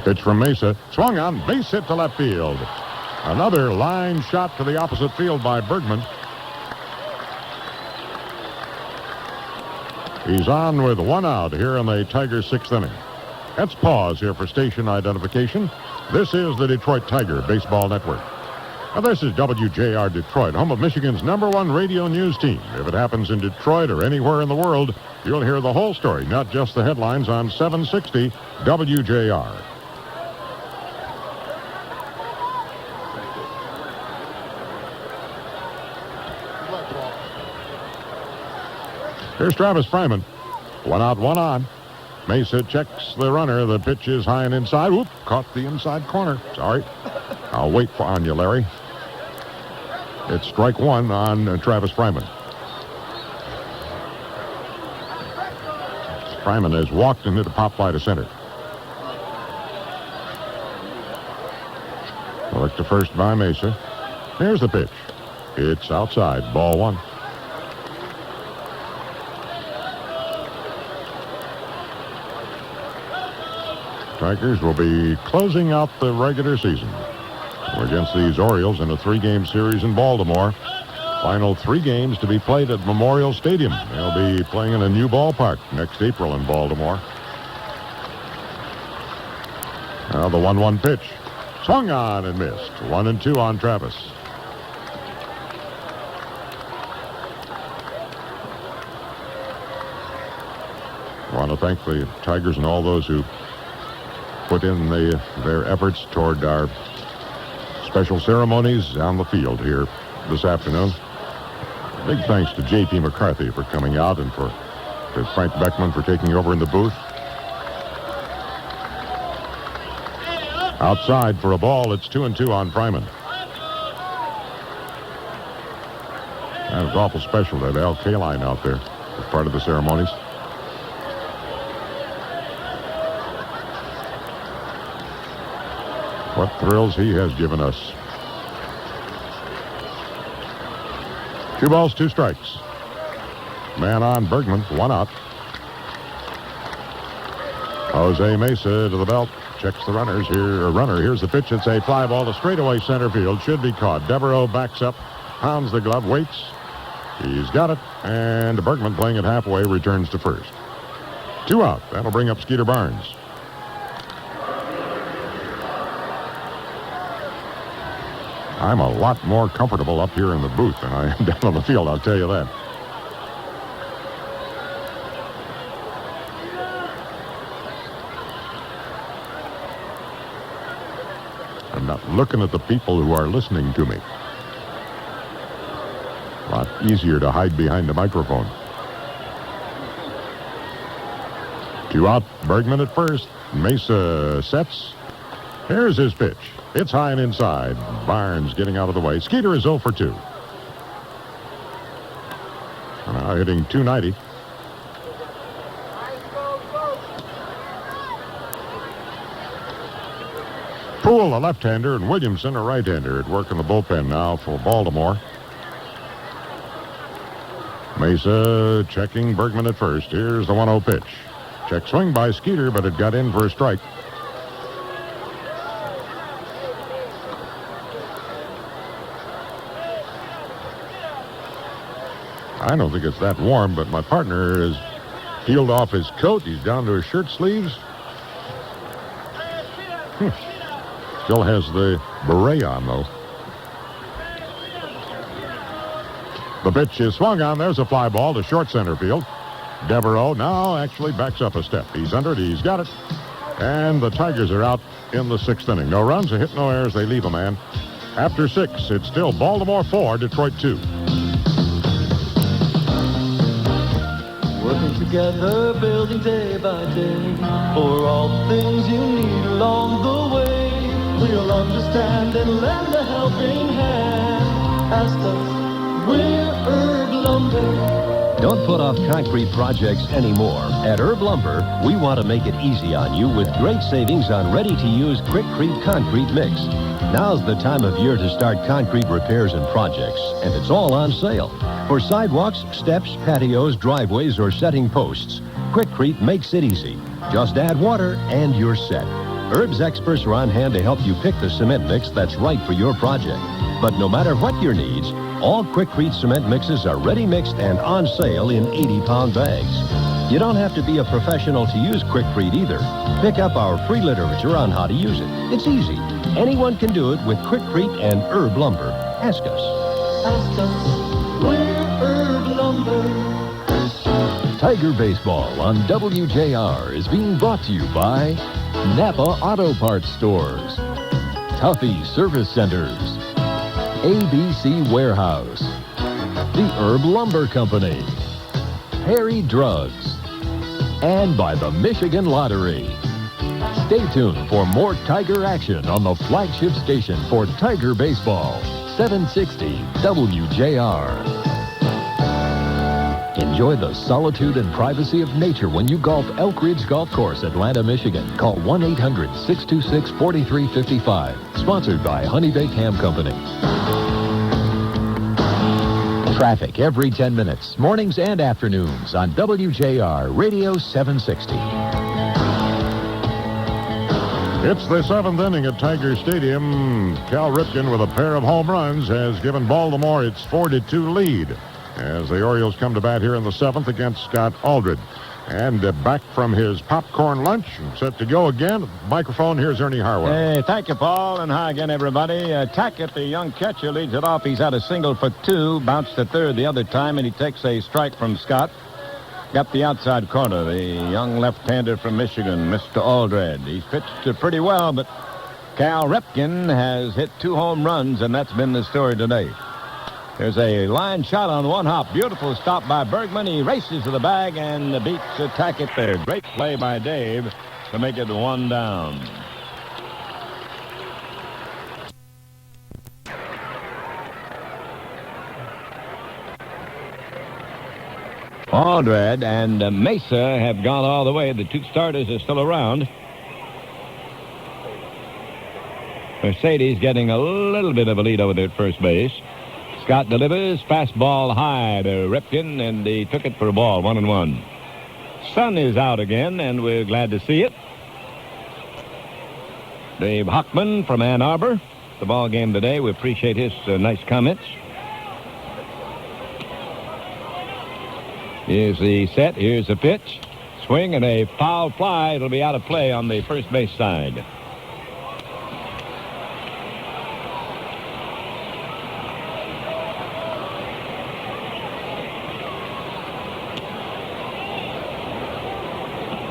E: Pitch from Mesa. Swung on, base hit to left field. Another line shot to the opposite field by Bergman. He's on with 1 out here in the Tigers' 6th inning. Let's pause here for station identification. This is the Detroit Tiger Baseball Network. Now, this is WJR Detroit, home of Michigan's #1 radio news team. If it happens in Detroit or anywhere in the world, you'll hear the whole story, not just the headlines on 760 WJR. Here's Travis Fryman. 1 out, 1 on. Mesa checks the runner. The pitch is high and inside. Whoop, caught the inside corner. Sorry. I'll wait on you, Larry. It's strike 1 on Travis Fryman. Fryman has walked and hit a pop fly to center. Look to first by Mesa. Here's the pitch. It's outside. Ball 1. Tigers will be closing out the regular season against these Orioles in a 3-game series in Baltimore. Final 3 games to be played at Memorial Stadium. They'll be playing in a new ballpark next April in Baltimore. Now the 1-1 pitch. Swung on and missed. 1-2 on Travis. I want to thank the Tigers and all those who put in their efforts toward our special ceremonies on the field here this afternoon. Big thanks to J.P. McCarthy for coming out and to Frank Beckman for taking over in the booth. Outside for a ball. It's 2-2 on Fryman. That was awful special, that Al Kaline out there as part of the ceremonies. What thrills he has given us. 2 balls, 2 strikes. Man on Bergman, 1 out. Jose Mesa to the belt. Checks the runners here. Here's the pitch. It's a fly ball to straightaway center field. Should be caught. Devereaux backs up, pounds the glove, waits. He's got it. And Bergman, playing it halfway, returns to first. 2 out. That'll bring up Skeeter Barnes. I'm a lot more comfortable up here in the booth than I am down on the field, I'll tell you that. I'm not looking at the people who are listening to me. A lot easier to hide behind the microphone. 2 out, Bergman at first. Mesa sets. Here's his pitch. It's high and inside. Barnes getting out of the way. Skeeter is 0 for 2. Now hitting .290. Poole, a left-hander, and Williamson, a right-hander, at work in the bullpen now for Baltimore. Mesa checking Bergman at first. Here's the 1-0 pitch. Check swing by Skeeter, but it got in for a strike. I don't think it's that warm, but my partner has peeled off his coat. He's down to his shirt sleeves. Still has the beret on, though. The pitch is swung on. There's a fly ball to short center field. Devereaux now actually backs up a step. He's under it. He's got it. And the Tigers are out in the 6th inning. No runs, a hit, no errors. They leave a man. After 6, it's still Baltimore 4, Detroit 2.
D: Working together, building day by day, for all the things you need along the way. We'll understand and lend a helping hand. Ask us, we're Herb Lumber.
J: Don't put off concrete projects anymore. At Herb Lumber, we want to make it easy on you with great savings on ready-to-use Quickcrete concrete mix. Now's the time of year to start concrete repairs and projects, and it's all on sale. For sidewalks, steps, patios, driveways, or setting posts, Quickcrete makes it easy. Just add water and you're set. Herb's experts are on hand to help you pick the cement mix that's right for your project. But no matter what your needs, all Quickcrete cement mixes are ready mixed and on sale in 80-pound bags. You don't have to be a professional to use Quickcrete either. Pick up our free literature on how to use it. It's easy. Anyone can do it with Quickcrete and Herb Lumber. Ask us.
D: Ask us, we're Herb Lumber.
J: Tiger Baseball on WJR is being brought to you by Napa Auto Parts Stores, Tuffy Service Centers, ABC Warehouse, the Herb Lumber Company, Harry Drugs, and by the Michigan Lottery. Stay tuned for more Tiger action on the flagship station for Tiger Baseball, 760 WJR. Enjoy the solitude and privacy of nature when you golf Elk Ridge Golf Course, Atlanta, Michigan. Call 1-800-626-4355. Sponsored by Honey Baked Ham Company. Traffic every 10 minutes, mornings and afternoons on WJR Radio 760.
E: It's the 7th inning at Tiger Stadium. Cal Ripken, with a pair of home runs, has given Baltimore its 4-2 lead as the Orioles come to bat here in the 7th against Scott Aldred. And back from his popcorn lunch and set to go again. Microphone, here's Ernie Harwell.
G: Hey, thank you, Paul, and hi again, everybody. Tackett, the young catcher, leads it off. He's had a single for 2, bounced to third the other time, and he takes a strike from Scott. Got the outside corner, the young left-hander from Michigan, Mr. Aldred. He's pitched pretty well, but Cal Ripken has hit 2 home runs, and that's been the story today. There's a line shot on one hop. Beautiful stop by Bergman. He races to the bag and beats Tackett there. Great play by Dave to make it 1 down. Aldred and Mesa have gone all the way. The 2 starters are still around. Mercedes getting a little bit of a lead over there at first base. Scott delivers, fastball high to Ripken, and he took it for a ball, 1-1. Sun is out again, and we're glad to see it. Dave Hockman from Ann Arbor, the ball game today. We appreciate his nice comments. Here's the set. Here's the pitch. Swing and a foul fly. It'll be out of play on the first base side.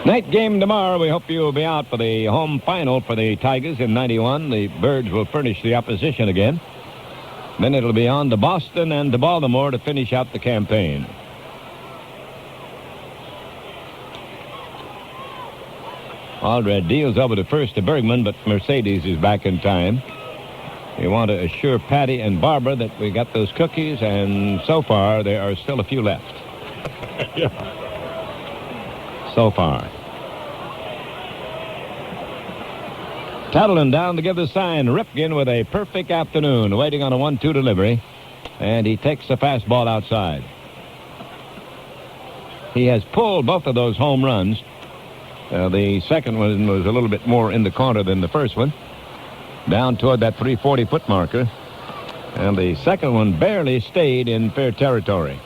G: Night game tomorrow. We hope you'll be out for the home final for the Tigers in 91. The Birds will furnish the opposition again. Then it'll be on to Boston and to Baltimore to finish out the campaign. Aldred deals over to first to Bergman, but Mercedes is back in time. We want to assure Patty and Barbara that we got those cookies, and so far there are still a few left. So far. Tettleton down to give the sign. Ripken with a perfect afternoon, waiting on a 1-2 delivery, and he takes the fastball outside. He has pulled both of those home runs. The second one was a little bit more in the corner than the first one, down toward that 340-foot marker, and the second one barely stayed in fair territory.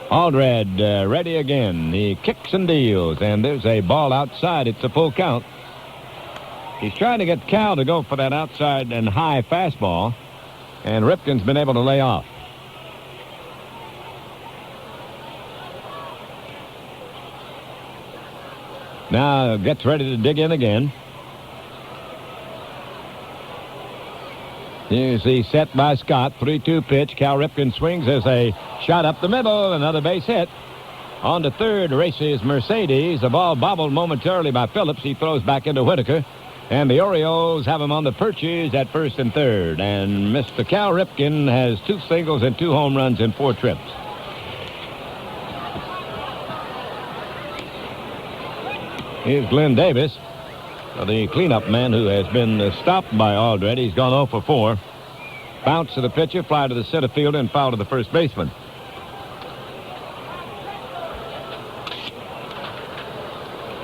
G: Aldred ready again. He kicks and deals, and there's a ball outside. It's a full count. He's trying to get Cal to go for that outside and high fastball, and Ripken's been able to lay off. Now gets ready to dig in again. Here's the set by Scott. 3-2 pitch. Cal Ripken swings as a shot up the middle. Another base hit. On to third races Mercedes. The ball bobbled momentarily by Phillips. He throws back into Whitaker. And the Orioles have him on the perches at first and third. And Mr. Cal Ripken has 2 singles and 2 home runs in 4 trips. Here's Glenn Davis, the cleanup man who has been stopped by Aldred. He's gone 0 for 4. Bounce to the pitcher, fly to the center fielder, and foul to the first baseman.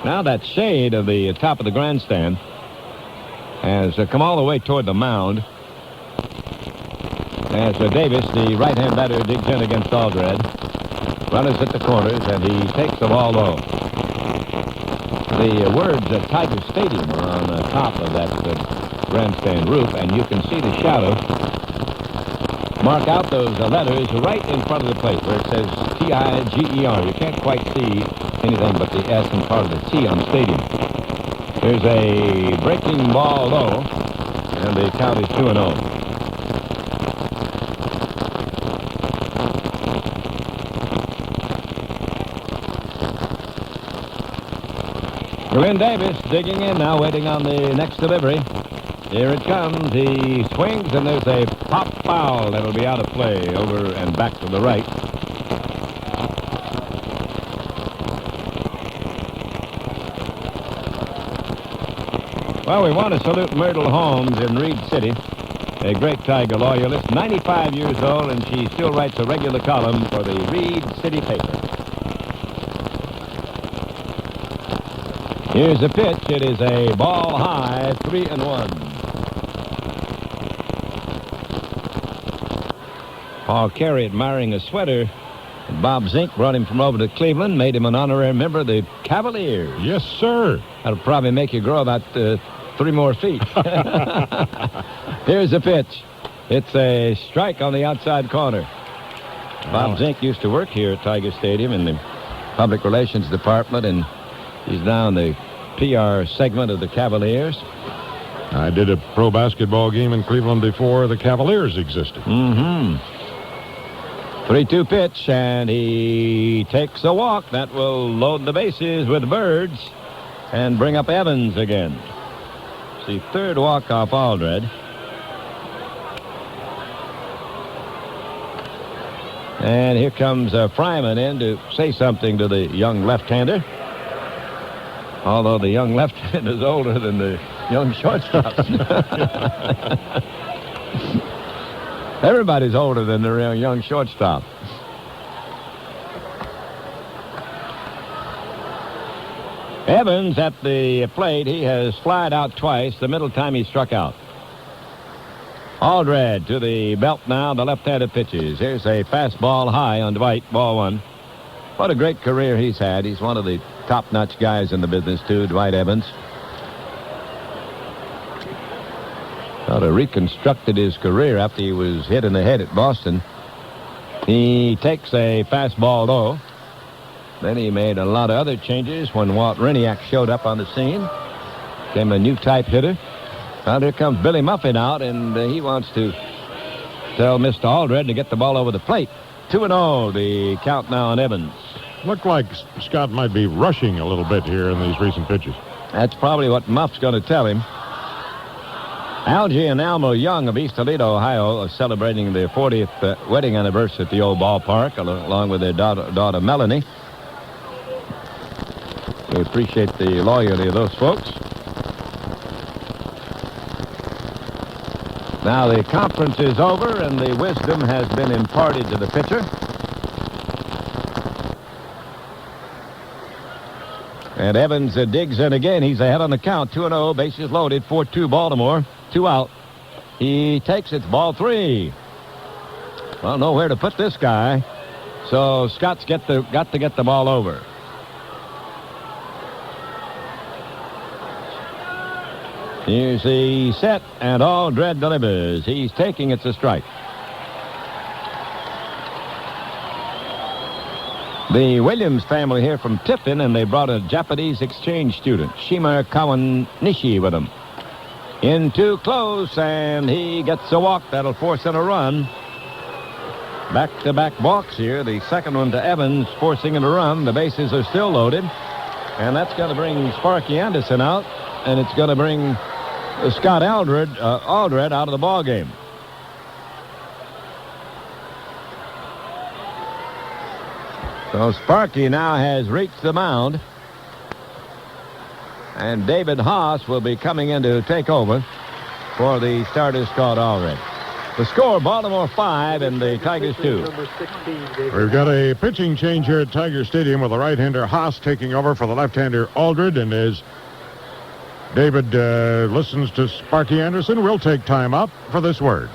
G: Now that shade of the top of the grandstand has come all the way toward the mound as Davis, the right-hand batter, digs in against Aldred. Runners at the corners, and he takes the ball low. The words Tiger Stadium are on the top of that grandstand roof, and you can see the shadow mark out those letters right in front of the plate where it says T-I-G-E-R. You can't quite see anything but the S and part of the T on Stadium. There's a breaking ball low, and the count is 2-0. Glenn Davis digging in now, waiting on the next delivery. Here it comes. He swings, and there's a pop foul that'll be out of play over and back to the right. Well, we want to salute Myrtle Holmes in Reed City, a great Tiger loyalist, 95 years old, and she still writes a regular column for the Reed City paper. Here's the pitch. It is a ball high, 3-1. Paul Carey admiring a sweater. Bob Zink brought him from over to Cleveland, made him an honorary member of the Cavaliers.
E: Yes, sir.
G: That'll probably make you grow about 3 more feet. Here's the pitch. It's a strike on the outside corner. Bob Zink used to work here at Tiger Stadium in the public relations department, and he's now in the PR segment of the Cavaliers.
E: I did a pro basketball game in Cleveland before the Cavaliers existed.
G: 3-2 pitch, and he takes a walk. That will load the bases with Birds and bring up Evans again. It's the third walk off Aldred. And here comes Fryman in to say something to the young left-hander. Although the young left-hander is older than the young shortstops. Everybody's older than the young shortstop. Evans at the plate. He has flied out twice. The middle time he struck out. Aldred to the belt now. The left-handed pitches. Here's a fastball high on Dwight. Ball one. What a great career he's had. He's one of the top-notch guys in the business, too, Dwight Evans. Sort of reconstructed his career after he was hit in the head at Boston. He takes a fastball low. Then he made a lot of other changes when Walt Reniak showed up on the scene. Became a new type hitter. Now here comes Billy Muffin out, and he wants to tell Mr. Aldred to get the ball over the plate. 2-0, the count now on Evans.
E: Looked like Scott might be rushing a little bit here in these recent pitches.
G: That's probably what Muff's going to tell him. Algie and Alma Young of East Toledo, Ohio, are celebrating their 40th wedding anniversary at the old ballpark, along with their daughter Melanie. We appreciate the loyalty of those folks. Now the conference is over, and the wisdom has been imparted to the pitcher. And Evans digs in again. He's ahead on the count. 2-0, bases loaded, 4-2 Baltimore. 2 out. He takes it, ball 3. Well, nowhere to put this guy. So Scott's got to get the ball over. Here's the set, and Aldred delivers. He's taking it's a strike. The Williams family here from Tiffin, and they brought a Japanese exchange student, Shima Kawanishi, with them. In too close, and he gets a walk. That'll force in a run. Back-to-back walks here. The second one to Evans, forcing in a run. The bases are still loaded. And that's going to bring Sparky Anderson out, and it's going to bring Scott Aldred out of the ball game. So Sparky now has reached the mound. And David Haas will be coming in to take over for the starters called Aldred. The score, Baltimore 5 and the Tigers 2.
E: We've got a pitching change here at Tiger Stadium with the right-hander Haas taking over for the left-hander Aldred. And as David listens to Sparky Anderson, we'll take time out for this word.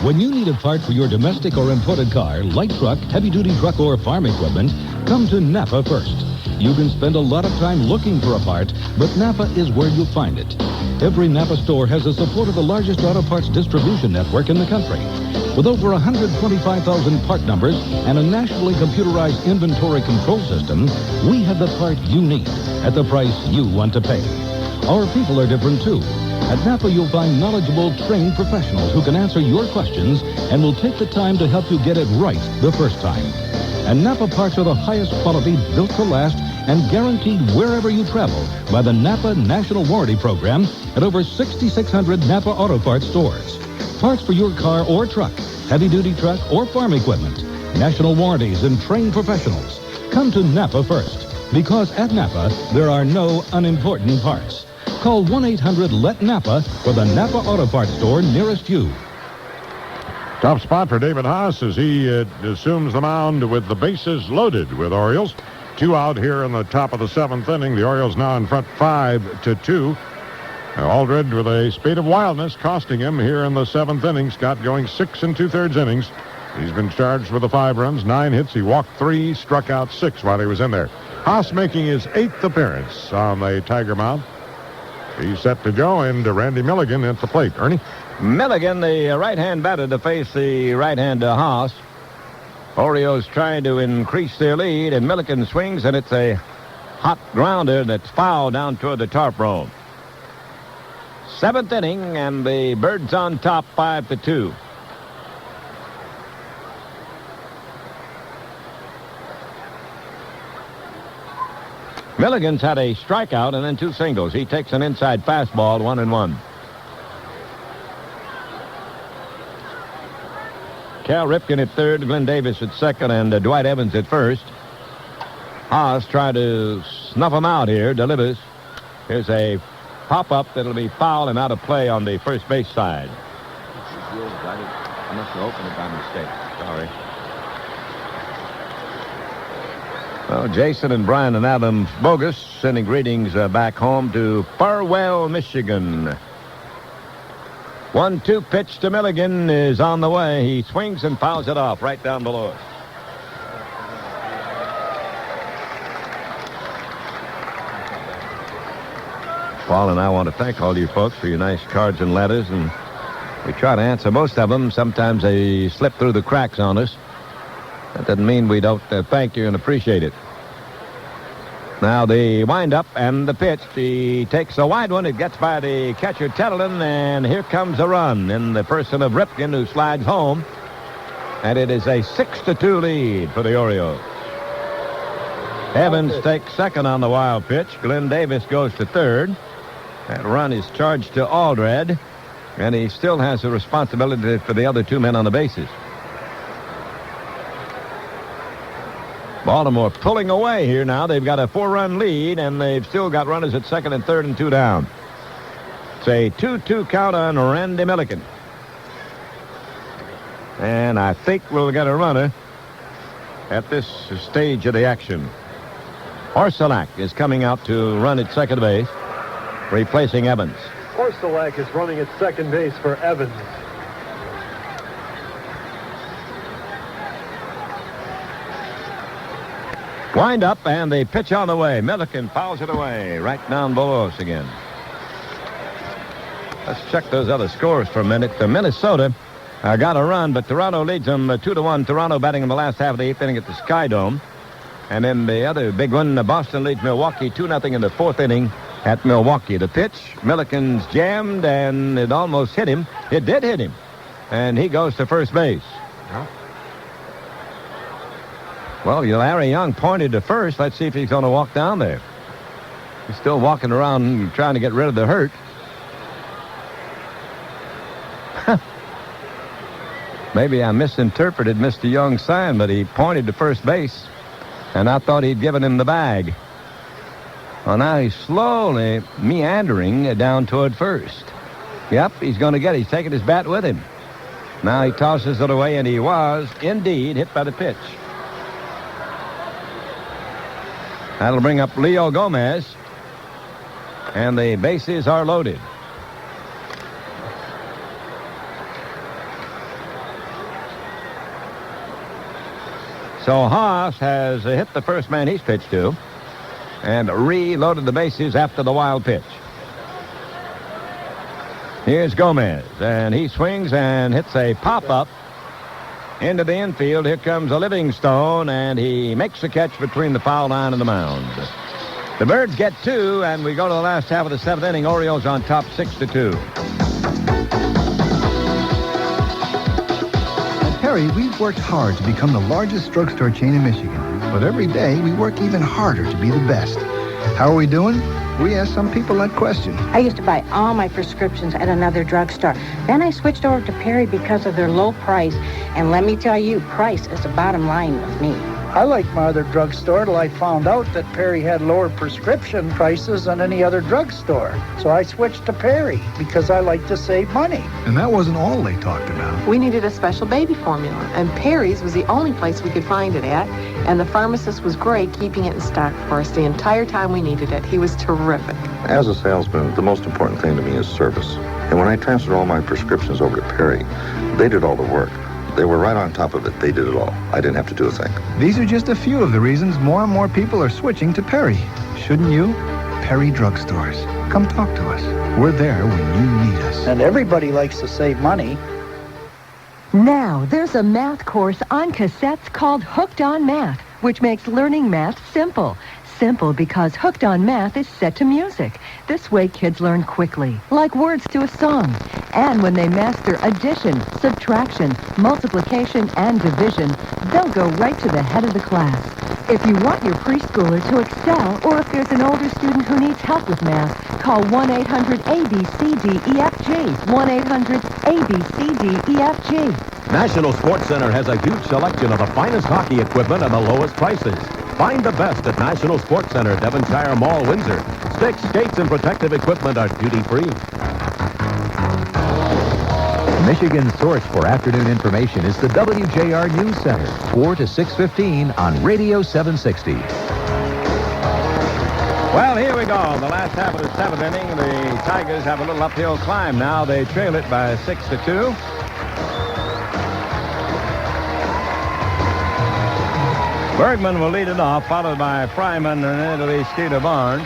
L: When you need a part for your domestic or imported car, light truck, heavy-duty truck, or farm equipment, come to Napa first. You can spend a lot of time looking for a part, but Napa is where you'll find it. Every Napa store has the support of the largest auto parts distribution network in the country. With over 125,000 part numbers and a nationally computerized inventory control system, we have the part you need at the price you want to pay. Our people are different, too. At Napa, you'll find knowledgeable, trained professionals who can answer your questions and will take the time to help you get it right the first time. And Napa parts are the highest quality, built to last, and guaranteed wherever you travel by the Napa National Warranty Program at over 6,600 Napa Auto Parts stores. Parts for your car or truck, heavy-duty truck or farm equipment, national warranties and trained professionals. Come to Napa first, because at Napa, there are no unimportant parts. Call 1-800-LET-NAPA for the Napa Auto Parts store nearest you.
E: Top spot for David Haas as he assumes the mound with the bases loaded with Orioles. 2 out here in the top of the 7th inning. The Orioles now in front 5-2. Aldred with a spate of wildness costing him here in the 7th inning. Scott going 6 2/3 innings. He's been charged with the 5 runs, 9 hits. He walked 3, struck out 6 while he was in there. Haas making his 8th appearance on the Tiger mound. He's set to go, and Randy Milligan at the plate. Ernie?
G: Milligan, the right-hand batter, to face the right-hand Haas. Orioles trying to increase their lead, and Milligan swings, and it's a hot grounder that's fouled down toward the tarp roll. 7th inning, and the Birds on top, 5-2. Milligan's had a strikeout and then 2 singles. He takes an inside fastball, 1-1. Cal Ripken at third, Glenn Davis at second, and Dwight Evans at first. Haas tried to snuff him out here, delivers. Here's a pop-up that'll be foul and out of play on the first base side.
V: I must have opened it by mistake. Sorry.
G: Well, Jason and Brian and Adam Bogus sending greetings back home to Farwell, Michigan. 1-2 pitch to Milligan is on the way. He swings and fouls it off right down below us. Paul and I want to thank all you folks for your nice cards and letters, and we try to answer most of them. Sometimes they slip through the cracks on us. That doesn't mean we don't thank you and appreciate it. Now the windup and the pitch. He takes a wide one. It gets by the catcher, Tettleton, and here comes a run in the person of Ripken, who slides home. And it is a 6-2 lead for the Orioles. Evans takes second on the wild pitch. Glenn Davis goes to third. That run is charged to Aldred, and he still has the responsibility for the other two men on the bases. Baltimore pulling away here now. They've got a 4-run lead, and they've still got runners at second and third and 2 down. It's a 2-2 count on Randy Milligan. And I think we'll get a runner at this stage of the action. Orsolak is coming out to run at second base, replacing Evans.
A: Orsolak is running at second base for Evans.
G: Wind up, and the pitch on the way. Milligan fouls it away right down below us again. Let's check those other scores for a minute. Minnesota got a run, but Toronto leads them 2-1. Toronto batting in the last half of the 8th inning at the Sky Dome. And then the other big one, Boston leads Milwaukee 2-0 in the 4th inning at Milwaukee. The pitch, Milligan's jammed, and it almost hit him. It did hit him. And he goes to first base. Well, Larry Young pointed to first. Let's see if he's going to walk down there. He's still walking around trying to get rid of the hurt. Maybe I misinterpreted Mr. Young's sign, but he pointed to first base, and I thought he'd given him the bag. Well, now he's slowly meandering down toward first. Yep, he's going to get it. He's taking his bat with him. Now he tosses it away, and he was indeed hit by the pitch. That'll bring up Leo Gomez, and the bases are loaded. So Haas has hit the first man he's pitched to and reloaded the bases after the wild pitch. Here's Gomez, and he swings and hits a pop-up into the infield. Here comes a Livingstone, and he makes the catch between the foul line and the mound. The Birds get 2, and we go to the last half of the 7th inning. Orioles on top 6-2.
U: At Perry, we've worked hard to become the largest drugstore chain in Michigan. But every day, we work even harder to be the best. How are we doing? We asked some people that question.
B: I used to buy all my prescriptions at another drugstore. Then I switched over to Perry because of their low price. And let me tell you, price is the bottom line with me.
N: I liked my other drugstore till I found out that Perry had lower prescription prices than any other drugstore. So I switched to Perry because I like to save money.
U: And that wasn't all they talked about.
O: We needed a special baby formula, and Perry's was the only place we could find it at. And the pharmacist was great keeping it in stock for us the entire time we needed it. He was terrific.
P: As a salesman, the most important thing to me is service. And when I transferred all my prescriptions over to Perry, they did all the work. They were right on top of it. They did it all. I didn't have to do a thing.
U: These are just a few of the reasons more and more people are switching to Perry. Shouldn't you? Perry Drugstores. Come talk to us. We're there when you need us.
N: And everybody likes to save money.
T: Now, there's a math course on cassettes called Hooked on Math, which makes learning math simple. Simple because Hooked on Math is set to music. This way kids learn quickly, like words to a song. And when they master addition, subtraction, multiplication, and division, they'll go right to the head of the class. If you want your preschooler to excel, or if there's an older student who needs help with math, call 1-800-ABCDEFG. 1-800-ABCDEFG.
W: National Sports Center has a huge selection of the finest hockey equipment at the lowest prices. Find the best at National Sports Center, Devonshire Mall, Windsor. Sticks, skates, and protective equipment are duty-free.
F: Michigan's source for afternoon information is the WJR News Center, 4 to 6:15 on Radio 760.
G: Well, here we go. The last half of the seventh inning. The Tigers have a little uphill climb now. They trail it by 6-2. Bergman will lead it off, followed by Fryman and Italy Skeeter Barnes.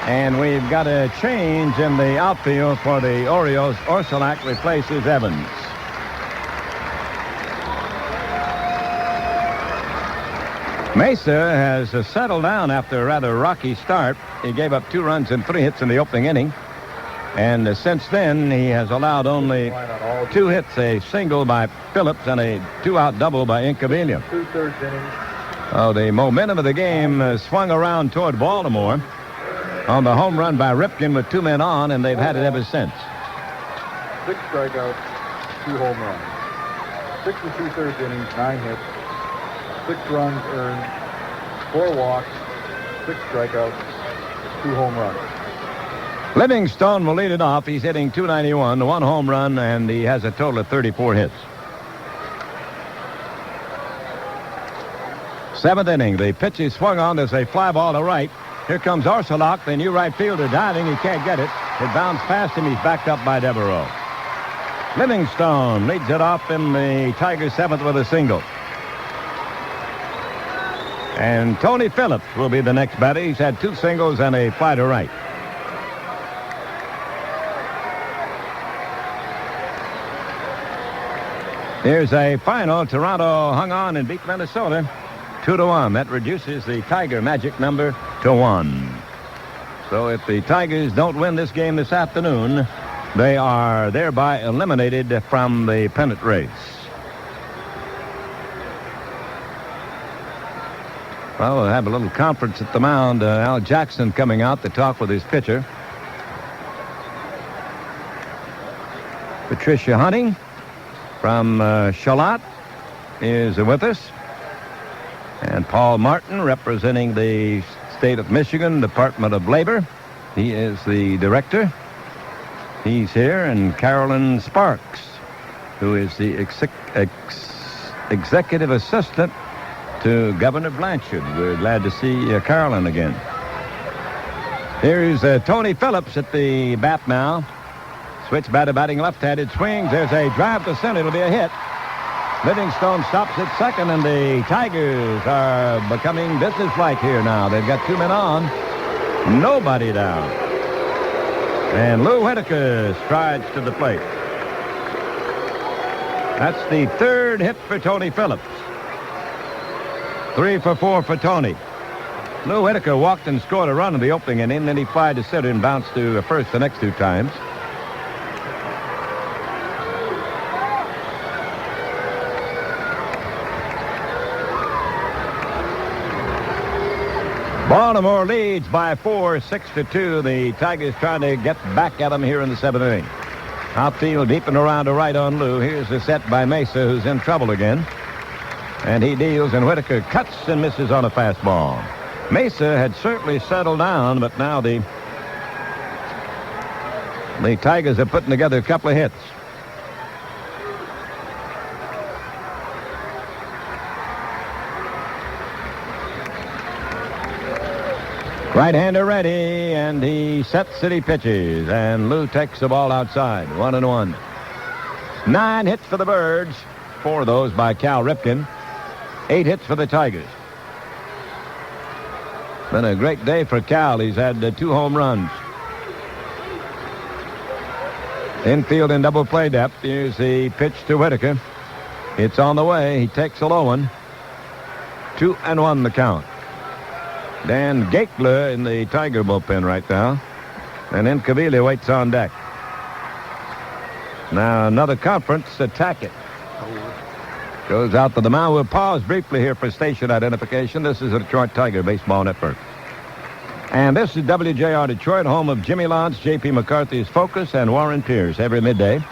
G: And we've got a change in the outfield for the Orioles. Orsolak replaces Evans. Mesa has settled down after a rather rocky start. He gave up 2 runs and 3 hits in the opening inning. And since then, he has allowed only 2 hits, a single by Phillips and a 2-out double by Incaviglia.
A: 2/3 innings.
G: Oh, the momentum of the game swung around toward Baltimore on the home run by Ripken with 2 men on, and they've had it ever since.
A: 6 strikeouts, 2 home runs. 6 2/3 innings, 9 hits, 6 runs earned, 4 walks, 6 strikeouts, 2 home runs.
G: Livingstone will lead it off. He's hitting .291, 1 home run, and he has a total of 34 hits. 7th inning. The pitch is swung on. There's a fly ball to right. Here comes Orsolak, the new right fielder, diving. He can't get it. It bounced past him. He's backed up by Devereaux. Livingstone leads it off in the Tigers' 7th with a single. And Tony Phillips will be the next batter. He's had 2 singles and a fly to right. Here's a final. Toronto hung on and beat Minnesota 2-1. That reduces the Tiger magic number to 1. So if the Tigers don't win this game this afternoon, they are thereby eliminated from the pennant race. Well, we'll have a little conference at the mound. Al Jackson coming out to talk with his pitcher. Patricia Hunting from Charlotte is with us. And Paul Martin, representing the state of Michigan Department of Labor. He is the director. He's here. And Carolyn Sparks, who is the executive assistant to Governor Blanchard. We're glad to see Carolyn again. Here's Tony Phillips at the bat now. Switch batter batting left-handed, swings. There's a drive to center. It'll be a hit. Livingstone stops at second, and the Tigers are becoming businesslike here now. They've got 2 men on. Nobody down. And Lou Whitaker strides to the plate. That's the 3rd hit for Tony Phillips. 3 for 4 for Tony. Lou Whitaker walked and scored a run in the opening inning, then he flied to center and bounced to first the next 2 times. Baltimore leads by 4, 6-2. The Tigers trying to get back at them here in the 7th inning. Outfield deep and around to right on Lou. Here's the set by Mesa, who's in trouble again. And he deals, and Whitaker cuts and misses on a fastball. Mesa had certainly settled down, but now the Tigers are putting together a couple of hits. Right-hander ready, and he sets it, he pitches, and Lou takes the ball outside. 1-1. 9 hits for the Birds, 4 of those by Cal Ripken. 8 hits for the Tigers. Been a great day for Cal. He's had 2 home runs. Infield in double play depth. Here's the pitch to Whitaker. It's on the way. He takes a low one. 2-1 the count. Dan Gaekler in the Tiger bullpen right now. And Incaviglia waits on deck. Now another conference. Attack it. Goes out to the mound. We'll pause briefly here for station identification. This is the Detroit Tiger Baseball Network. And this is WJR Detroit, home of Jimmy Lance, J.P. McCarthy's Focus, and Warren Pierce every midday.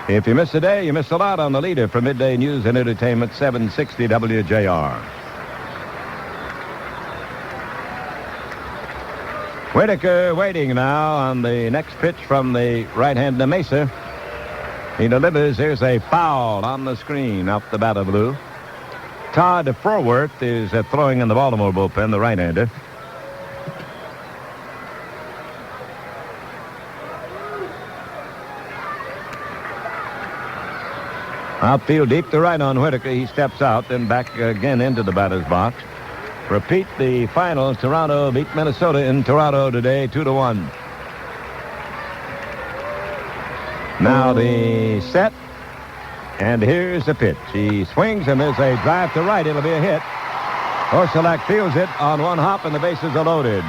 G: If you miss a day, you miss a lot on the leader for midday news and entertainment, 760 WJR. Whitaker waiting now on the next pitch from the right-hander Mesa. He delivers. Here's a foul on the screen off the batter blue. Todd Froworth is throwing in the Baltimore bullpen, the right-hander. Outfield deep to right on Whitaker. He steps out, then back again into the batter's box. Repeat the finals. Toronto beat Minnesota in Toronto today, 2-1. Now the set. And here's the pitch. He swings, and there's a drive to right. It'll be a hit. Orsulak fields it on one hop, and the bases are loaded.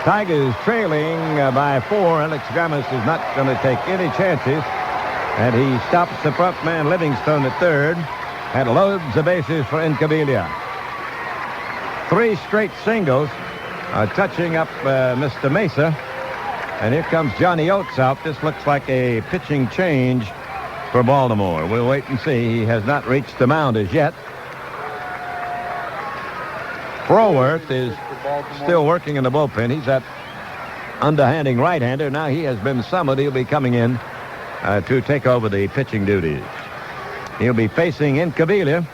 G: Tigers trailing by 4. Alex Gomez is not going to take any chances. And he stops the front man, Livingstone, at third, and loads the bases for Incaviglia. 3 straight singles touching up Mr. Mesa. And here comes Johnny Oates out. This looks like a pitching change for Baltimore. We'll wait and see. He has not reached the mound as yet. Froworth is still working in the bullpen. He's that underhanding right-hander. Now he has been summoned. He'll be coming in to take over the pitching duties. He'll be facing Incaviglia.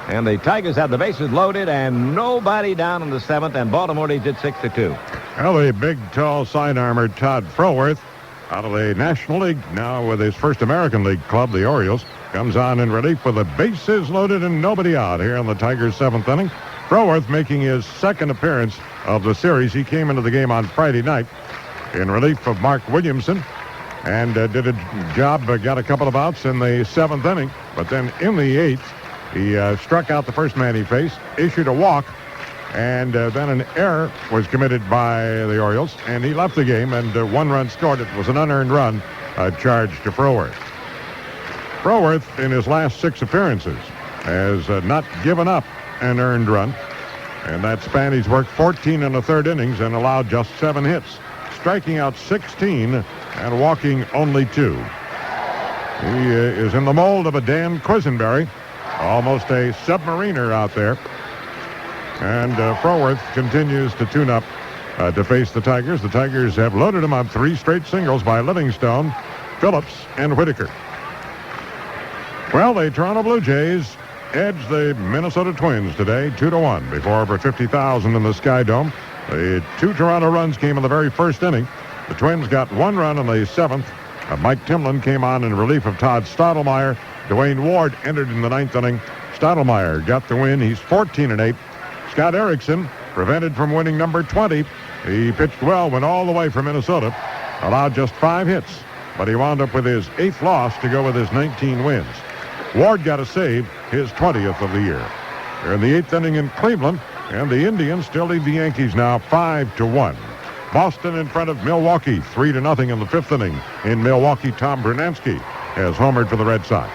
G: And the Tigers have the bases loaded and nobody down in the 7th, and Baltimore leads it 6-2.
E: Well, the big, tall, side-armored Todd Froworth out of the National League, now with his first American League club, the Orioles, comes on in relief with the bases loaded and nobody out here in the Tigers' 7th inning. Froworth making his second appearance of the series. He came into the game on Friday night in relief of Mark Williamson. And did a job, got a couple of outs in the 7th inning. But then in the 8th, he struck out the first man he faced, issued a walk, and then an error was committed by the Orioles, and he left the game, and 1 run scored. It was an unearned run charged to Froworth. Froworth, in his last 6 appearances, has not given up an earned run. And that span, he's worked 14 in the 3rd innings and allowed just 7 hits, striking out 16 and walking only 2. He is in the mold of a Dan Quisenberry, almost a submariner out there. And Froworth continues to tune up to face the Tigers. The Tigers have loaded him on 3 straight singles by Livingstone, Phillips, and Whitaker. Well, the Toronto Blue Jays edged the Minnesota Twins today 2-1 before over 50,000 in the Sky Dome. The 2 Toronto runs came in the very first inning. The Twins got 1 run in the 7th. Mike Timlin came on in relief of Todd Stottlemyre. Dwayne Ward entered in the 9th inning. Stottlemyre got the win. He's 14-8. Scott Erickson prevented from winning number 20. He pitched well, went all the way from Minnesota, allowed just 5 hits, but he wound up with his 8th loss to go with his 19 wins. Ward got a save, his 20th of the year. They're in the 8th inning in Cleveland, and the Indians still lead the Yankees now 5-1. Boston in front of Milwaukee, 3-0 in the 5th inning. In Milwaukee, Tom Brunansky has homered for the Red Sox.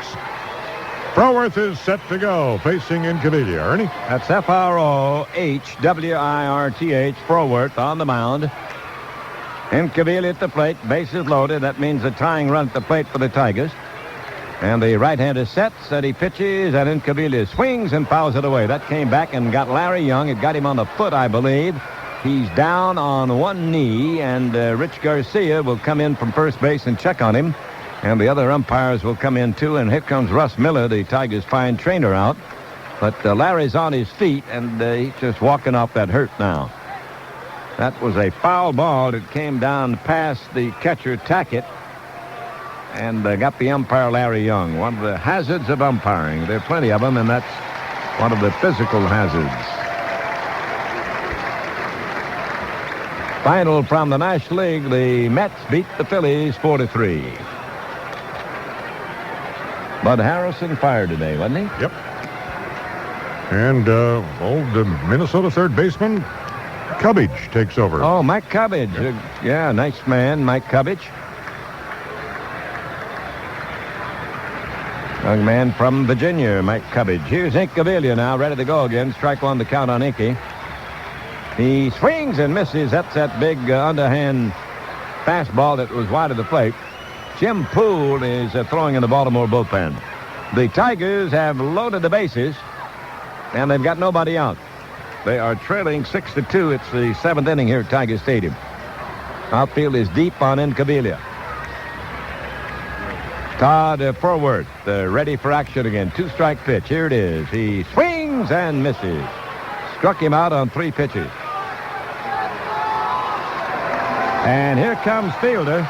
E: Froworth is set to go, facing Incaviglia. Ernie?
G: That's Frohwirth, Froworth on the mound. Incaviglia at the plate, bases loaded. That means a tying run at the plate for the Tigers. And the right-hander sets, and he pitches, and Incaviglia swings and fouls it away. That came back and got Larry Young. It got him on the foot, I believe. He's down on one knee, and Rich Garcia will come in from first base and check on him. And the other umpires will come in, too. And here comes Russ Miller, the Tigers' fine trainer, out. But Larry's on his feet, and he's just walking off that hurt now. That was a foul ball that came down past the catcher, Tackett, and got the umpire, Larry Young. One of the hazards of umpiring. There are plenty of them, and that's one of the physical hazards. Final from the National League, the Mets beat the Phillies 4-3. Bud Harrison fired today, wasn't he?
E: Yep. And old Minnesota third baseman Cubbage takes over.
G: Oh, Mike Cubbage. Yeah, nice man, Mike Cubbage. Young man from Virginia, Mike Cubbage. Here's Incaviglia now, ready to go again. Strike one to count on Inky. He swings and misses. That's that big underhand fastball that was wide of the plate. Jim Poole is throwing in the Baltimore bullpen. The Tigers have loaded the bases, and they've got nobody out. They are trailing 6-2. It's the 7th inning here at Tiger Stadium. Outfield is deep on Incaviglia. Todd Forward, ready for action again. 2-strike pitch. Here it is. He swings and misses. Struck him out on 3 pitches. And here comes fielder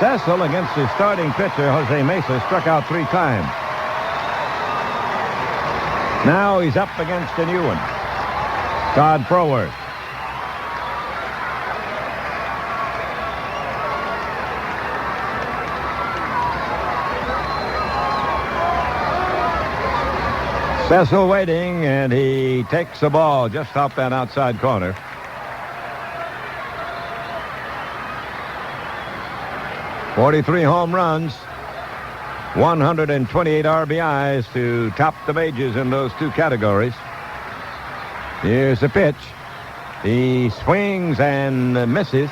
G: Cecil against his starting pitcher, Jose Mesa, struck out 3 times. Now he's up against a new one. Todd Forward. Cecil waiting, and he takes the ball just off that outside corner. .43 home runs, 128 RBIs to top the majors in those 2 categories. Here's the pitch. He swings and misses.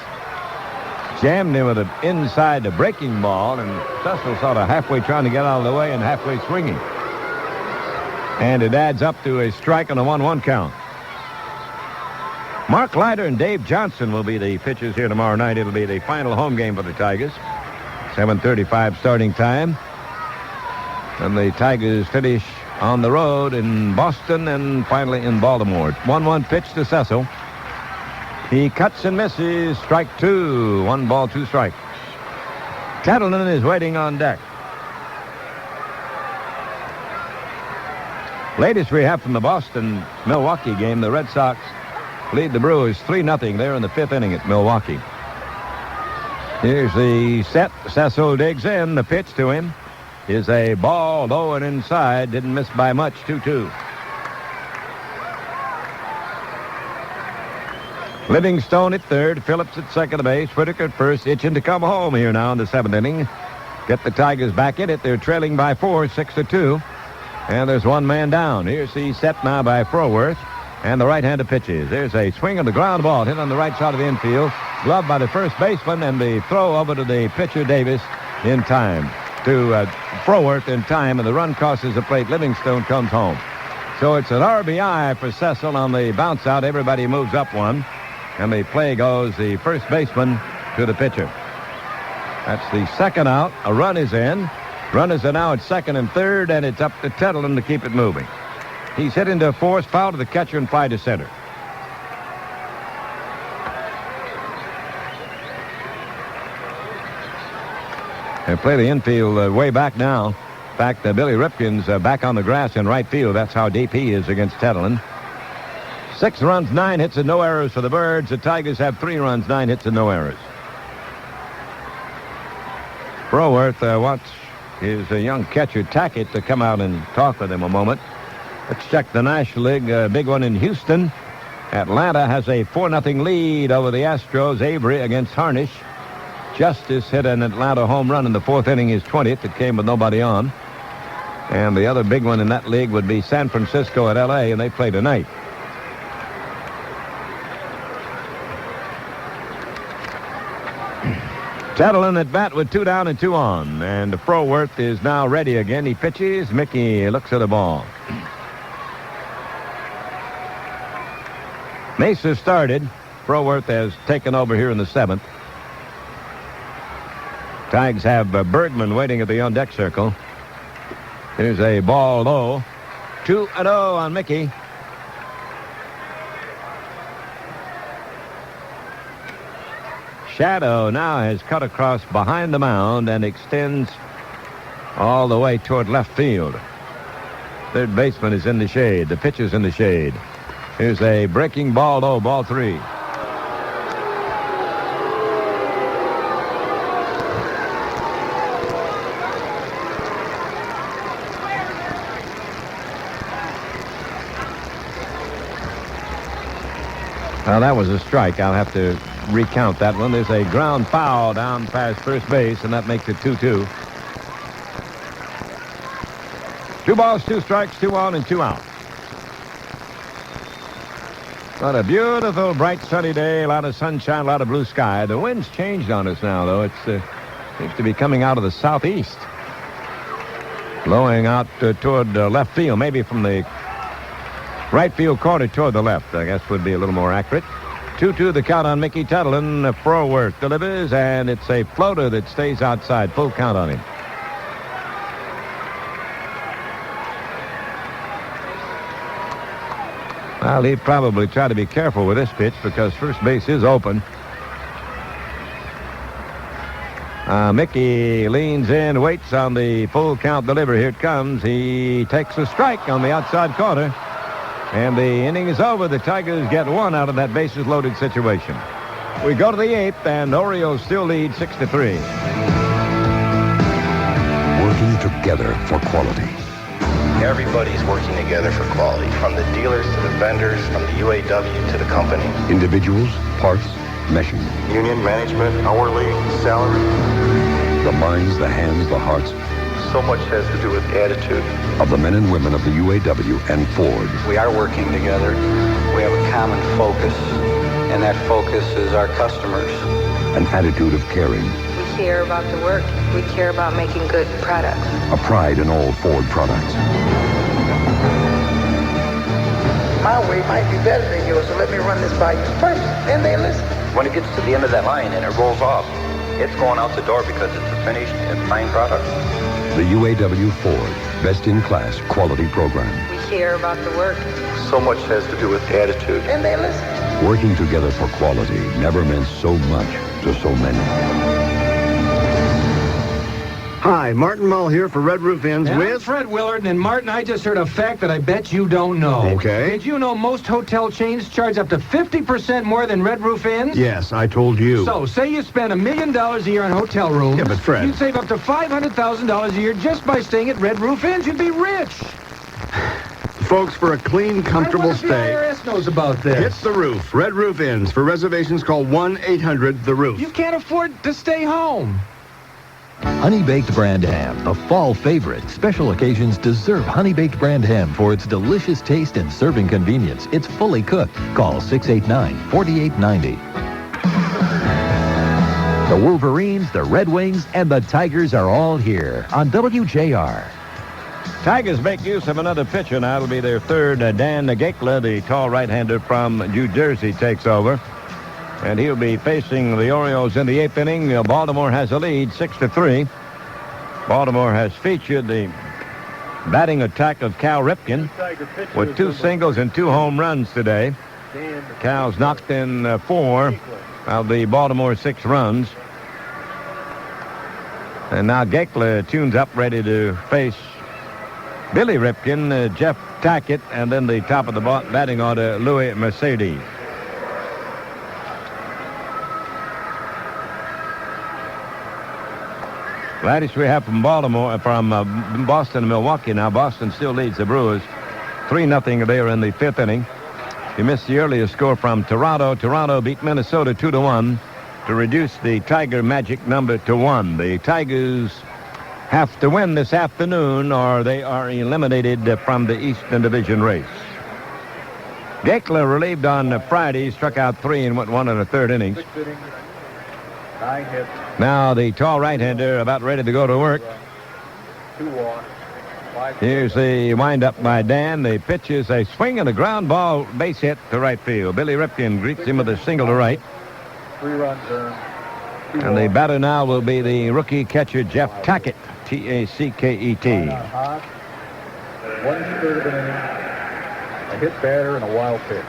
G: Jammed him with an inside the breaking ball, and Cecil sort of halfway trying to get out of the way and halfway swinging. And it adds up to a strike on a 1-1 count. Mark Leiter and Dave Johnson will be the pitchers here tomorrow night. It'll be the final home game for the Tigers. 7:35 starting time. And the Tigers finish on the road in Boston and finally in Baltimore. 1-1 pitch to Cecil. He cuts and misses. Strike 2. 1 ball, 2 strikes. Tettleton is waiting on deck. Latest we have from the Boston-Milwaukee game, the Red Sox lead the Brewers 3-0 there in the 5th inning at Milwaukee. Here's the set. Cecil digs in. The pitch to him is a ball low and inside. Didn't miss by much. 2-2. Livingstone at third. Phillips at second base. Whitaker at first. Itching to come home here now in the 7th inning. Get the Tigers back in it. They're trailing by 4, 6-2. And there's 1 man down. Here's the set now by Froworth. And the right-handed pitches. There's a swing on the ground ball hit on the right side of the infield. Gloved by the first baseman, and the throw over to the pitcher Davis in time. To Froworth in time, and the run crosses the plate. Livingstone comes home. So it's an RBI for Cecil on the bounce out. Everybody moves up 1. And the play goes the first baseman to the pitcher. That's the 2nd out. A run is in. Runners are now at 2nd and 3rd, and it's up to Tettleton to keep it moving. He's hit into a force foul to the catcher and fly to center. They play the infield way back now. In fact, Billy Ripken's back on the grass in right field. That's how deep he is against Tettleton. 6 runs, 9 hits, and no errors for the Birds. The Tigers have 3 runs, 9 hits, and no errors. Froworth wants his young catcher Tackett to come out and talk with him a moment. Let's check the National League. Big one in Houston. Atlanta has a 4-0 lead over the Astros. Avery against Harnish. Justice hit an Atlanta home run in the 4th inning, his 20th. It came with nobody on. And the other big one in that league would be San Francisco at L.A., and they play tonight. Tettleton at bat with 2 down and 2 on. And Froworth is now ready again. He pitches. Mickey looks at the ball. Mesa started. Froworth has taken over here in the 7th. Tigers have Bergman waiting at the on-deck circle. Here's a ball low. 2-0 on Mickey. Shadow now has cut across behind the mound and extends all the way toward left field. Third baseman is in the shade. The pitcher's in the shade. Here's a breaking ball low, ball 3. Well, that was a strike. I'll have to recount that one. There's a ground foul down past first base, and that makes it 2-2. 2 balls, 2 strikes, 2 on and 2 out. What a beautiful, bright, sunny day. A lot of sunshine, a lot of blue sky. The wind's changed on us now, though. It seems to be coming out of the southeast. Blowing out toward left field, maybe from the Right field corner toward the left, I guess would be a little more accurate. 2-2 the count on Mickey Tettleton. Froworth delivers, and it's a floater that stays outside. Full count on him. Well, he'd probably try to be careful with this pitch because first base is open. Mickey leans in, waits on the full count delivery. Here it comes. He takes a strike on the outside corner. And the inning is over. The Tigers get one out of that bases-loaded situation. We go to the eighth, and Orioles still lead 6-3.
H: Working together for quality.
I: Everybody's working together for quality, from the dealers to the vendors, from the UAW to the company.
H: Individuals, parts, meshing.
I: Union, management, hourly, salary.
H: The minds, the hands, the hearts.
I: So much has to do with the attitude
H: of the men and women of the UAW and Ford.
I: We are working together. We have a common focus, and that focus is our customers.
H: An attitude of caring.
M: We care about the work. We care about making good products.
H: A pride in all Ford products.
N: My way might be better than yours, so let me run this by you first. Then they listen.
I: When it gets to the end of that line and it rolls off, it's going out the door because it's a finished and fine product.
H: The UAW Ford, best-in-class quality program.
M: We care about the work.
I: So much has to do with attitude.
N: And they listen.
H: Working together for quality never meant so much to so many.
Q: Hi, Martin Mull here for Red Roof Inns
S: And I'm
Q: with...
S: Fred Willard, and Martin, I just heard a fact that I bet you don't know.
Q: Okay.
S: Did you know most hotel chains charge up to 50% more than Red Roof Inns?
Q: Yes, I told you.
S: So, say you spend $1 million a year on hotel rooms.
Q: Yeah, but Fred...
S: You'd save up to $500,000 a year just by staying at Red Roof Inns. You'd be rich.
Q: Folks, for a clean, comfortable stay...
S: The IRS knows about this.
Q: Hit the roof. Red Roof Inns. For reservations, call 1-800-THE-ROOF.
S: You can't afford to stay home.
F: Honey-baked brand ham, a fall favorite. Special occasions deserve honey-baked brand ham for its delicious taste and serving convenience. It's fully cooked. Call 689-4890. The Wolverines, the Red Wings, and the Tigers are all here on WJR.
G: Tigers make use of another pitcher now. It'll be their third. Dan Gakler, the tall right-hander from New Jersey, takes over. And he'll be facing the Orioles in the eighth inning. Baltimore has a lead, 6-3. Baltimore has featured the batting attack of Cal Ripken with 2 singles and 2 home runs today. Cal's knocked in 4 of the Baltimore 6 runs. And now Gakler tunes up, ready to face Billy Ripken, Jeff Tackett, and then the top of the batting order, Louis Mercedes. Latest we have from Baltimore, from Boston and Milwaukee now. Boston still leads the Brewers 3-0 there in the 5th inning. You missed the earlier score from Toronto. Toronto beat Minnesota 2-1 to reduce the Tiger magic number to 1. The Tigers have to win this afternoon or they are eliminated from the Eastern Division race. Gakler relieved on Friday, struck out 3 and went 1 1/3 innings.
A: 6 innings, 9 hits.
G: Now the tall right-hander about ready to go to work.
A: 2 walks. 5
G: Here's the windup by Dan. The pitch is a swing and a ground ball base hit to right field. Billy Ripken greets him with a single to right.
A: 3 runs earned. 2
G: And the
A: walks.
G: batter now will be the rookie catcher Jeff Tackett, Tackett.
A: 1/3 of an inning. A hit batter and a wild pitch.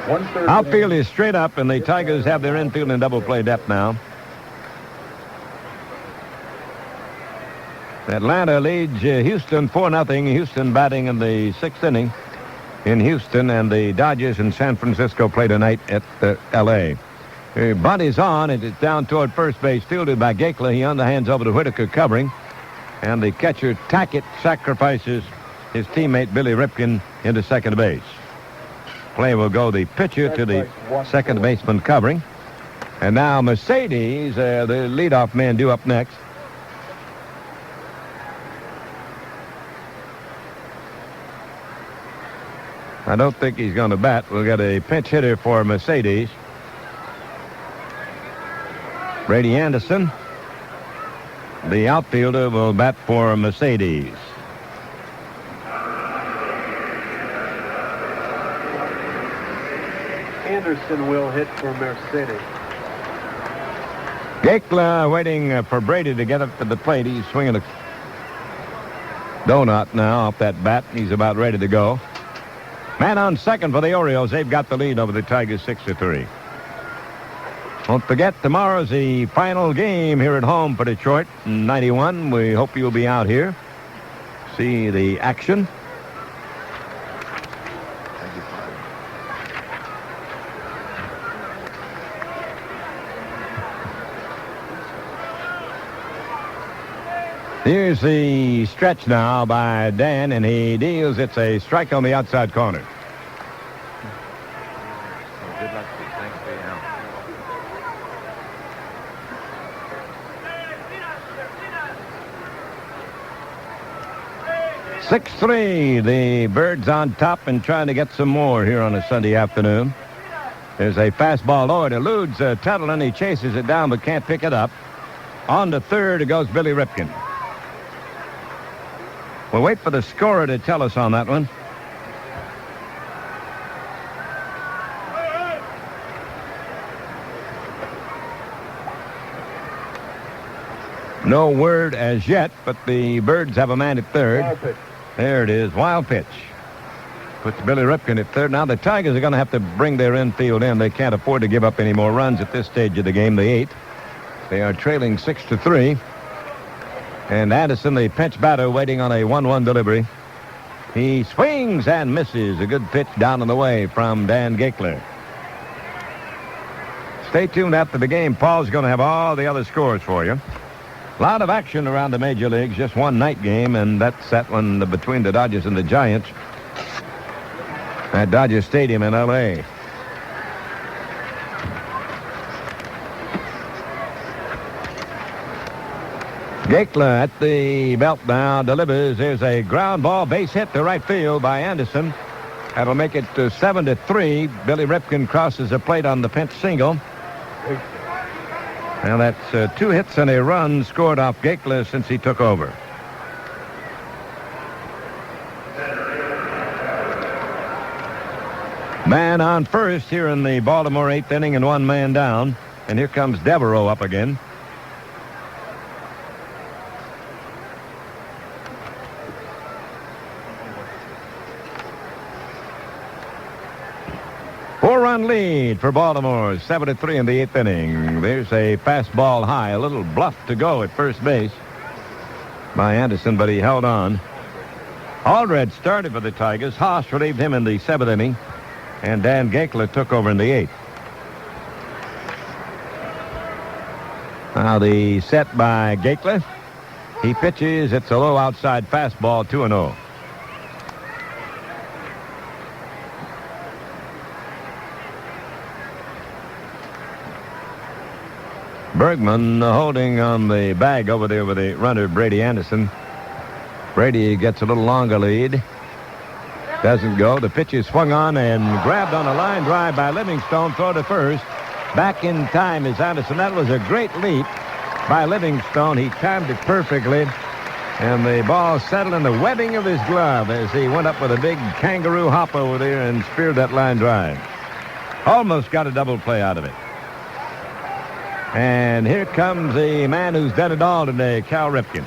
A: 1/3.
G: Outfield is straight up, and the Tigers have their infield in double play depth now. Atlanta leads Houston 4-0. Houston batting in the 6th inning in Houston, and the Dodgers in San Francisco play tonight at L.A. Bunt is on, and it's down toward first base, fielded by Gakler. He underhands over to Whitaker covering, and the catcher Tackett sacrifices his teammate Billy Ripken into second base. Play will go the pitcher to the second baseman covering. And now Mercedes, the leadoff man, due up next. I don't think he's going to bat. We'll get a pinch hitter for Mercedes. Brady Anderson, the outfielder, will bat for Mercedes.
C: Anderson will hit for Mercedes.
G: Gaekler waiting for Brady to get up to the plate. He's swinging a donut now off that bat. He's about ready to go. Man on second for the Orioles. They've got the lead over the Tigers 6-3. Don't forget, tomorrow's the final game here at home for Detroit in 91. We hope you'll be out here. See the action. Here's the stretch now by Dan, and he deals. It's a strike on the outside corner.
K: Good luck to you. Thanks for your help.
G: 6-3. The Birds on top and trying to get some more here on a Sunday afternoon. There's a fastball low. It eludes Tettleton. He chases it down but can't pick it up. On to third it goes Billy Ripken. We'll wait for the scorer to tell us on that one. No word as yet, but the Birds have a man at third.
A: Wild pitch.
G: There it is. Wild pitch. Puts Billy Ripken at third. Now the Tigers are going to have to bring their infield in. They can't afford to give up any more runs at this stage of the game, the 8th. They are trailing 6-3. And Anderson, the pinch batter, waiting on a 1-1 delivery. He swings and misses. A good pitch down and away from Dan Gaekler. Stay tuned after the game. Paul's going to have all the other scores for you. A lot of action around the major leagues. Just one night game, and that's that one between the Dodgers and the Giants at Dodger Stadium in L.A. Gaekler at the belt now delivers. There's a ground ball base hit to right field by Anderson. That'll make it 7-3. Billy Ripken crosses the plate on the pinch single. Now that's 2 hits and a run scored off Gaekler since he took over. Man on first here in the Baltimore 8th inning and 1 man down. And here comes Devereaux up again. Four-run lead for Baltimore, 7-3 in the 8th inning. There's a fastball high, a little bluff to go at first base by Anderson, but he held on. Aldred started for the Tigers. Haas relieved him in the 7th inning, and Dan Gaekler took over in the 8th. Now the set by Gaekler. He pitches. It's a low outside fastball, 2-0. Bergman holding on the bag over there with the runner, Brady Anderson. Brady gets a little longer lead. Doesn't go. The pitch is swung on and grabbed on a line drive by Livingstone. Throw to first. Back in time is Anderson. That was a great leap by Livingstone. He timed it perfectly. And the ball settled in the webbing of his glove as he went up with a big kangaroo hop over there and speared that line drive. Almost got a double play out of it. And here comes the man who's done it all today, Cal Ripken.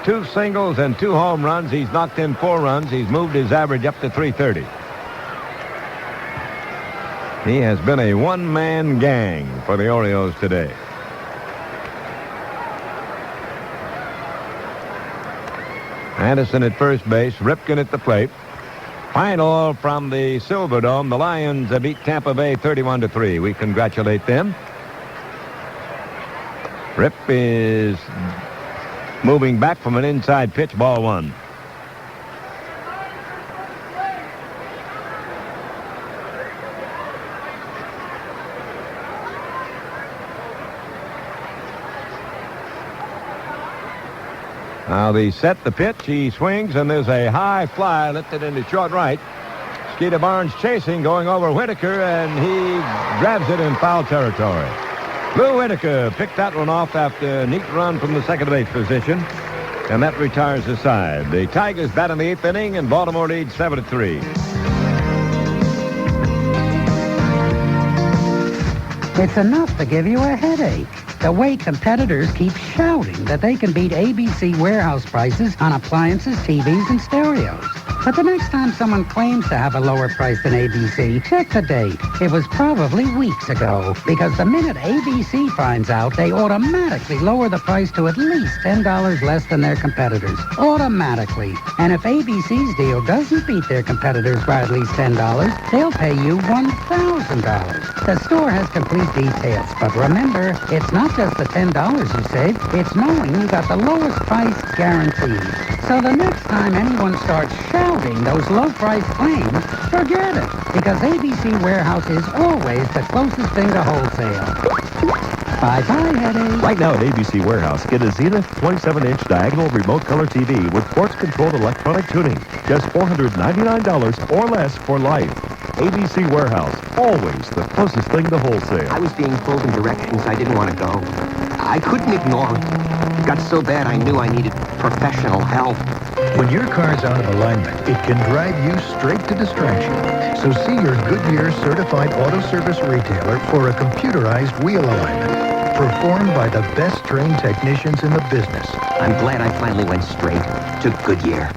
G: 2 singles and 2 home runs. He's knocked in 4 runs. He's moved his average up to 330. He has been a one-man gang for the Orioles today. Anderson at first base, Ripken at the plate. Final from the Silverdome. The Lions have beat Tampa Bay 31-3. We congratulate them. Rip is moving back from an inside pitch, ball 1. Now the set, the pitch, he swings, and there's a high fly lifted into short right. Skeeter Barnes chasing, going over Whitaker, and he grabs it in foul territory. Lou Whitaker picked that one off after a neat run from the second base position, and that retires the side. The Tigers bat in the 8th inning, and Baltimore leads 7-3.
D: It's enough to give you a headache. The way competitors keep shouting that they can beat ABC warehouse prices on appliances, TVs, and stereos. But the next time someone claims to have a lower price than ABC, check the date. It was probably weeks ago, because the minute ABC finds out, they automatically lower the price to at least $10 less than their competitors. Automatically. And if ABC's deal doesn't beat their competitors by at least $10, they'll pay you $1,000. The store has complete details, but remember, it's not just the $10 you save, it's knowing you got the lowest price guaranteed. So the next time anyone starts shouting those low-price claims, forget it, because ABC Warehouse is always the closest thing to wholesale. Bye-bye, headache.
J: Right now at ABC Warehouse, get a Zenith 27-inch diagonal remote color TV with porch-controlled electronic tuning. Just $499 or less for life. ABC Warehouse, always the closest thing to wholesale.
R: I was being pulled in directions I didn't want to go. I couldn't ignore it. It got so bad I knew I needed professional help.
U: When your car's out of alignment, it can drive you straight to distraction. So see your Goodyear certified auto service retailer for a computerized wheel alignment, performed by the best trained technicians in the business.
R: I'm glad I finally went straight to Goodyear.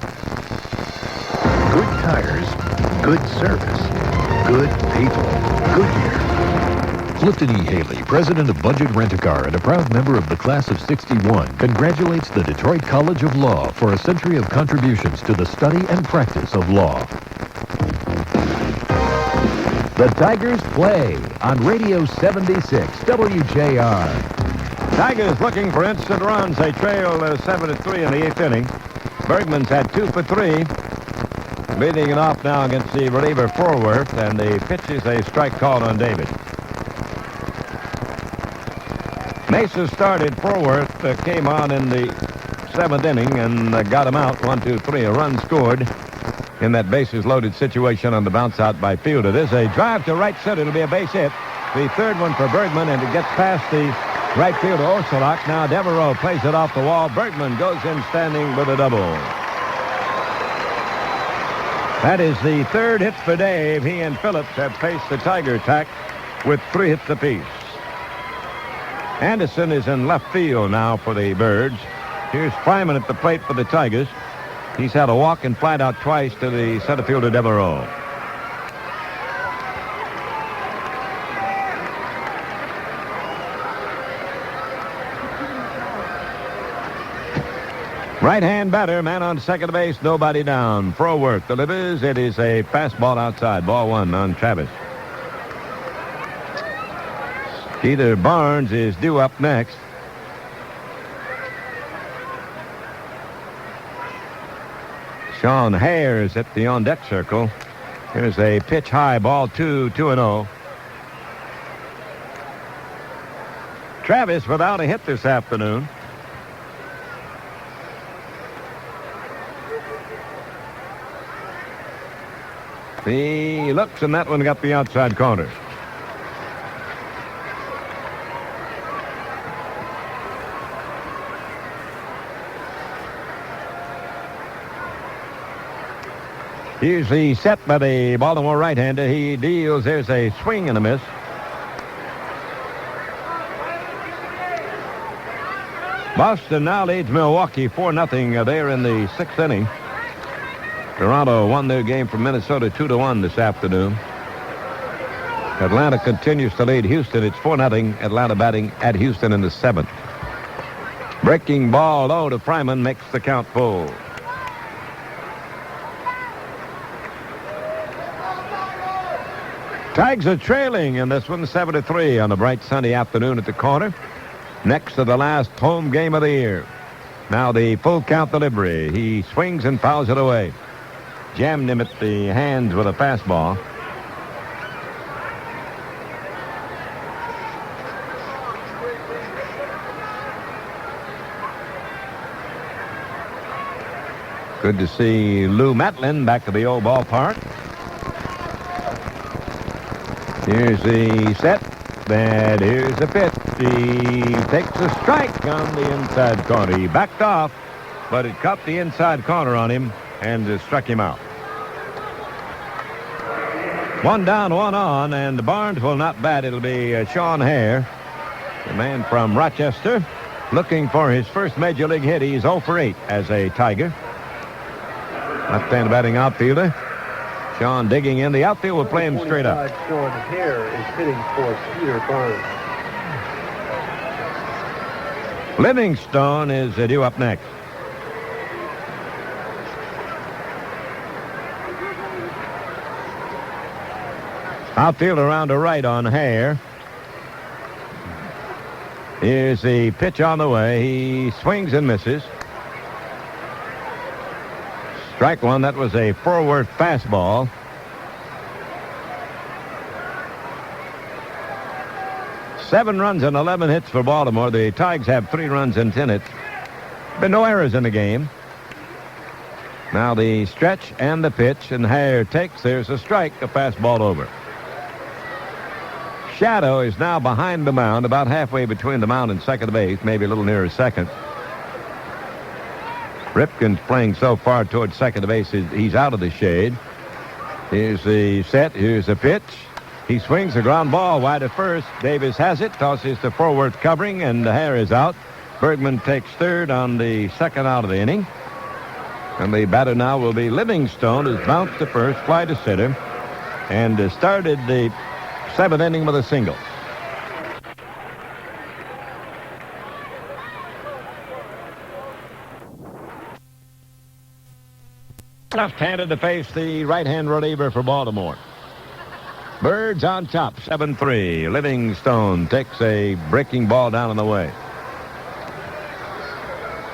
U: Good tires, good service, good people. Goodyear.
F: Clifton E. Haley, president of Budget Rent-A-Car and a proud member of the class of '61, congratulates the Detroit College of Law for a century of contributions to the study and practice of law. The Tigers play on Radio 76, WJR.
G: Tigers looking for instant runs. They trail 7-3 in the 8th inning. Bergman's had 2 for 3. Leading it off now against the reliever Forworth, and the pitch is a strike called on David. Mesa started. Forworth came on in the 7th inning and got him out. 1, 2, 3. A run scored in that bases-loaded situation on the bounce out by Fielder. There's a drive to right center. It'll be a base hit. The third one for Bergman, and it gets past the right fielder Orsolak. Now Devereaux plays it off the wall. Bergman goes in standing with a double. That is the third hit for Dave. He and Phillips have faced the Tiger attack with 3 hits apiece. Anderson is in left field now for the Birds. Here's Fryman at the plate for the Tigers. He's had a walk and flat out twice to the center fielder Devereaux. Right-hand batter, man on second base, nobody down. Forworth delivers. It is a fastball outside. Ball 1 on Travis. Either Barnes is due up next. Sean Hayes at the on-deck circle. Here's a pitch high, ball 2, 2-0. Travis without a hit this afternoon. He looks, and that one got the outside corner. Here's the set by the Baltimore right-hander. He deals. There's a swing and a miss. Boston now leads Milwaukee 4-0 there in the 6th inning. Toronto won their game from Minnesota 2-1 this afternoon. Atlanta continues to lead Houston. It's 4-0. Atlanta batting at Houston in the 7th. Breaking ball low to Fryman makes the count full. Tigers are trailing in this one 7-3 on a bright sunny afternoon at the corner. Next to the last home game of the year. Now the full count delivery. He swings and fouls it away. Jammed him at the hands with a fastball. Good to see Lou Matlin back to the old ballpark. Here's the set. And here's the pitch. He takes a strike on the inside corner. He backed off, but it caught the inside corner on him and struck him out. One down, one on, and Barnes will not bat. It'll be Sean Hare, the man from Rochester, looking for his first major league hit. He's 0 for 8 as a Tiger. Left-hand batting outfielder. Sean digging in. The outfield will play him straight up.
C: Sean Hare is hitting for Peter Barnes.
G: Livingstone is due up next. Outfield around to right on Hare. Here's the pitch on the way. He swings and misses. Strike one. That was a forward fastball. Seven runs and 11 hits for Baltimore. The Tigers have 3 runs and 10 hits. Been no errors in the game. Now the stretch and the pitch, and Hare takes. There's a strike, a fastball over. Shadow is now behind the mound, about halfway between the mound and second base, maybe a little nearer second. Ripken's playing so far towards second base, he's out of the shade. Here's the set, here's the pitch. He swings the ground ball wide at first. Davis has it, tosses to forward covering, and Hare is out. Bergman takes third on the second out of the inning. And the batter now will be Livingstone, who's bounced to first, fly to center, and started the 7th inning with a single. Left-handed to face the right-hand reliever for Baltimore. Birds on top, 7-3. Livingstone takes a breaking ball down on the way.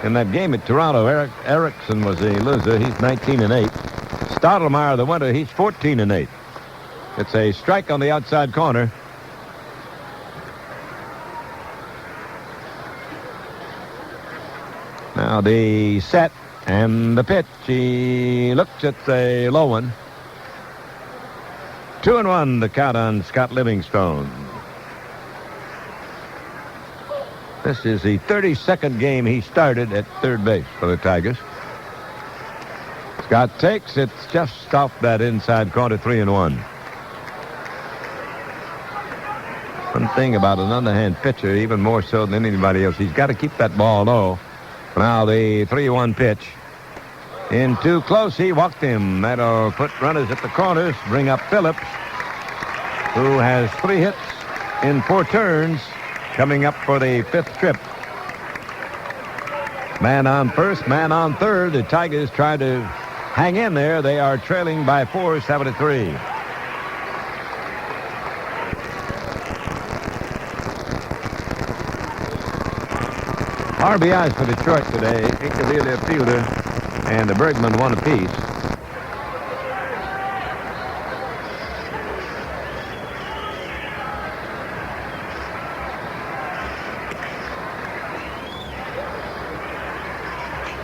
G: In that game at Toronto, Erickson was the loser. He's 19-8. Stottlemyre, the winner, he's 14-8. It's a strike on the outside corner. Now the set and the pitch. He looks at the low one. 2-1 the count on Scott Livingstone. This is the 32nd game he started at third base for the Tigers. Scott takes. It's just off that inside corner, 3-1. One thing about an underhand pitcher, even more so than anybody else, he's got to keep that ball low. Now the 3-1 pitch. In too close, he walked him. That'll put runners at the corners, bring up Phillips, who has 3 hits in 4 turns, coming up for the 5th trip. Man on first, man on third. The Tigers try to hang in there. They are trailing by 4, 7-3. RBIs for Detroit today. Icavilla, fielder, and the Bergman, 1 apiece.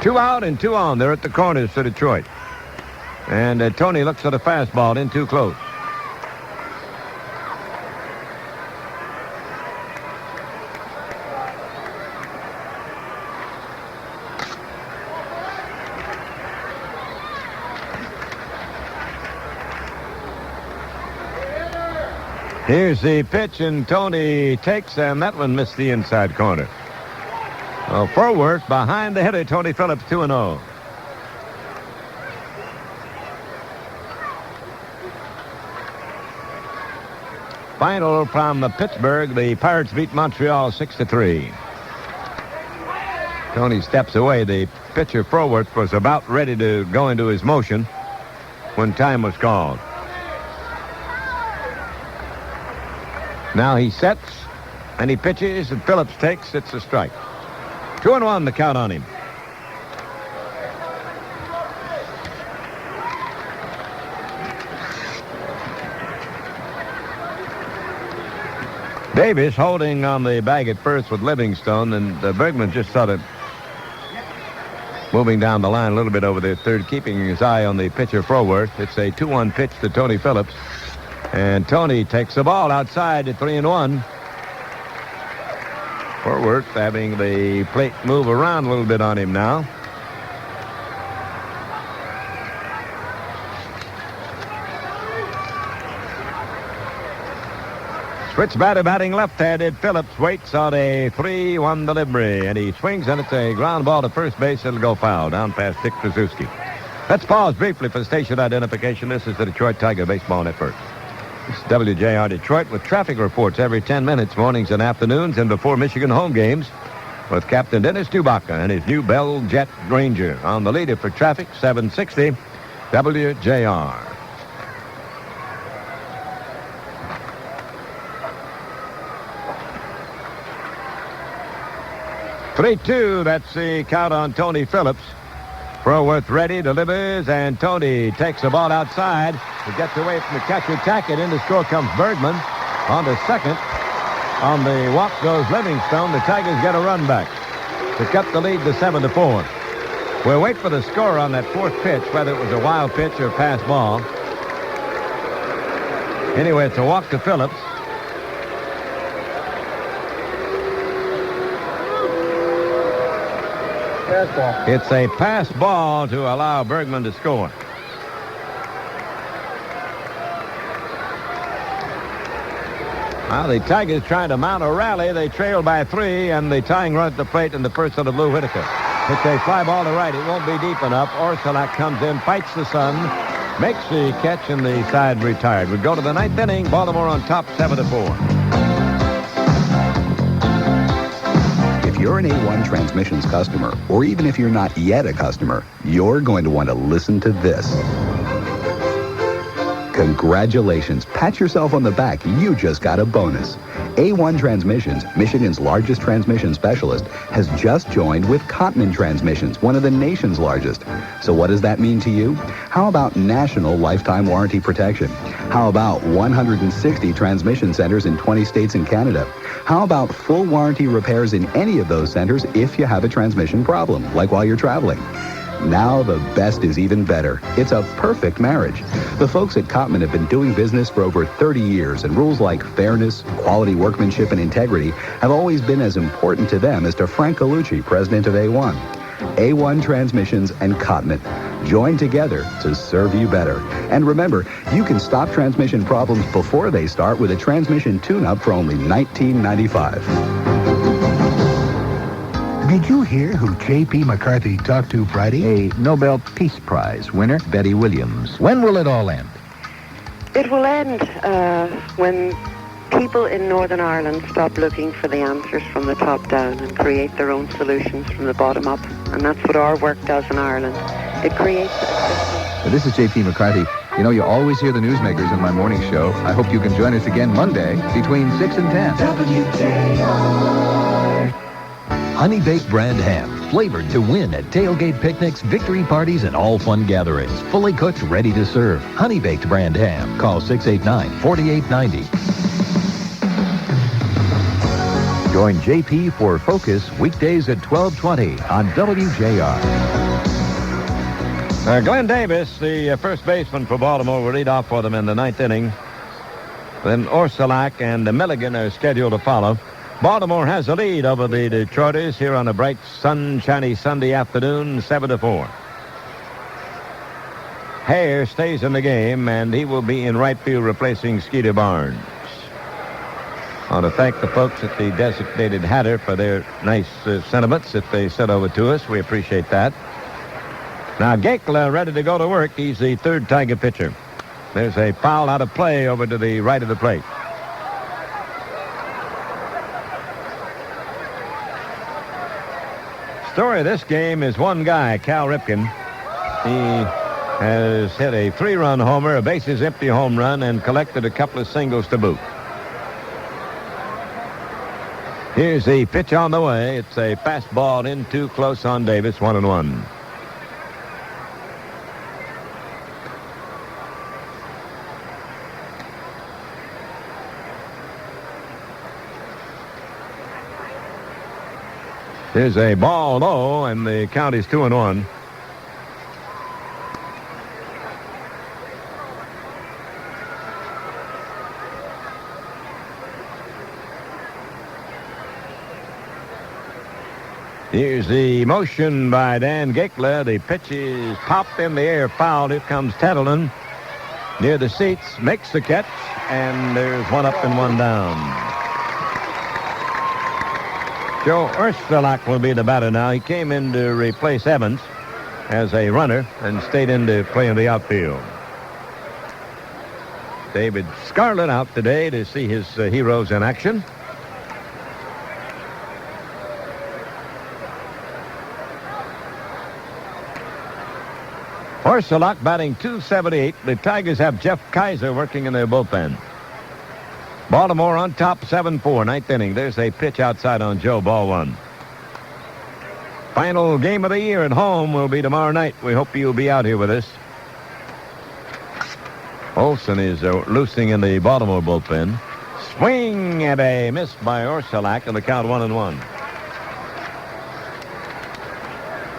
G: Two out and 2 on. They're at the corners for Detroit. And Tony looks at a fastball in too close. Here's the pitch, and Tony takes, and that one missed the inside corner. Well, forward behind the hitter, Tony Phillips, 2-0. Final from the Pittsburgh, the Pirates beat Montreal 6-3. Tony steps away. The pitcher forward was about ready to go into his motion when time was called. Now he sets, and he pitches, and Phillips takes. It's a strike. 2-1 the count on him. Davis holding on the bag at first with Livingstone, and Bergman just sort of moving down the line a little bit over there third, keeping his eye on the pitcher forward. It's a 2-1 pitch to Tony Phillips. And Tony takes the ball outside at 3-1. Forward having the plate move around a little bit on him now. Switch batter batting left-handed. Phillips waits on a 3-1 delivery, and he swings, and it's a ground ball to first base. It'll go foul down past Dick Krasuski. Let's pause briefly for station identification. This is the Detroit Tiger Baseball Network. It's WJR Detroit with traffic reports every 10 minutes, mornings and afternoons, and before Michigan home games with Captain Dennis Dubaka and his new Bell Jet Ranger. On the leader for traffic, 760 WJR. Three-two. That's the count on Tony Phillips. Froworth ready, delivers, and Tony takes the ball outside. He gets away from the catcher, Tackett. In to score comes Bergman. On to second. On the walk goes Livingstone. The Tigers get a run back to cut the lead to 7-4. We'll wait for the score on that fourth pitch, whether it was a wild pitch or a pass ball. Anyway, it's a walk to Phillips.
A: Pass ball.
G: It's a pass ball to allow Bergman to score. Now the Tigers trying to mount a rally. They trail by 3, and the tying run at the plate in the first of the Blue Whitaker. It's a fly ball to right. It won't be deep enough. Orsolak comes in, fights the sun, makes the catch, and the side retired. We go to the ninth inning. Baltimore on top, 7-4.
B: If you're an A1 Transmissions customer, or even if you're not yet a customer, you're going to want to listen to this. Congratulations. Pat yourself on the back. You just got a bonus. A1 Transmissions, Michigan's largest transmission specialist, has just joined with Continent Transmissions, one of the nation's largest. So what does that mean to you? How about national lifetime warranty protection? How about 160 transmission centers in 20 states and Canada? How about full warranty repairs in any of those centers if you have a transmission problem, like while you're traveling? Now the best is even better. It's a perfect marriage. The folks at Cotman have been doing business for over 30 years, and rules like fairness, quality workmanship, and integrity have always been as important to them as to Frank Colucci, president of A1. A1 Transmissions and Cotman. Join together to serve you better. And remember, you can stop transmission problems before they start with a transmission tune-up for only $19.95.
U: Did you hear who J.P. McCarthy talked to Friday?
K: A Nobel Peace Prize winner, Betty Williams.
U: When will it all end?
L: It will end when people in Northern Ireland stop looking for the answers from the top down and create their own solutions from the bottom up. And that's what our work does in Ireland. It creates a system.
K: This is J.P. McCarthy. You know, you always hear the newsmakers in my morning show. I hope you can join us again Monday between 6 and 10.
F: WJR. Honey Baked brand ham, flavored to win at tailgate picnics, victory parties, and all fun gatherings. Fully cooked, ready to serve. Honey Baked brand ham. Call 689-4890.
J: Join JP for Focus weekdays at 12:20 on WJR.
G: Glenn Davis, the first baseman for Baltimore, will lead off for them in the ninth inning. Then Orsolak and Milligan are scheduled to follow. Baltimore has a lead over the Detroiters here on a bright, sunshiny Sunday afternoon, 7-4. Hare stays in the game, and he will be in right field replacing Skeeter Barnes. I want to thank the folks at the Designated Hatter for their nice sentiments that they sent over to us. We appreciate that. Now, Gekla ready to go to work. He's the third Tiger pitcher. There's a foul out of play over to the right of the plate. Story of this game is one guy, Cal Ripken. He has hit a 3-run homer, a bases empty home run, and collected a couple of singles to boot. Here's the pitch on the way. It's a fastball in too close on Davis, 1-1. There's a ball low, and the count is 2-1. Here's the motion by Dan Gekla. The pitch is popped in the air, fouled. Here comes Tettleton. near the seats, makes the catch, and there's one up and one down. Joe Ursulak will be the batter now. He came in to replace Evans as a runner and stayed in to play in the outfield. David Scarlett out today to see his heroes in action. Ursulak batting .278. The Tigers have Jeff Kaiser working in their bullpen. Baltimore on top, 7-4, ninth inning. There's a pitch outside on Joe, ball one. Final game of the year at home will be tomorrow night. We hope you'll be out here with us. Olson is loosing in the Baltimore bullpen. Swing and a miss by Ursulak, and the count 1-1.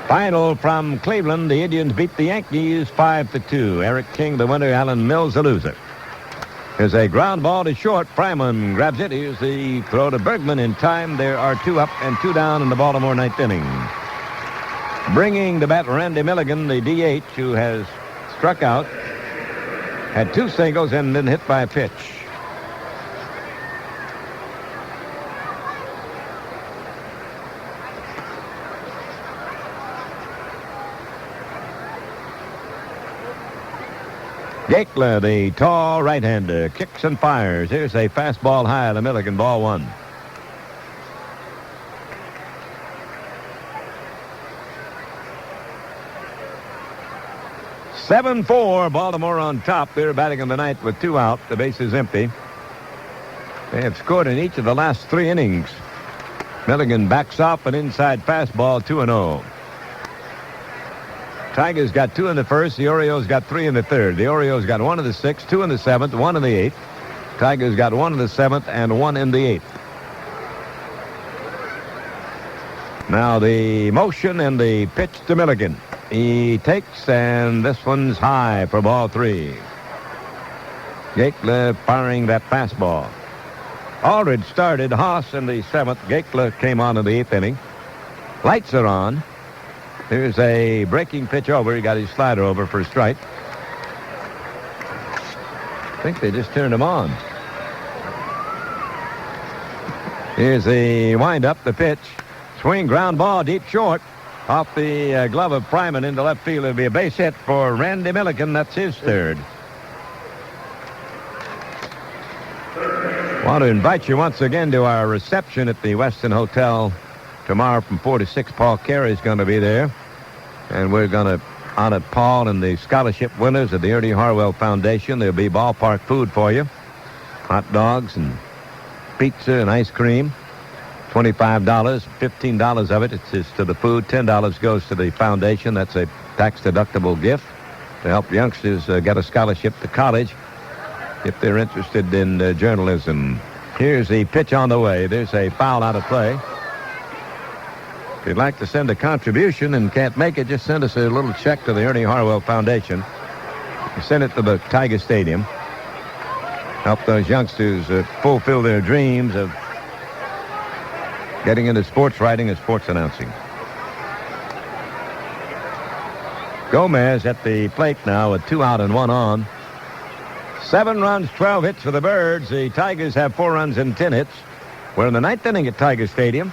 G: Final from Cleveland, the Indians beat the Yankees 5-2. Eric King, the winner, Alan Mills, the loser. Here's a ground ball to short. Fryman grabs it. Here's the throw to Bergman in time. There are 2 up and 2 down in the Baltimore ninth inning. Bringing the bat, Randy Milligan, the DH, who has struck out, had 2 singles and been hit by a pitch. Gaekler, the tall right-hander, kicks and fires. Here's a fastball high to Milligan, ball one. (7-4), Baltimore on top. They're batting in the ninth with 2 out. The base is empty. They have scored in each of the last 3 innings. Milligan backs off an inside fastball, 2-0. Tigers got 2 in the first. The Orioles got 3 in the third. The Orioles got 1 in the 6th, 2 in the 7th, 1 in the 8th. Tigers got 1 in the 7th and 1 in the 8th. Now the motion and the pitch to Milligan. He takes, and this one's high for ball 3. Gaekler firing that fastball. Aldridge started. Haas in the 7th. Gaekler came on in the 8th inning. Lights are on. Here's a breaking pitch over. He got his slider over for a strike. I think they just turned him on. Here's the windup, the pitch. Swing, ground ball, deep short. Off the glove of Fryman into left field. It'll be a base hit for Randy Milligan. That's his third. Want to invite you once again to our reception at the Westin Hotel tomorrow from 4 to 6. Paul Carey is going to be there. And we're going to honor Paul and the scholarship winners of the Ernie Harwell Foundation. There'll be ballpark food for you. Hot dogs and pizza and ice cream. $25, $15 of it is to the food. $10 goes to the foundation. That's a tax-deductible gift to help youngsters get a scholarship to college if they're interested in journalism. Here's the pitch on the way. There's a foul out of play. If you'd like to send a contribution and can't make it, just send us a little check to the Ernie Harwell Foundation. Send it to the Tiger Stadium. Help those youngsters fulfill their dreams of getting into sports writing and sports announcing. Gomez at the plate now with 2 out and 1 on. 7 runs, 12 hits for the Birds. The Tigers have 4 runs and 10 hits. We're in the 9th inning at Tiger Stadium.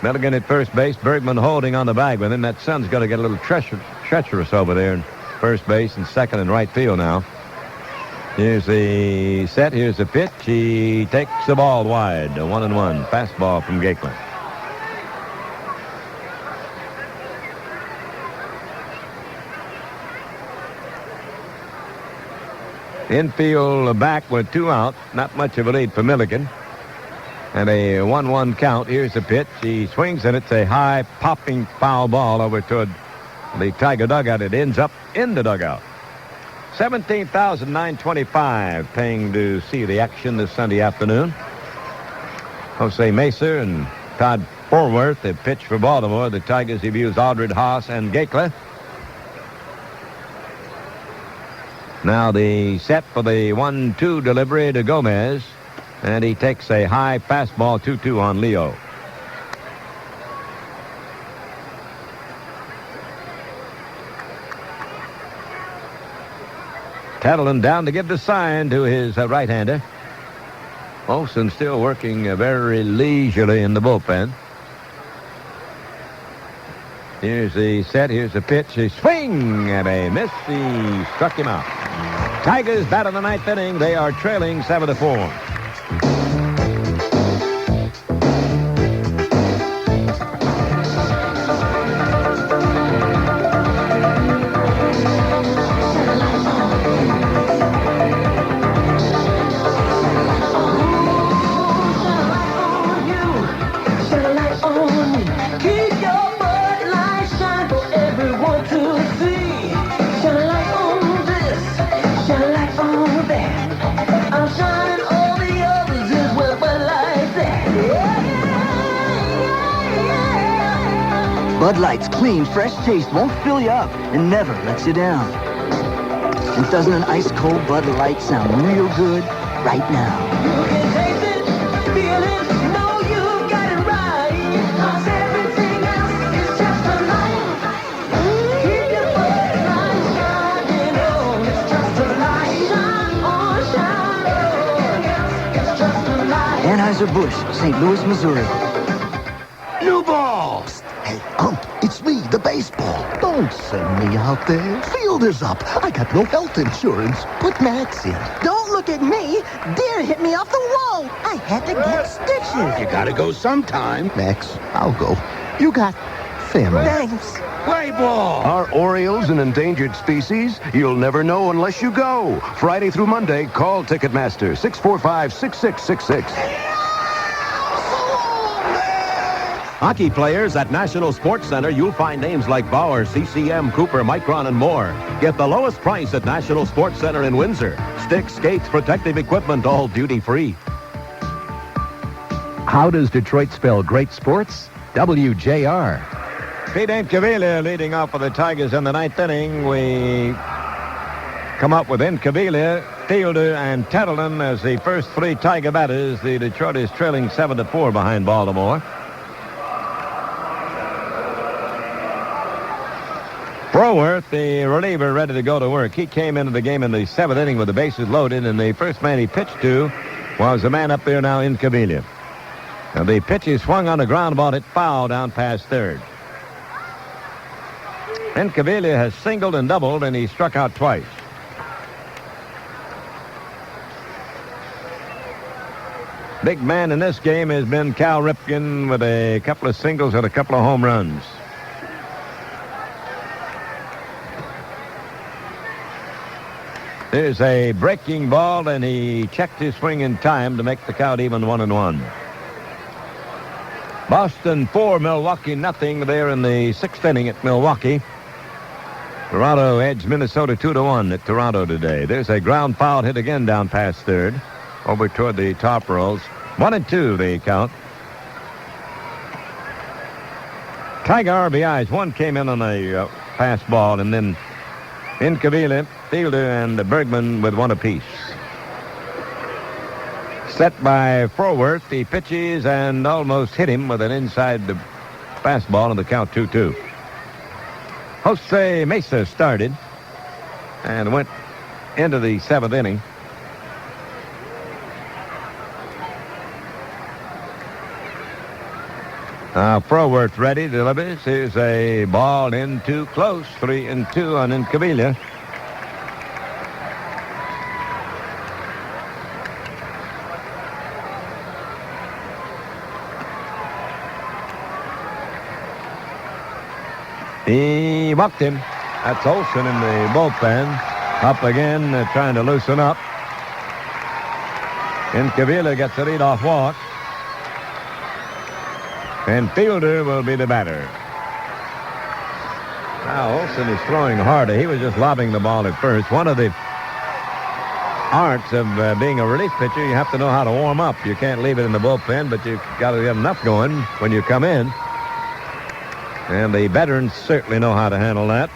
G: Milligan at first base, Bergman holding on the bag with him. That sun's going to get a little treacherous over there in first base and second and right field now. Here's the set. Here's the pitch. He takes the ball wide. 1-1. Fastball from Gaekler. Infield back with 2 out. Not much of a lead for Milligan. And a 1-1 count. Here's the pitch. He swings, and it's a high, popping foul ball over toward the Tiger dugout. It ends up in the dugout. $17,925 paying to see the action this Sunday afternoon. Jose Mesa and Todd Forworth have pitched for Baltimore. The Tigers have used Aldridge, Haas, and Gaekler. Now the set for the 1-2 delivery to Gomez. And he takes a high fastball 2-2 on Leo. Tettleton down to give the sign to his right-hander. Olson still working very leisurely in the bullpen. Here's the set. Here's the pitch. A swing and a miss. He struck him out. Tigers bat in the ninth inning. They are trailing 7-4.
O: Bud Light's clean, fresh taste won't fill you up and never lets you down. And doesn't an ice-cold Bud Light sound real good right now? You can taste it, feel it, know you got it right. 'Cause everything else is just a light. Keep your Bud Light shining on. It's just a light. Shine on, shine on. It's just a light. Anheuser-Busch, St. Louis, Missouri.
P: New ball! Hey, it's me, the baseball. Don't send me out there. Fielder's up. I got no health insurance. Put Max in.
O: Don't look at me. Deer hit me off the wall. I had to get stitches.
P: You gotta go sometime. Max, I'll go. You got family.
O: Thanks.
P: Play ball!
Q: Are Orioles an endangered species? You'll never know unless you go. Friday through Monday, call Ticketmaster 645-6666.
W: Hockey players at National Sports Center, you'll find names like Bauer, CCM, Cooper, Micron, and more. Get the lowest price at National Sports Center in Windsor. Sticks, skates, protective equipment, all duty-free.
F: How does Detroit spell great sports? WJR.
G: Pete Incaviglia leading off for the Tigers in the ninth inning. We come up with Incaviglia, Fielder, and Tettleton as the first three Tiger batters. The Detroit is trailing 7-4 behind Baltimore. Froworth, the reliever, ready to go to work. He came into the game in the seventh inning with the bases loaded, and the first man he pitched to was the man up there now, Incaviglia. Now the pitch is swung on the ground ball. It fouled down past third. Incaviglia has singled and doubled, and he struck out twice. Big man in this game has been Cal Ripken with a couple of singles and a couple of home runs. There's a breaking ball, and he checked his swing in time to make the count even 1-1. Boston 4, Milwaukee nothing there in the sixth inning at Milwaukee. Toronto edged Minnesota 2-1 at Toronto today. There's a ground foul hit again down past third, over toward the top rows. 1-2 the count. Tiger RBIs. One came in on a pass ball, and then Incaviglia, Fielder, and Bergman with one apiece. Set by Froworth. He pitches and almost hit him with an inside the fastball, and the count 2-2. Jose Mesa started and went into the seventh inning. Froworth ready, delivers. Here's a ball in too close. 3-2 on Incaviglia. He walked him. That's Olson in the bullpen. Up again, trying to loosen up. Incaviglia gets a leadoff walk. And Fielder will be the batter. Now, Olson is throwing harder. He was just lobbing the ball at first. One of the arts of being a relief pitcher, you have to know how to warm up. You can't leave it in the bullpen, but you've got to get enough going when you come in. And the veterans certainly know how to handle that.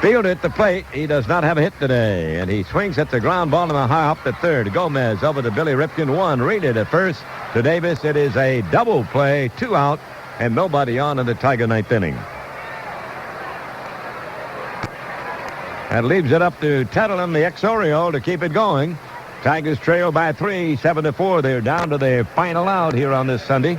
G: Fielder at the plate. He does not have a hit today. And he swings at the ground ball in the high up to third. Gomez over to Billy Ripken. One. Read it at first. To Davis, it is a double play, 2 out, and nobody on in the Tiger ninth inning. That leaves it up to Tettleton, the ex-Oriole, to keep it going. Tigers trail by 3, 7-4. They're down to their final out here on this Sunday.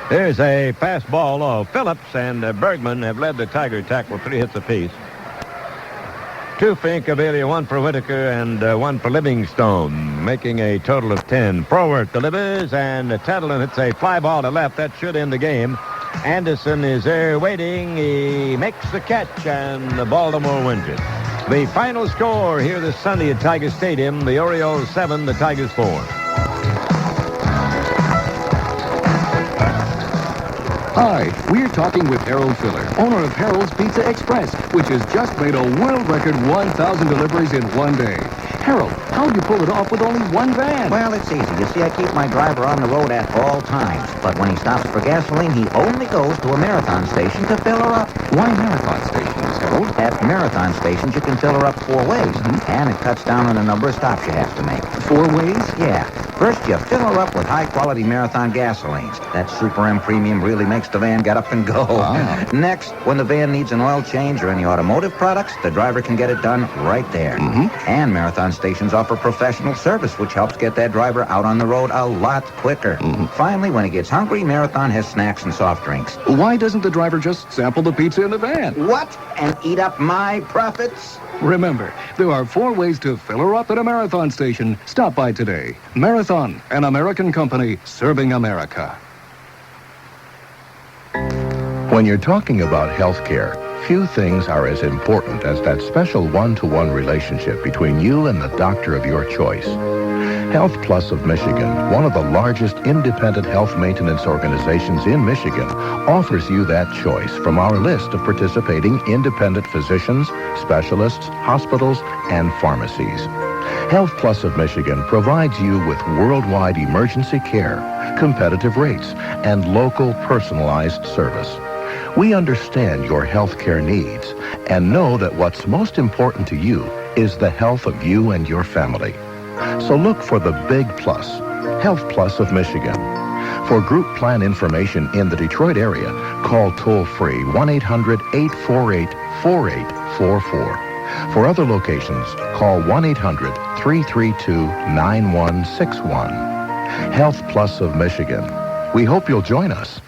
G: There's a pass ball. Phillips and Bergman have led the Tiger attack with 3 hits apiece. 2 for Incaviglia, 1 for Whitaker, and 1 for Livingstone, making a total of 10. Proworth delivers, and Tettleton hits a fly ball to left. That should end the game. Anderson is there waiting. He makes the catch, and Baltimore wins it. The final score here this Sunday at Tiger Stadium, the Orioles 7, the Tigers 4.
E: Hi, we're talking with Harold Filler, owner of Harold's Pizza Express, which has just made a world record 1,000 deliveries in one day. Harold, how'd you pull it off with only one van?
T: Well, it's easy. You see, I keep my driver on the road at all times. But when he stops for gasoline, he only goes to a marathon station to fill her up.
E: Why marathon stations, Harold?
T: At marathon stations, you can fill her up 4 ways. And it cuts down on the number of stops you have to make.
E: 4 ways?
T: Yeah. First, you fill her up with high-quality marathon gasolines. That Super M Premium really makes the van get up and go.
E: Ah.
T: Next, when the van needs an oil change or any automotive products, the driver can get it done right there. And marathon stations offer professional service, which helps get that driver out on the road a lot quicker. Finally, when he gets hungry, Marathon has snacks and soft drinks.
E: Why doesn't the driver just sample the pizza in the van?
T: What? And eat up my profits?
E: Remember, there are 4 ways to fill her up at a Marathon station. Stop by today. Marathon, an American company serving America.
H: When you're talking about health care, few things are as important as that special one-to-one relationship between you and the doctor of your choice. Health Plus of Michigan, one of the largest independent health maintenance organizations in Michigan, offers you that choice from our list of participating independent physicians, specialists, hospitals, and pharmacies. Health Plus of Michigan provides you with worldwide emergency care, competitive rates, and local personalized service. We understand your health care needs and know that what's most important to you is the health of you and your family. So look for the big plus, Health Plus of Michigan. For group plan information in the Detroit area, call toll-free 1-800-848-4844. For other locations, call 1-800-332-9161. Health Plus of Michigan. We hope you'll join us.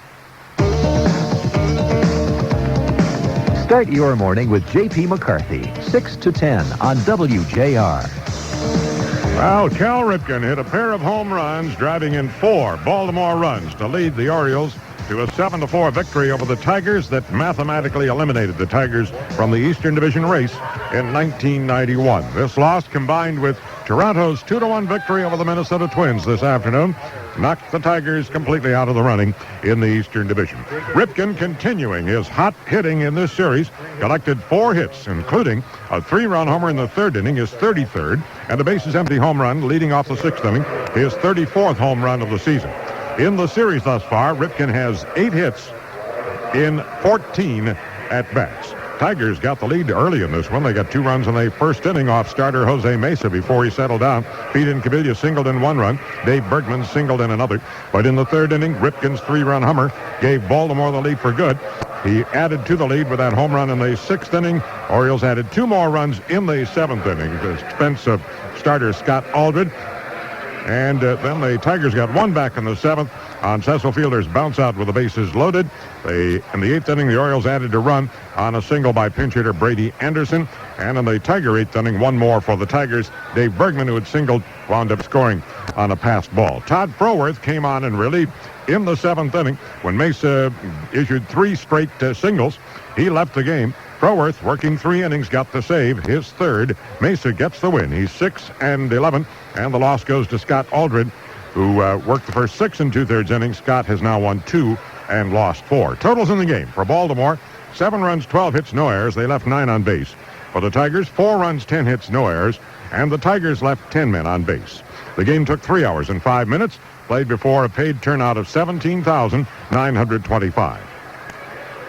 F: Start your morning with J.P. McCarthy, 6 to 10 on WJR.
V: Well, Cal Ripken hit a pair of home runs, driving in 4 Baltimore runs to lead the Orioles to a 7-4 victory over the Tigers that mathematically eliminated the Tigers from the Eastern Division race in 1991. This loss, combined with Toronto's 2-1 victory over the Minnesota Twins this afternoon, knocked the Tigers completely out of the running in the Eastern Division. Ripken, continuing his hot hitting in this series, collected 4 hits, including a 3-run homer in the 3rd inning, his 33rd, and a bases-empty home run leading off the 6th inning, his 34th home run of the season. In the series thus far, Ripken has 8 hits in 14 at-bats. Tigers got the lead early in this one. They got 2 runs in the 1st inning off starter Jose Mesa before he settled down. Pete Incaviglia singled in 1 run. Dave Bergman singled in another. But in the 3rd inning, Ripken's 3-run homer gave Baltimore the lead for good. He added to the lead with that home run in the 6th inning. Orioles added 2 more runs in the 7th inning at the expense of starter Scott Aldred. And then the Tigers got 1 back in the 7th on Cecil Fielder's bounce out with the bases loaded. In the 8th inning, the Orioles added a run on a single by pinch hitter Brady Anderson. And in the Tiger 8th inning, 1 more for the Tigers. Dave Bergman, who had singled, wound up scoring on a passed ball. Todd Proworth came on in relief in the 7th inning when Mesa issued 3 straight singles. He left the game. Proworth, working 3 innings, got the save, his 3rd. Mesa gets the win. He's 6-11, and the loss goes to Scott Aldred, who worked the first 6 2/3 innings. Scott has now won 2 and lost 4. Totals in the game for Baltimore: 7 runs, 12 hits, no errors. They left 9 on base. For the Tigers, 4 runs, 10 hits, no errors, and the Tigers left 10 men on base. The game took 3 hours and 5 minutes, played before a paid turnout of 17,925.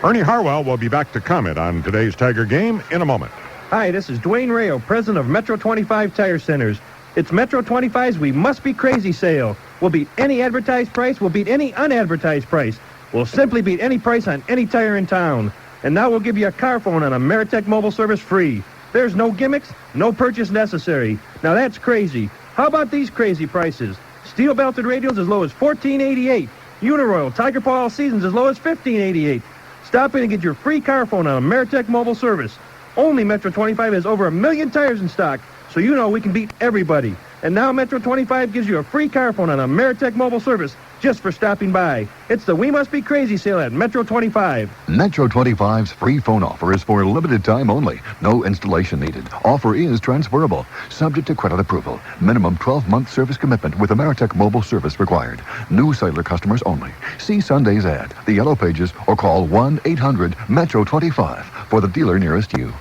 V: Ernie Harwell will be back to comment on today's Tiger game in a moment.
I: Hi, this is Dwayne Rayo, president of Metro 25 Tire Centers. It's Metro 25's We Must Be Crazy sale. We'll beat any advertised price. We'll beat any unadvertised price. We'll simply beat any price on any tire in town. And now we'll give you a car phone on a Meritech mobile service free. There's no gimmicks, no purchase necessary. Now that's crazy. How about these crazy prices? Steel belted radials as low as $14.88. Uniroyal Tiger Paw All Seasons as low as $15.88. Stop in and get your free car phone on a Meritech mobile service. Only Metro 25 has over 1 million tires in stock, so you know we can beat everybody. And now Metro 25 gives you a free car phone on a Meritech mobile service just for stopping by. It's the We Must Be Crazy sale at Metro 25.
M: Metro 25's free phone offer is for a limited time only. No installation needed. Offer is transferable, subject to credit approval. Minimum 12-month service commitment with Ameritech mobile service required. New cellular customers only. See Sunday's ad, the Yellow Pages, or call 1-800-METRO-25 for the dealer nearest you.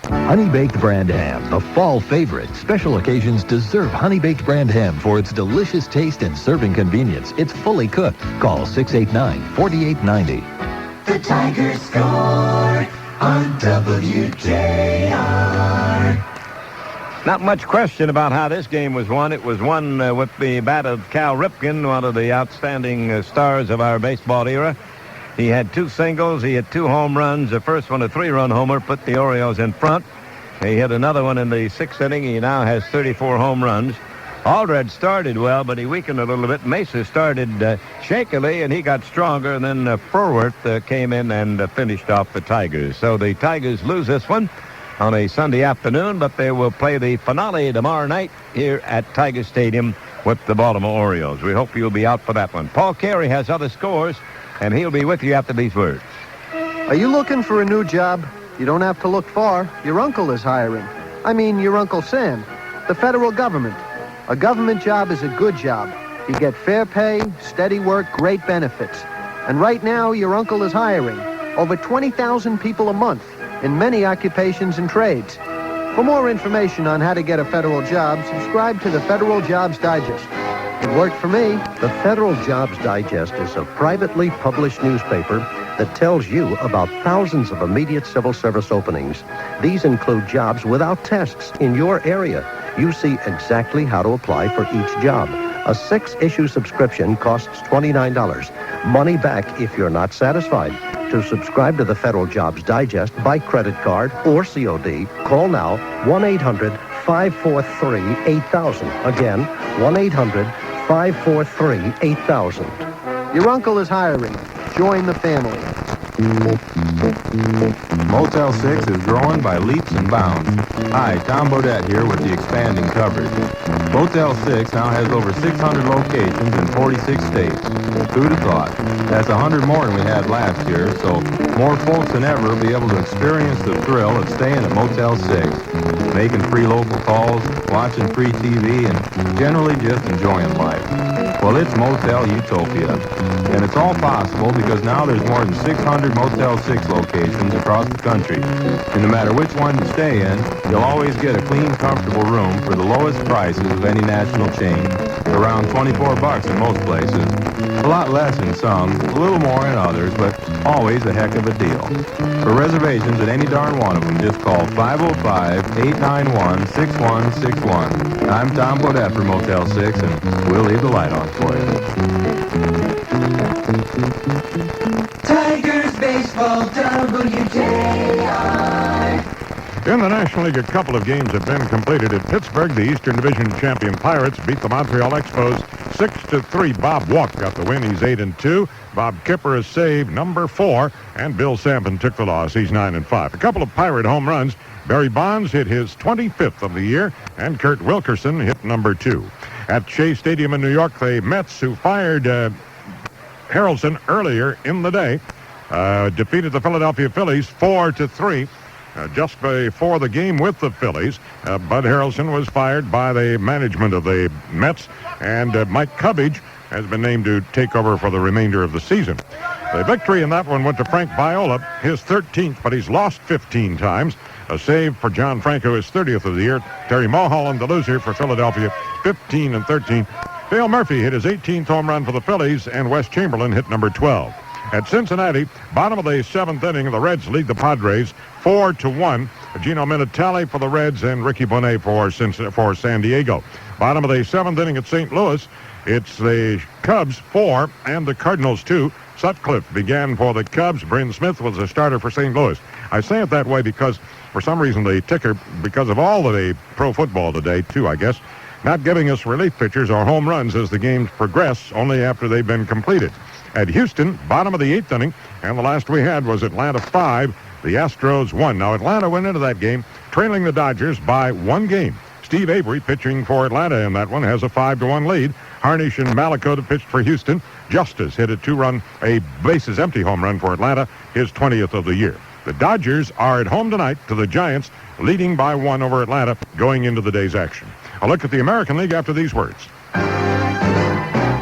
F: Honey-baked brand ham, the fall favorite. Special occasions deserve honey-baked brand ham for its delicious taste and serving convenience. It's fully cooked. Call 689-4890.
N: The Tigers score on WJR.
G: Not much question about how this game was won. It was won with the bat of Cal Ripken, one of the outstanding stars of our baseball era. He had 2 singles. He hit 2 home runs. The first one, a 3-run homer, put the Orioles in front. He hit another one in the 6th inning. He now has 34 home runs. Aldred started well, but he weakened a little bit. Mesa started shakily, and he got stronger. And then Furworth came in and finished off the Tigers. So the Tigers lose this one on a Sunday afternoon, but they will play the finale tomorrow night here at Tiger Stadium with the Baltimore Orioles. We hope you'll be out for that one. Paul Carey has other scores, and he'll be with you after these words.
X: Are you looking for a new job? You don't have to look far. Your uncle is hiring. I mean, your Uncle Sam. The federal government. A government job is a good job. You get fair pay, steady work, great benefits. And right now, your uncle is hiring over 20,000 people a month in many occupations and trades. For more information on how to get a federal job, subscribe to the Federal Jobs Digest. It worked for me.
Y: The Federal Jobs Digest is a privately published newspaper that tells you about thousands of immediate civil service openings. These include jobs without tests in your area. You see exactly how to apply for each job. A 6-issue subscription costs $29. Money back if you're not satisfied. To subscribe to the Federal Jobs Digest by credit card or COD, call now 1-800-543-8000. Again, 1-800-543-8000.
X: Your uncle is hiring. Join the family.
Z: Motel 6 is growing by leaps and bounds. Hi, Tom Bodette here with the expanding coverage. Motel 6 now has over 600 locations in 46 states. Who'd have thought? That's 100 more than we had last year, so more folks than ever will be able to experience the thrill of staying at Motel 6, making free local calls, watching free TV, and generally just enjoying life. Well, it's Motel Utopia, and it's all possible because now there's more than 600 Motel 6 locations across the country. And no matter which one you stay in, you'll always get a clean, comfortable room for the lowest prices of any national chain. Around $24 in most places. A lot less in some, a little more in others, but always a heck of a deal. For reservations at any darn one of them, just call 505-891-6161. I'm Tom Bodette for Motel 6, and we'll leave the light on for you.
N: Tigers baseball, WJR.
V: In the National League, a couple of games have been completed. At Pittsburgh, the Eastern Division champion Pirates beat the Montreal Expos 6-3. Bob Walk got the win. He's 8-2. Bob Kipper is saved, number 4, and Bill Sampson took the loss. He's 9-5. A couple of Pirate home runs. Barry Bonds hit his 25th of the year, and Kurt Wilkerson hit number 2. At Shea Stadium in New York, the Mets, who fired Harrelson earlier in the day, defeated the Philadelphia Phillies 4-3. Just before the game with the Phillies, Bud Harrelson was fired by the management of the Mets, and Mike Cubbage has been named to take over for the remainder of the season. The victory in that one went to Frank Viola, his 13th, but he's lost 15 times. A save for John Franco, his 30th of the year. Terry Mulholland, the loser for Philadelphia, 15-13. Dale Murphy hit his 18th home run for the Phillies, and Wes Chamberlain hit number 12. At Cincinnati, bottom of the seventh inning, the Reds lead the Padres 4-1. Gino Minatelli for the Reds and Ricky Bonet for San Diego. Bottom of the seventh inning at St. Louis, it's the Cubs 4 and the Cardinals 2. Sutcliffe began for the Cubs. Bryn Smith was the starter for St. Louis. I say it that way because for some reason the ticker, because of all of the pro football today, too, I guess, not giving us relief pitchers or home runs as the games progress, only after they've been completed. At Houston, bottom of the eighth inning, and the last we had was Atlanta 5, the Astros 1. Now, Atlanta went into that game trailing the Dodgers by 1 game. Steve Avery, pitching for Atlanta in that one, has a 5-1 lead. Harnish and Malakota pitched for Houston. Justice hit a bases-empty home run for Atlanta, his 20th of the year. The Dodgers are at home tonight to the Giants, leading by 1 over Atlanta going into the day's action. A look at the American League after these words.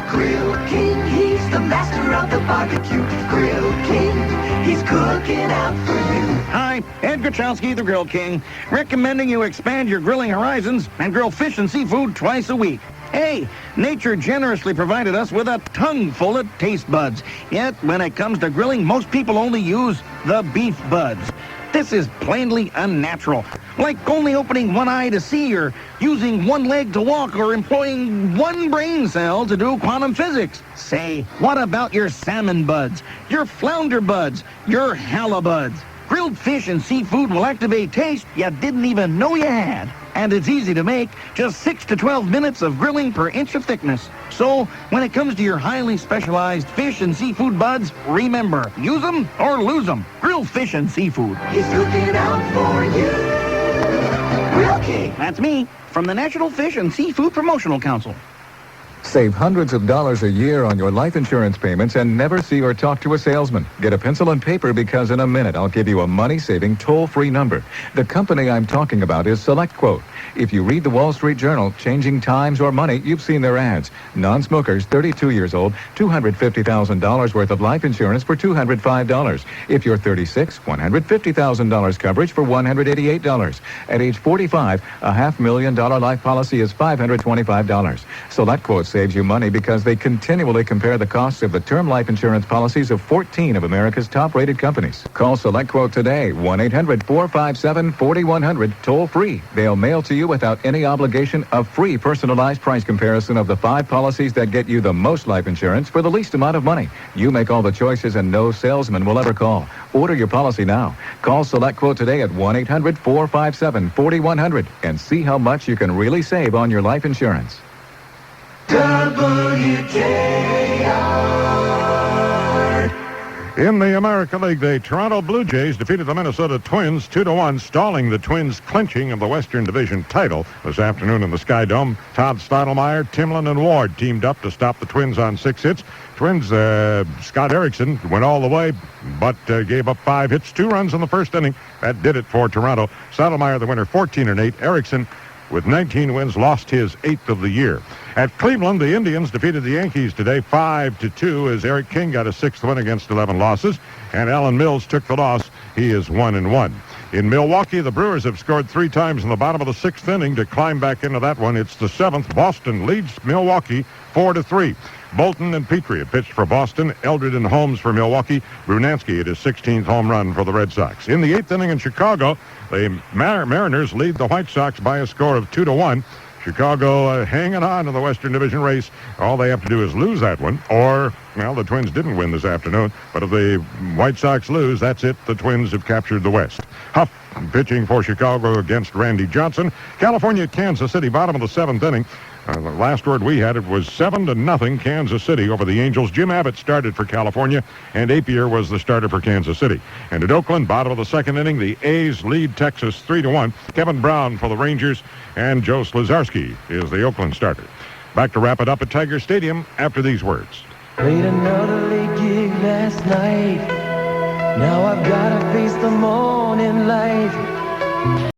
N: Grill King, he's the master of the barbecue. Grill King, he's cooking out for you.
A: Hi, Ed Gachowski, the Grill King, recommending you expand your grilling horizons and grill fish and seafood twice a week. Hey, nature generously provided us with a tongue full of taste buds. Yet, when it comes to grilling, most people only use the beef buds. This is plainly unnatural. Like only opening one eye to see, or using one leg to walk, or employing one brain cell to do quantum physics. Say, what about your salmon buds, your flounder buds, your halabuds? Grilled fish and seafood will activate taste you didn't even know you had. And it's easy to make, just 6 to 12 minutes of grilling per inch of thickness. So, when it comes to your highly specialized fish and seafood buds, remember, use them or lose them. Grill fish and seafood.
N: He's looking out for you. Grill King.
A: That's me, from the National Fish and Seafood Promotional Council.
K: Save hundreds of dollars a year on your life insurance payments and never see or talk to a salesman. Get a pencil and paper because in a minute I'll give you a money-saving toll-free number. The company I'm talking about is SelectQuote. If you read the Wall Street Journal, Changing Times or Money, you've seen their ads. Non-smokers, 32 years old, $250,000 worth of life insurance for $205. If you're 36, $150,000 coverage for $188. At age 45, a $500,000 life policy is $525. SelectQuote saves you money because they continually compare the costs of the term life insurance policies of 14 of America's top-rated companies. Call SelectQuote today, 1-800-457-4100, toll-free. They'll mail to you without any obligation a free personalized price comparison of the 5 policies that get you the most life insurance for the least amount of money. You make all the choices and no salesman will ever call. Order your policy now. Call SelectQuote today at 1-800-457-4100 and see how much you can really save on your life insurance.
V: In the American League, the Toronto Blue Jays defeated the Minnesota Twins 2-1, stalling the Twins' clinching of the Western Division title this afternoon in the Sky Dome. Todd Stottlemyre, Timlin, and Ward teamed up to stop the Twins on 6 hits. Twins, Scott Erickson went all the way, but gave up 5 hits, 2 runs in the first inning. That did it for Toronto. Stottlemyre, the winner, 14-8. Erickson, with 19 wins, lost his 8th of the year. At Cleveland, the Indians defeated the Yankees today 5-2 as Eric King got a 6th win against 11 losses, and Alan Mills took the loss. He is 1-1. In Milwaukee, the Brewers have scored 3 times in the bottom of the 6th inning to climb back into that one. It's the 7th. Boston leads Milwaukee 4-3. Bolton and Petrie have pitched for Boston. Eldred and Holmes for Milwaukee. Brunansky hit his 16th home run for the Red Sox. In the 8th inning in Chicago, the Mariners lead the White Sox by a score of 2-1. Chicago hanging on to the Western Division race. All they have to do is lose that one, or, well, the Twins didn't win this afternoon, but if the White Sox lose, that's it. The Twins have captured the West. Huff pitching for Chicago against Randy Johnson. California at Kansas City, bottom of the 7th inning. The last word we had, it was 7-0 Kansas City over the Angels. Jim Abbott started for California, and Apier was the starter for Kansas City. And at Oakland, bottom of the 2nd inning, the A's lead Texas 3-1. Kevin Brown for the Rangers, and Joe Slizarski is the Oakland starter. Back to wrap it up at Tiger Stadium after these words.
B: Played another late gig last night. Now I've got to face the morning light.